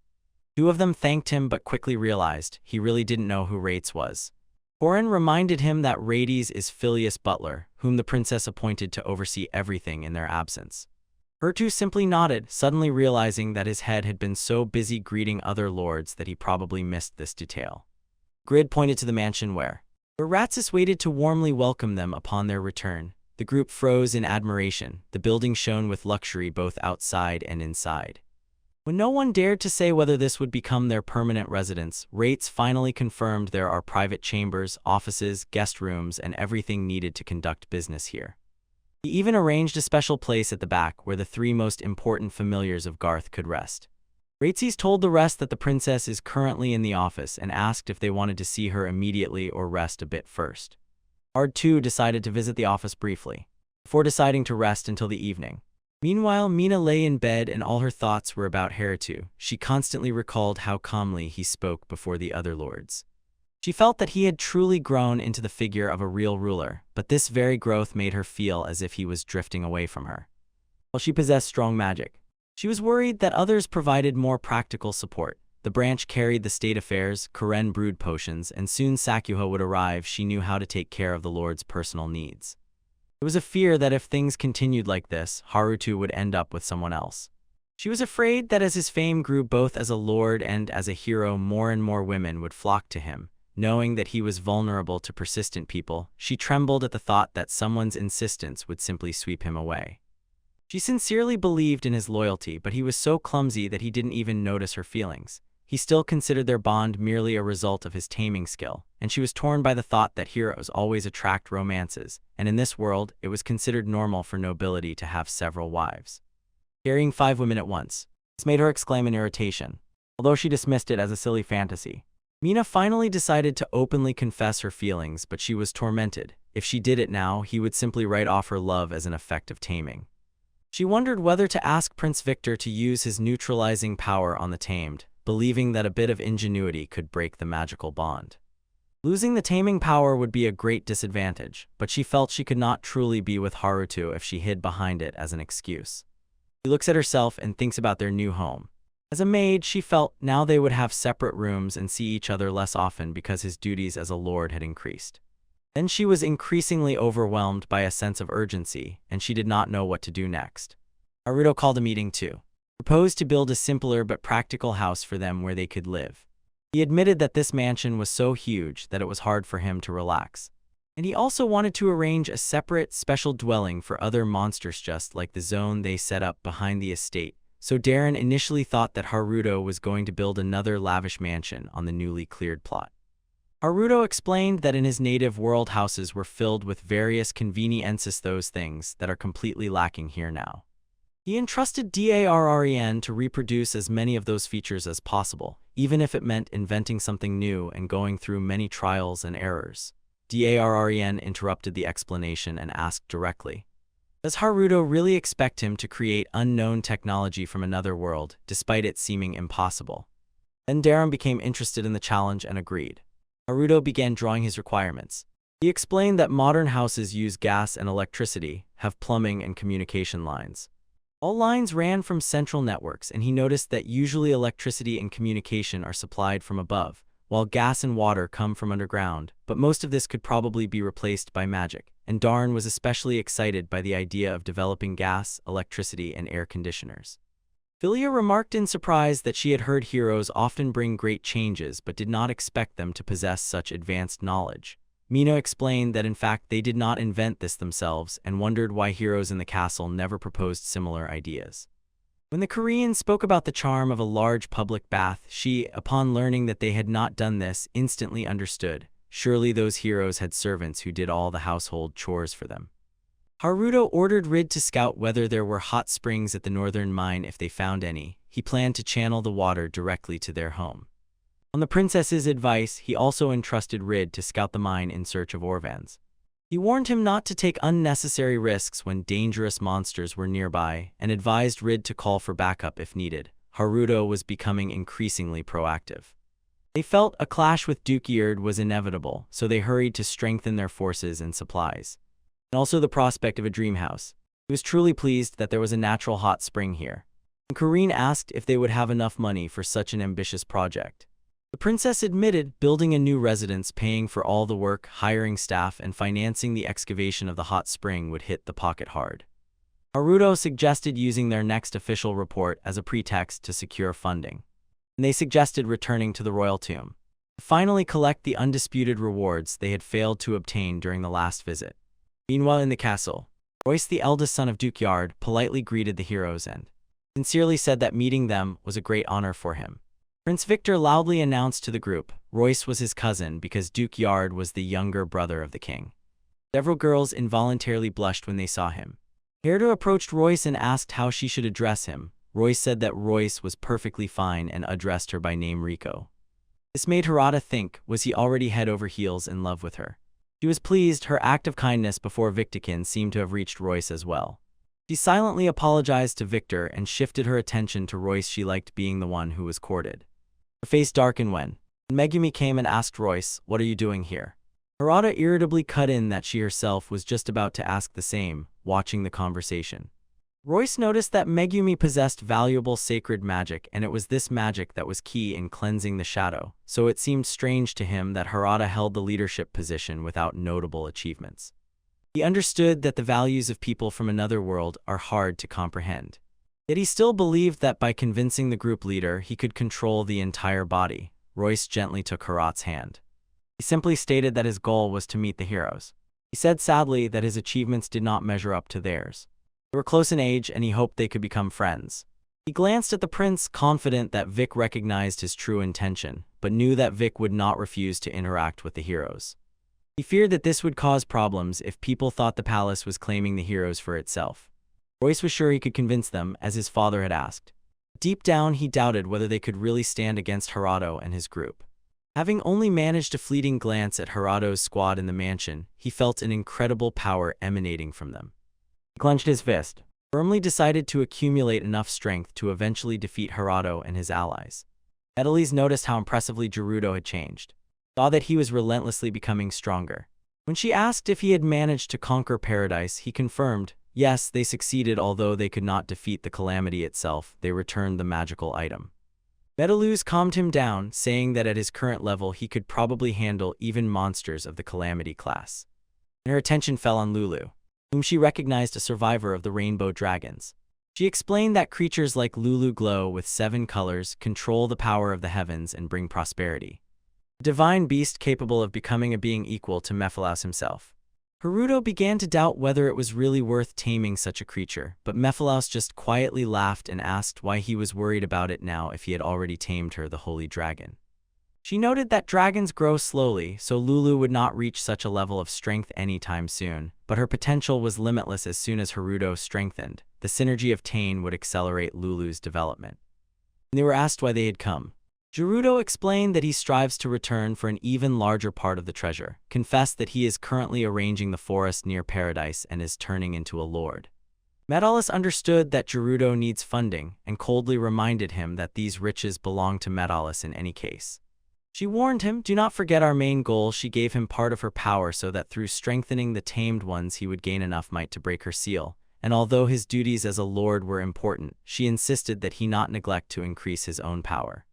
Two of them thanked him but quickly realized he really didn't know who Rates was. Korin reminded him that Rates is Phileas' butler, whom the princess appointed to oversee everything in their absence. Haruto simply nodded, suddenly realizing that his head had been so busy greeting other lords that he probably missed this detail. Grid pointed to the mansion where Ratsis waited to warmly welcome them upon their return. The group froze in admiration. The building shone with luxury both outside and inside. When no one dared to say whether this would become their permanent residence, Rates finally confirmed there are private chambers, offices, guest rooms, and everything needed to conduct business here. He even arranged a special place at the back where the three most important familiars of Garth could rest. Rates told the rest that the princess is currently in the office and asked if they wanted to see her immediately or rest a bit first. Ard too decided to visit the office briefly, before deciding to rest until the evening. Meanwhile, Mina lay in bed and all her thoughts were about Haruto. She constantly recalled how calmly he spoke before the other lords. She felt that he had truly grown into the figure of a real ruler, but this very growth made her feel as if he was drifting away from her. While she possessed strong magic, she was worried that others provided more practical support. The branch carried the state affairs, Koren brewed potions, and soon Sakuha would arrive. She knew how to take care of the lord's personal needs. It was a fear that if things continued like this, Haruto would end up with someone else. She was afraid that as his fame grew both as a lord and as a hero, more and more women would flock to him. Knowing that he was vulnerable to persistent people, she trembled at the thought that someone's insistence would simply sweep him away. She sincerely believed in his loyalty, but he was so clumsy that he didn't even notice her feelings. He still considered their bond merely a result of his taming skill, and she was torn by the thought that heroes always attract romances, and in this world, it was considered normal for nobility to have several wives. Carrying 5 women at once. This made her exclaim in irritation, although she dismissed it as a silly fantasy. Mina finally decided to openly confess her feelings, but she was tormented. If she did it now, he would simply write off her love as an effect of taming. She wondered whether to ask Prince Victor to use his neutralizing power on the tamed, believing that a bit of ingenuity could break the magical bond. Losing the taming power would be a great disadvantage, but she felt she could not truly be with Haruto if she hid behind it as an excuse. She looks at herself and thinks about their new home. As a maid, she felt now they would have separate rooms and see each other less often because his duties as a lord had increased. Then she was increasingly overwhelmed by a sense of urgency, and she did not know what to do next. Haruto called a meeting too. Proposed to build a simpler but practical house for them where they could live. He admitted that this mansion was so huge that it was hard for him to relax. And he also wanted to arrange a separate, special dwelling for other monsters just like the zone they set up behind the estate. So Darren initially thought that Haruto was going to build another lavish mansion on the newly cleared plot. Haruto explained that in his native world houses were filled with various conveniences, those things that are completely lacking here now. He entrusted Darren to reproduce as many of those features as possible, even if it meant inventing something new and going through many trials and errors. Darren interrupted the explanation and asked directly, does Haruto really expect him to create unknown technology from another world, despite it seeming impossible? Then Darren became interested in the challenge and agreed. Haruto began drawing his requirements. He explained that modern houses use gas and electricity, have plumbing and communication lines. All lines ran from central networks, and he noticed that usually electricity and communication are supplied from above, while gas and water come from underground, but most of this could probably be replaced by magic, and Darren was especially excited by the idea of developing gas, electricity, and air conditioners. Philia remarked in surprise that she had heard heroes often bring great changes but did not expect them to possess such advanced knowledge. Mina explained that in fact they did not invent this themselves and wondered why heroes in the castle never proposed similar ideas. When the Korean spoke about the charm of a large public bath, she, upon learning that they had not done this, instantly understood. Surely those heroes had servants who did all the household chores for them. Haruto ordered Rid to scout whether there were hot springs at the northern mine. If they found any, he planned to channel the water directly to their home. On the princess's advice, he also entrusted Rid to scout the mine in search of Orvans. He warned him not to take unnecessary risks when dangerous monsters were nearby, and advised Rid to call for backup if needed. Haruto was becoming increasingly proactive. They felt a clash with Duke Erd was inevitable, so they hurried to strengthen their forces and supplies. and also the prospect of a dream house. He was truly pleased that there was a natural hot spring here. And Karine asked if they would have enough money for such an ambitious project. The princess admitted building a new residence, paying for all the work, hiring staff, and financing the excavation of the hot spring would hit the pocket hard. Haruto suggested using their next official report as a pretext to secure funding. And they suggested returning to the royal tomb to finally collect the undisputed rewards they had failed to obtain during the last visit. Meanwhile, in the castle, Royce, the eldest son of Duke Yard, politely greeted the heroes and sincerely said that meeting them was a great honor for him. Prince Victor loudly announced to the group Royce was his cousin because Duke Yard was the younger brother of the king. Several girls involuntarily blushed when they saw him. Haruto approached Royce and asked how she should address him. Royce said that Royce was perfectly fine and addressed her by name Rico. This made Haruto think, was he already head over heels in love with her? She was pleased. Her act of kindness before Victorkin seemed to have reached Royce as well. She silently apologized to Victor and shifted her attention to Royce. She liked being the one who was courted. Her face darkened when Megumi came and asked Royce, "What are you doing here?" Haruto irritably cut in that she herself was just about to ask the same, watching the conversation. Royce noticed that Megumi possessed valuable sacred magic, and it was this magic that was key in cleansing the shadow, so it seemed strange to him that Haruto held the leadership position without notable achievements. He understood that the values of people from another world are hard to comprehend. Yet he still believed that by convincing the group leader he could control the entire body. Royce gently took Haruto's hand. He simply stated that his goal was to meet the heroes. He said sadly that his achievements did not measure up to theirs. They were close in age and he hoped they could become friends. He glanced at the prince, confident that Vic recognized his true intention, but knew that Vic would not refuse to interact with the heroes. He feared that this would cause problems if people thought the palace was claiming the heroes for itself. Royce was sure he could convince them, as his father had asked. Deep down, he doubted whether they could really stand against Haruto and his group. Having only managed a fleeting glance at Haruto's squad in the mansion, he felt an incredible power emanating from them. He clenched his fist, firmly decided to accumulate enough strength to eventually defeat Haruto and his allies. Mephilis noticed how impressively Haruto had changed, saw that he was relentlessly becoming stronger. When she asked if he had managed to conquer paradise, he confirmed, yes, they succeeded. Although they could not defeat the calamity itself, they returned the magical item. Mephilis calmed him down, saying that at his current level he could probably handle even monsters of the calamity class. And her attention fell on Lulu, whom she recognized, a survivor of the rainbow dragons. She explained that creatures like Lulu glow with 7 colors, control the power of the heavens, and bring prosperity. A divine beast capable of becoming a being equal to Mephilis himself. Haruto began to doubt whether it was really worth taming such a creature, but Mephilis just quietly laughed and asked why he was worried about it now if he had already tamed her, the holy dragon. She noted that dragons grow slowly, so Lulu would not reach such a level of strength anytime soon, but her potential was limitless. As soon as Haruto strengthened, the synergy of Tane would accelerate Lulu's development. When they were asked why they had come, Haruto explained that he strives to return for an even larger part of the treasure, confessed that he is currently arranging the forest near paradise and is turning into a lord. Mephilis understood that Haruto needs funding and coldly reminded him that these riches belong to Mephilis in any case. She warned him, "Do not forget our main goal." She gave him part of her power so that through strengthening the tamed ones he would gain enough might to break her seal, and although his duties as a lord were important, she insisted that he not neglect to increase his own power.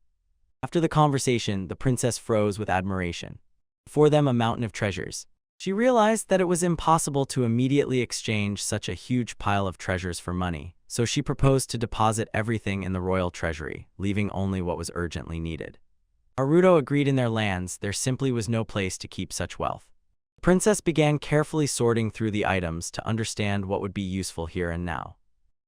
After the conversation, the princess froze with admiration. Before them, a mountain of treasures. She realized that it was impossible to immediately exchange such a huge pile of treasures for money, so she proposed to deposit everything in the royal treasury, leaving only what was urgently needed. Haruto agreed. In their lands, there simply was no place to keep such wealth. The princess began carefully sorting through the items to understand what would be useful here and now.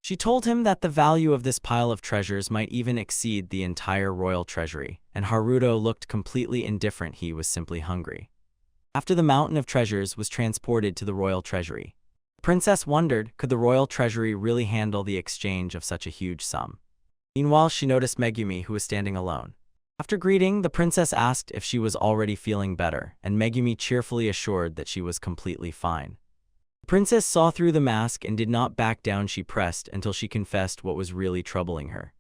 She told him that the value of this pile of treasures might even exceed the entire royal treasury, and Haruto looked completely indifferent. He was simply hungry. After the mountain of treasures was transported to the royal treasury, the princess wondered, could the royal treasury really handle the exchange of such a huge sum? Meanwhile, she noticed Megumi, who was standing alone. After greeting, the princess asked if she was already feeling better, and Megumi cheerfully assured that she was completely fine. The princess saw through the mask and did not back down. She pressed until she confessed what was really troubling her.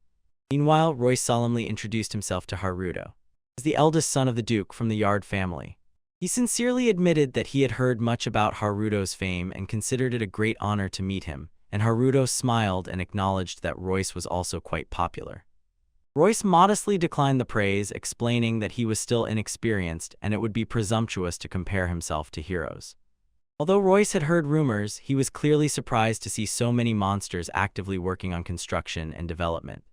Meanwhile, Royce solemnly introduced himself to Haruto as the eldest son of the duke from the Yard family. He sincerely admitted that he had heard much about Haruto's fame and considered it a great honor to meet him, and Haruto smiled and acknowledged that Royce was also quite popular. Royce modestly declined the praise, explaining that he was still inexperienced and it would be presumptuous to compare himself to heroes. Although Royce had heard rumors, he was clearly surprised to see so many monsters actively working on construction and development.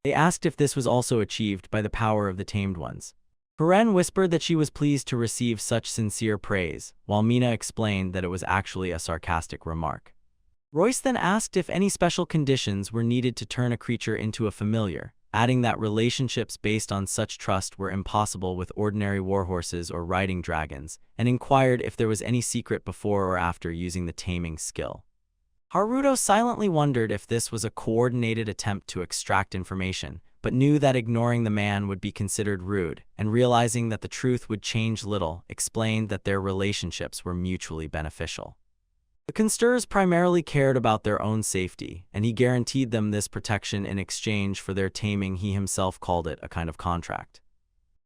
They asked if this was also achieved by the power of the tamed ones. Karen whispered that she was pleased to receive such sincere praise, while Mina explained that it was actually a sarcastic remark. Royce then asked if any special conditions were needed to turn a creature into a familiar, adding that relationships based on such trust were impossible with ordinary warhorses or riding dragons, and inquired if there was any secret before or after using the taming skill. Haruto silently wondered if this was a coordinated attempt to extract information, but knew that ignoring the man would be considered rude, and realizing that the truth would change little, explained that their relationships were mutually beneficial. The conspirators primarily cared about their own safety, and he guaranteed them this protection in exchange for their taming. He himself called it a kind of contract.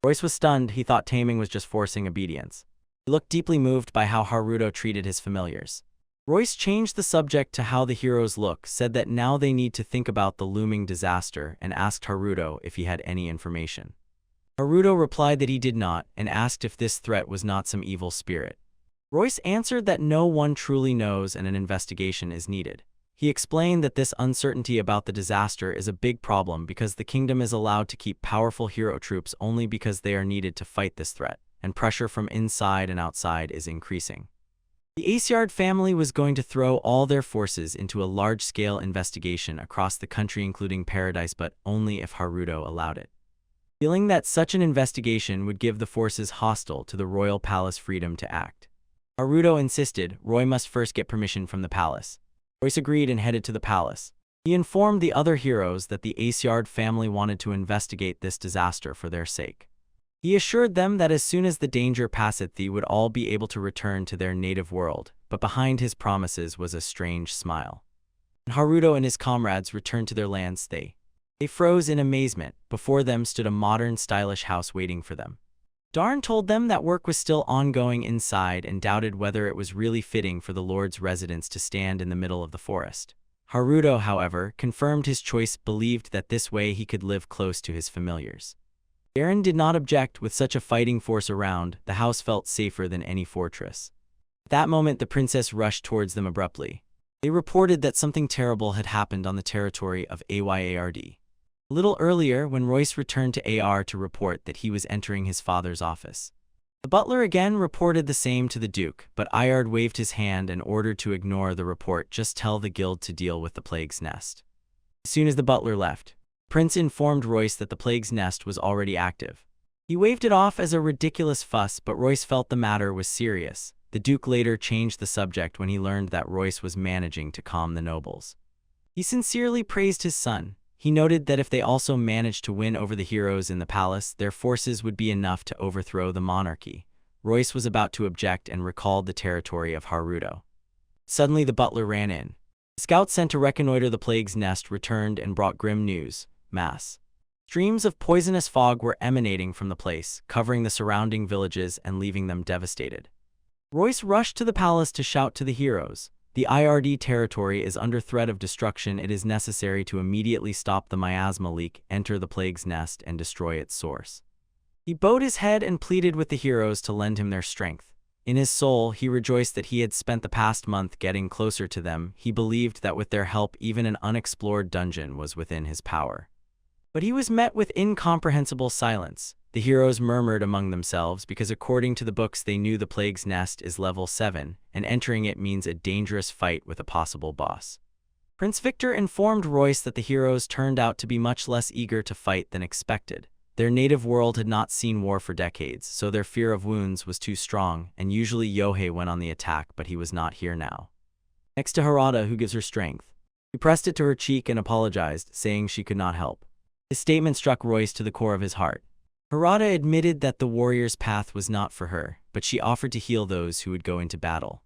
Royce was stunned. He thought taming was just forcing obedience. He looked deeply moved by how Haruto treated his familiars. Royce changed the subject to how the heroes look, said that now they need to think about the looming disaster, and asked Haruto if he had any information. Haruto replied that he did not, and asked if this threat was not some evil spirit. Royce answered that no one truly knows and an investigation is needed. He explained that this uncertainty about the disaster is a big problem because the kingdom is allowed to keep powerful hero troops only because they are needed to fight this threat, and pressure from inside and outside is increasing. The Aesird family was going to throw all their forces into a large-scale investigation across the country including Paradise, but only if Haruto allowed it. Feeling that such an investigation would give the forces hostile to the royal palace freedom to act. Haruto insisted Roy must first get permission from the palace. Royce agreed and headed to the palace. He informed the other heroes that the Aesird family wanted to investigate this disaster for their sake. He assured them that as soon as the danger passeth they would all be able to return to their native world, but behind his promises was a strange smile. When Haruto and his comrades returned to their lands, they froze in amazement. Before them stood a modern, stylish house waiting for them. Darn told them that work was still ongoing inside and doubted whether it was really fitting for the Lord's residence to stand in the middle of the forest. Haruto, however, confirmed his choice, believed that this way he could live close to his familiars. Eren did not object. With such a fighting force around, the house felt safer than any fortress. At that moment, the princess rushed towards them abruptly. They reported that something terrible had happened on the territory of Ayard. A little earlier, when Royce returned to AR to report that he was entering his father's office. The butler again reported the same to the Duke, but Ayard waved his hand and ordered to ignore the report. Just tell the guild to deal with the plague's nest. As soon as the butler left, Prince informed Royce that the plague's nest was already active. He waved it off as a ridiculous fuss, but Royce felt the matter was serious. The Duke later changed the subject when he learned that Royce was managing to calm the nobles. He sincerely praised his son. He noted that if they also managed to win over the heroes in the palace, their forces would be enough to overthrow the monarchy. Royce was about to object and recalled the territory of Haruto. Suddenly the butler ran in. The scouts sent to reconnoiter the plague's nest returned and brought grim news. Mass streams of poisonous fog were emanating from the place, covering the surrounding villages and leaving them devastated. Royce rushed to the palace to shout to the heroes. The IRD territory is under threat of destruction. It is necessary to immediately stop the miasma leak, enter the plague's nest, and destroy its source. He bowed his head and pleaded with the heroes to lend him their strength. In his soul, he rejoiced that he had spent the past month getting closer to them. He believed that with their help, even an unexplored dungeon was within his power. But he was met with incomprehensible silence. The heroes murmured among themselves because according to the books they knew the plague's nest is level 7, and entering it means a dangerous fight with a possible boss. Prince Victor informed Royce that the heroes turned out to be much less eager to fight than expected. Their native world had not seen war for decades, so their fear of wounds was too strong, and usually Yohei went on the attack, but he was not here now. Next to Harada, who gives her strength. He pressed it to her cheek and apologized, saying she could not help. His statement struck Royce to the core of his heart. Harada admitted that the warrior's path was not for her, but she offered to heal those who would go into battle.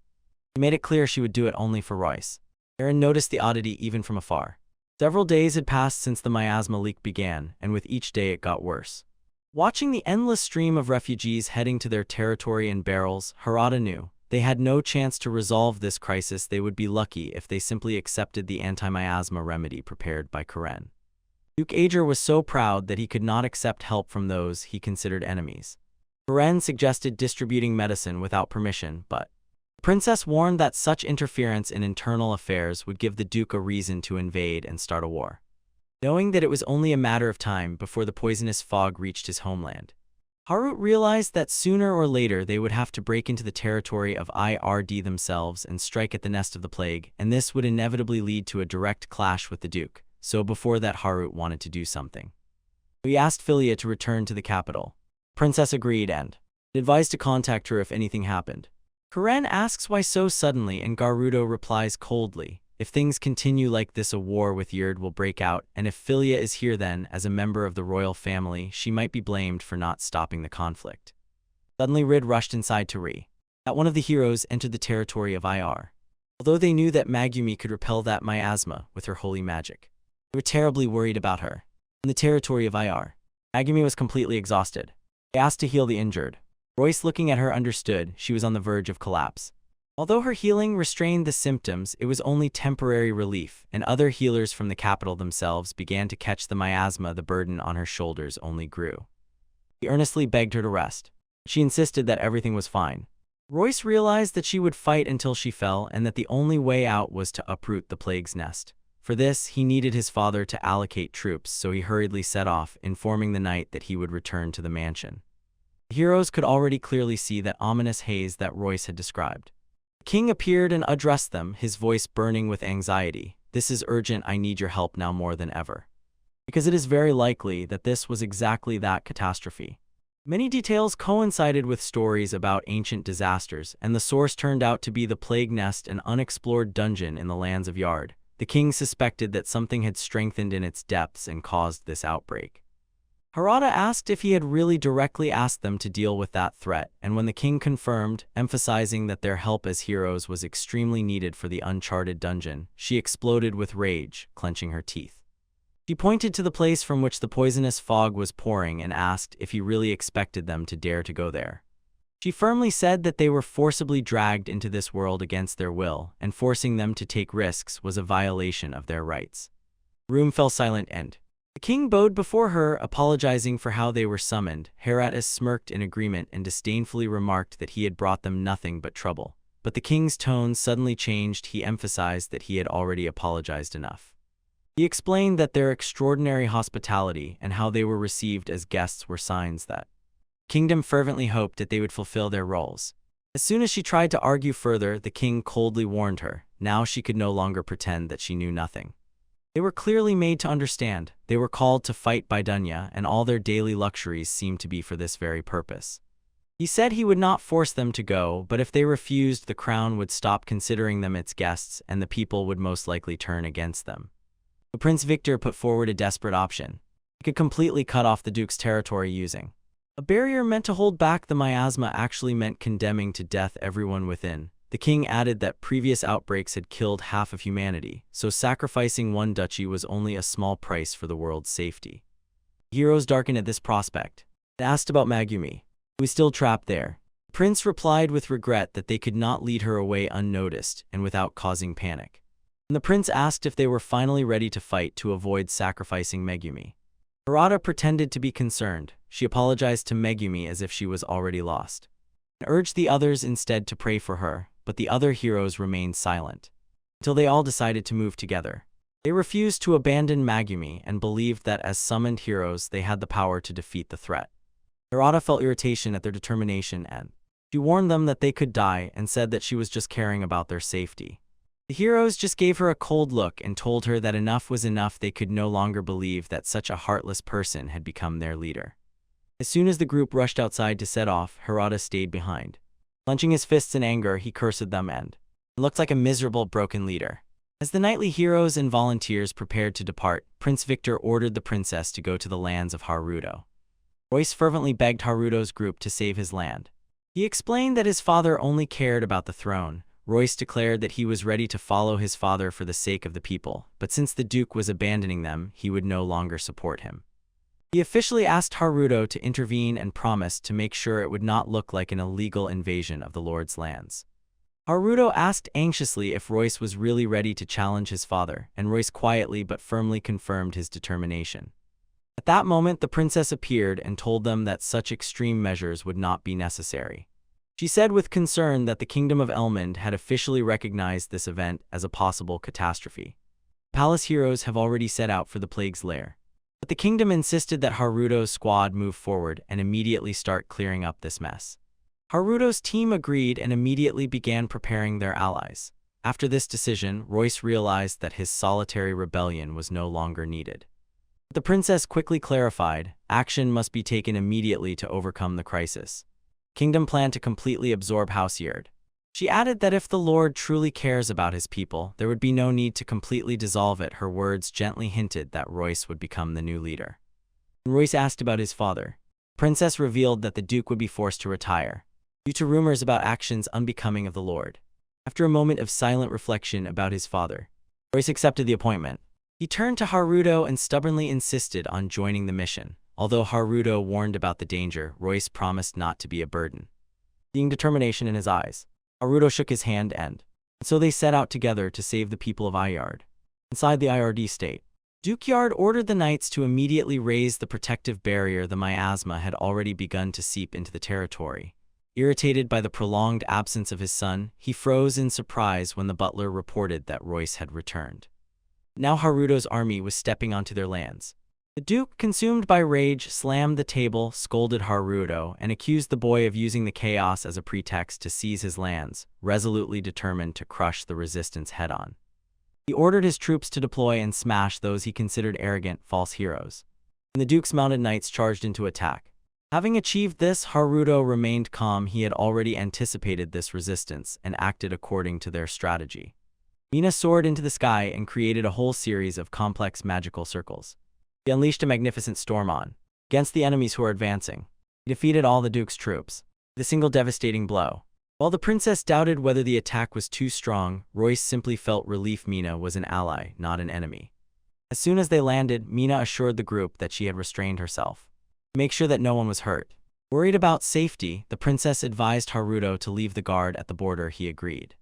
She made it clear she would do it only for Royce. Eren noticed the oddity even from afar. Several days had passed since the miasma leak began, and with each day it got worse. Watching the endless stream of refugees heading to their territory in barrels, Haruto knew they had no chance to resolve this crisis. They would be lucky if they simply accepted the anti-miasma remedy prepared by Karen. Duke Ager was so proud that he could not accept help from those he considered enemies. Karen suggested distributing medicine without permission, but the princess warned that such interference in internal affairs would give the Duke a reason to invade and start a war. Knowing that it was only a matter of time before the poisonous fog reached his homeland, Haruto realized that sooner or later they would have to break into the territory of IRD themselves and strike at the nest of the plague, and this would inevitably lead to a direct clash with the Duke. So before that, Haruto wanted to do something. He asked Philia to return to the capital. Princess agreed and advised to contact her if anything happened. Karen asks why so suddenly, and Garudo replies coldly, "If things continue like this, a war with Yerd will break out, and if Philia is here then, as a member of the royal family, she might be blamed for not stopping the conflict." Suddenly Rid rushed inside to that one of the heroes entered the territory of IR. Although they knew that Magumi could repel that miasma with her holy magic, they were terribly worried about her. In the territory of IR, Magumi was completely exhausted. They asked to heal the injured. Royce, looking at her, understood she was on the verge of collapse. Although her healing restrained the symptoms, it was only temporary relief, and other healers from the capital themselves began to catch the miasma. The burden on her shoulders only grew. He earnestly begged her to rest. She insisted that everything was fine. Royce realized that she would fight until she fell, and that the only way out was to uproot the plague's nest. For this, he needed his father to allocate troops, so he hurriedly set off, informing the knight that he would return to the mansion. The heroes could already clearly see that ominous haze that Royce had described. The king appeared and addressed them, his voice burning with anxiety. "This is urgent. I need your help now more than ever." Because it is very likely that this was exactly that catastrophe. Many details coincided with stories about ancient disasters, and the source turned out to be the plague nest, an unexplored dungeon in the lands of Yard. The king suspected that something had strengthened in its depths and caused this outbreak. Haruto asked if he had really directly asked them to deal with that threat, and when the king confirmed, emphasizing that their help as heroes was extremely needed for the uncharted dungeon, she exploded with rage, clenching her teeth. She pointed to the place from which the poisonous fog was pouring and asked if he really expected them to dare to go there. She firmly said that they were forcibly dragged into this world against their will, and forcing them to take risks was a violation of their rights. The room fell silent and the king bowed before her, apologizing for how they were summoned. Haruto smirked in agreement and disdainfully remarked that he had brought them nothing but trouble. But the king's tone suddenly changed. He emphasized that he had already apologized enough. He explained that their extraordinary hospitality and how they were received as guests were signs that the kingdom fervently hoped that they would fulfill their roles. As soon as she tried to argue further, the king coldly warned her. Now she could no longer pretend that she knew nothing. They were clearly made to understand. They were called to fight by Dunya, and all their daily luxuries seemed to be for this very purpose. He said he would not force them to go, but if they refused, the crown would stop considering them its guests, and the people would most likely turn against them. But Prince Victor put forward a desperate option. He could completely cut off the Duke's territory using a barrier meant to hold back the miasma. Actually meant condemning to death everyone within. The king added that previous outbreaks had killed half of humanity, so sacrificing one duchy was only a small price for the world's safety. The heroes darkened at this prospect and asked about Magumi, who was still trapped there. The prince replied with regret that they could not lead her away unnoticed and without causing panic. And the prince asked if they were finally ready to fight to avoid sacrificing Megumi. Haruto pretended to be concerned. She apologized to Megumi as if she was already lost, and urged the others instead to pray for her. But the other heroes remained silent until they all decided to move together. They refused to abandon Magumi and believed that as summoned heroes they had the power to defeat the threat. Haruto felt irritation at their determination, and she warned them that they could die and said that she was just caring about their safety. The heroes just gave her a cold look and told her that enough was enough. They could no longer believe that such a heartless person had become their leader. As soon as the group rushed outside to set off, Haruto stayed behind. Clenching his fists in anger, he cursed them and looked like a miserable, broken leader. As the knightly heroes and volunteers prepared to depart, Prince Victor ordered the princess to go to the lands of Haruto. Royce fervently begged Haruto's group to save his land. He explained that his father only cared about the throne. Royce declared that he was ready to follow his father for the sake of the people, but since the Duke was abandoning them, he would no longer support him. He officially asked Haruto to intervene and promised to make sure it would not look like an illegal invasion of the Lord's lands. Haruto asked anxiously if Royce was really ready to challenge his father, and Royce quietly but firmly confirmed his determination. At that moment, the princess appeared and told them that such extreme measures would not be necessary. She said with concern that the kingdom of Elmond had officially recognized this event as a possible catastrophe. Palace heroes have already set out for the plague's lair. But the kingdom insisted that Haruto's squad move forward and immediately start clearing up this mess. Haruto's team agreed and immediately began preparing their allies. After this decision, Royce realized that his solitary rebellion was no longer needed. The princess quickly clarified, action must be taken immediately to overcome the crisis. Kingdom planned to completely absorb Houseyard. She added that if the Lord truly cares about his people, there would be no need to completely dissolve it. Her words gently hinted that Royce would become the new leader. When Royce asked about his father, the princess revealed that the Duke would be forced to retire due to rumors about actions unbecoming of the Lord. After a moment of silent reflection about his father, Royce accepted the appointment. He turned to Haruto and stubbornly insisted on joining the mission. Although Haruto warned about the danger, Royce promised not to be a burden. Seeing determination in his eyes, Haruto shook his hand and so they set out together to save the people of Iyard. Inside the IRD state, Duke Yard ordered the knights to immediately raise the protective barrier. The miasma had already begun to seep into the territory. Irritated by the prolonged absence of his son, he froze in surprise when the butler reported that Royce had returned. Now Haruto's army was stepping onto their lands. The Duke, consumed by rage, slammed the table, scolded Haruto, and accused the boy of using the chaos as a pretext to seize his lands, resolutely determined to crush the resistance head-on. He ordered his troops to deploy and smash those he considered arrogant, false heroes. And the Duke's mounted knights charged into attack. Having achieved this, Haruto remained calm. He had already anticipated this resistance and acted according to their strategy. Mina soared into the sky and created a whole series of complex magical circles. He unleashed a magnificent storm against the enemies who were advancing. He defeated all the Duke's troops with a single devastating blow. While the princess doubted whether the attack was too strong, Royce simply felt relief. Mina was an ally, not an enemy. As soon as they landed, Mina assured the group that she had restrained herself to make sure that no one was hurt. Worried about safety, the princess advised Haruto to leave the guard at the border. He agreed.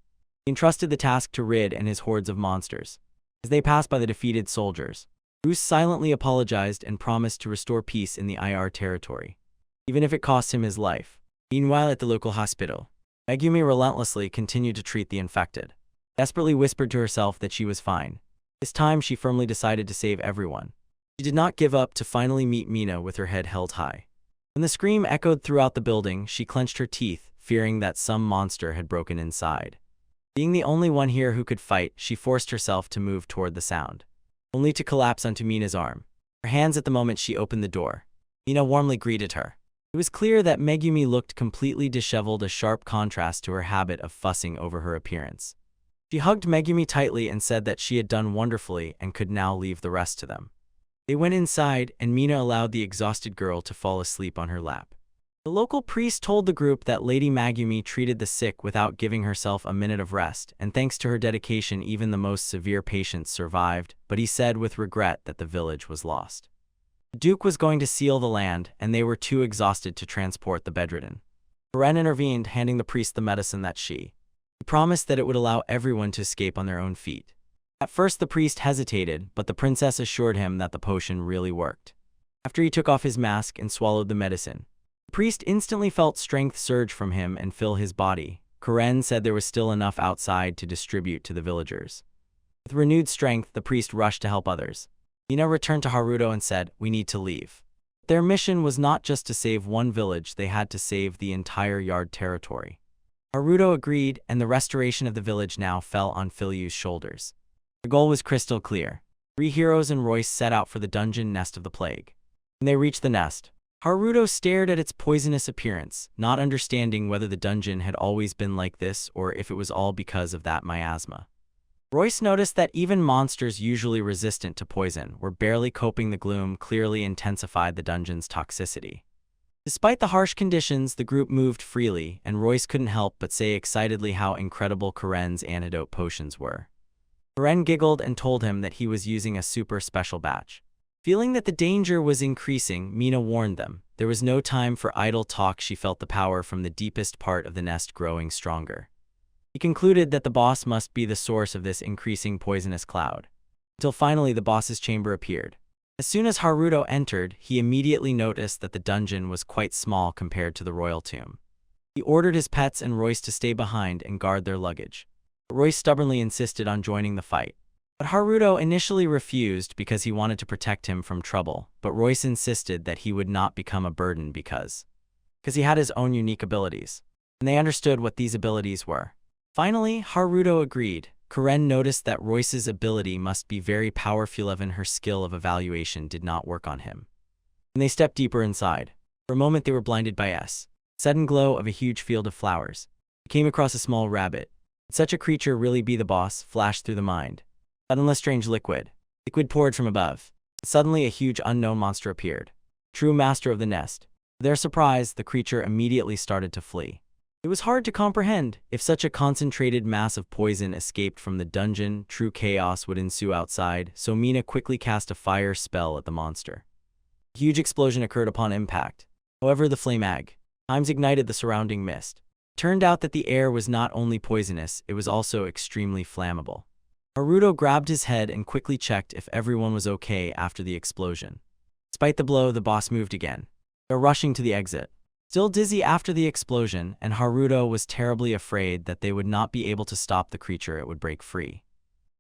He entrusted the task to Rid and his hordes of monsters. As they passed by the defeated soldiers, Royce silently apologized and promised to restore peace in the IR territory, even if it cost him his life. Meanwhile, at the local hospital, Magumi relentlessly continued to treat the infected. Desperately whispered to herself that she was fine. This time, she firmly decided to save everyone. She did not give up to finally meet Mina with her head held high. When the scream echoed throughout the building, she clenched her teeth, fearing that some monster had broken inside. Being the only one here who could fight, she forced herself to move toward the sound, only to collapse onto Mina's arm. Her hands at the moment she opened the door. Mina warmly greeted her. It was clear that Megumi looked completely disheveled, a sharp contrast to her habit of fussing over her appearance. She hugged Megumi tightly and said that she had done wonderfully and could now leave the rest to them. They went inside, and Mina allowed the exhausted girl to fall asleep on her lap. The local priest told the group that Lady Magumi treated the sick without giving herself a minute of rest, and thanks to her dedication even the most severe patients survived, but he said with regret that the village was lost. The Duke was going to seal the land, and they were too exhausted to transport the bedridden. Karen intervened, handing the priest the medicine that he promised that it would allow everyone to escape on their own feet. At first the priest hesitated, but the princess assured him that the potion really worked. After he took off his mask and swallowed the medicine, the priest instantly felt strength surge from him and fill his body. Karen said there was still enough outside to distribute to the villagers. With renewed strength, the priest rushed to help others. Mina returned to Haruto and said, "We need to leave." Their mission was not just to save one village, they had to save the entire Yard territory. Haruto agreed, and the restoration of the village now fell on Philyu's shoulders. The goal was crystal clear. 3 heroes and Royce set out for the dungeon nest of the plague. When they reached the nest, Haruto stared at its poisonous appearance, not understanding whether the dungeon had always been like this or if it was all because of that miasma. Royce noticed that even monsters usually resistant to poison were barely coping. The gloom clearly intensified the dungeon's toxicity. Despite the harsh conditions, the group moved freely, and Royce couldn't help but say excitedly how incredible Karen's antidote potions were. Karen giggled and told him that he was using a super special batch. Feeling that the danger was increasing, Mina warned them. There was no time for idle talk. She felt the power from the deepest part of the nest growing stronger. He concluded that the boss must be the source of this increasing poisonous cloud. Until finally the boss's chamber appeared. As soon as Haruto entered, he immediately noticed that the dungeon was quite small compared to the royal tomb. He ordered his pets and Royce to stay behind and guard their luggage. Royce stubbornly insisted on joining the fight. But Haruto initially refused because he wanted to protect him from trouble, but Royce insisted that he would not become a burden because he had his own unique abilities. And they understood what these abilities were. Finally, Haruto agreed. Karen noticed that Royce's ability must be very powerful, even her skill of evaluation did not work on him. And they stepped deeper inside. For a moment they were blinded by a sudden glow of a huge field of flowers. They came across a small rabbit. Could such a creature really be the boss? Flashed through the mind. Suddenly a strange liquid poured from above. Suddenly a huge unknown monster appeared. True master of the nest. To their surprise, the creature immediately started to flee. It was hard to comprehend. If such a concentrated mass of poison escaped from the dungeon, true chaos would ensue outside, so Mina quickly cast a fire spell at the monster. A huge explosion occurred upon impact. However, the flame times ignited the surrounding mist. It turned out that the air was not only poisonous, it was also extremely flammable. Haruto grabbed his head and quickly checked if everyone was okay after the explosion. Despite the blow, the boss moved again. They were rushing to the exit. Still dizzy after the explosion, and Haruto was terribly afraid that they would not be able to stop the creature, it would break free.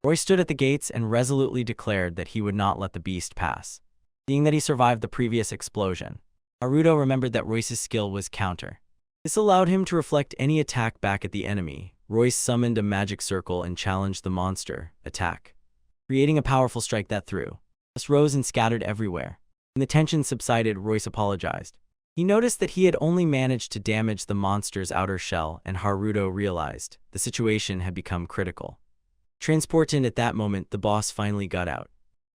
Royce stood at the gates and resolutely declared that he would not let the beast pass. Seeing that he survived the previous explosion, Haruto remembered that Royce's skill was counter. This allowed him to reflect any attack back at the enemy. Royce summoned a magic circle and challenged the monster, attack, creating a powerful strike that threw. Dust rose and scattered everywhere. When the tension subsided, Royce apologized. He noticed that he had only managed to damage the monster's outer shell, and Haruto realized the situation had become critical. Transported at that moment, the boss finally got out.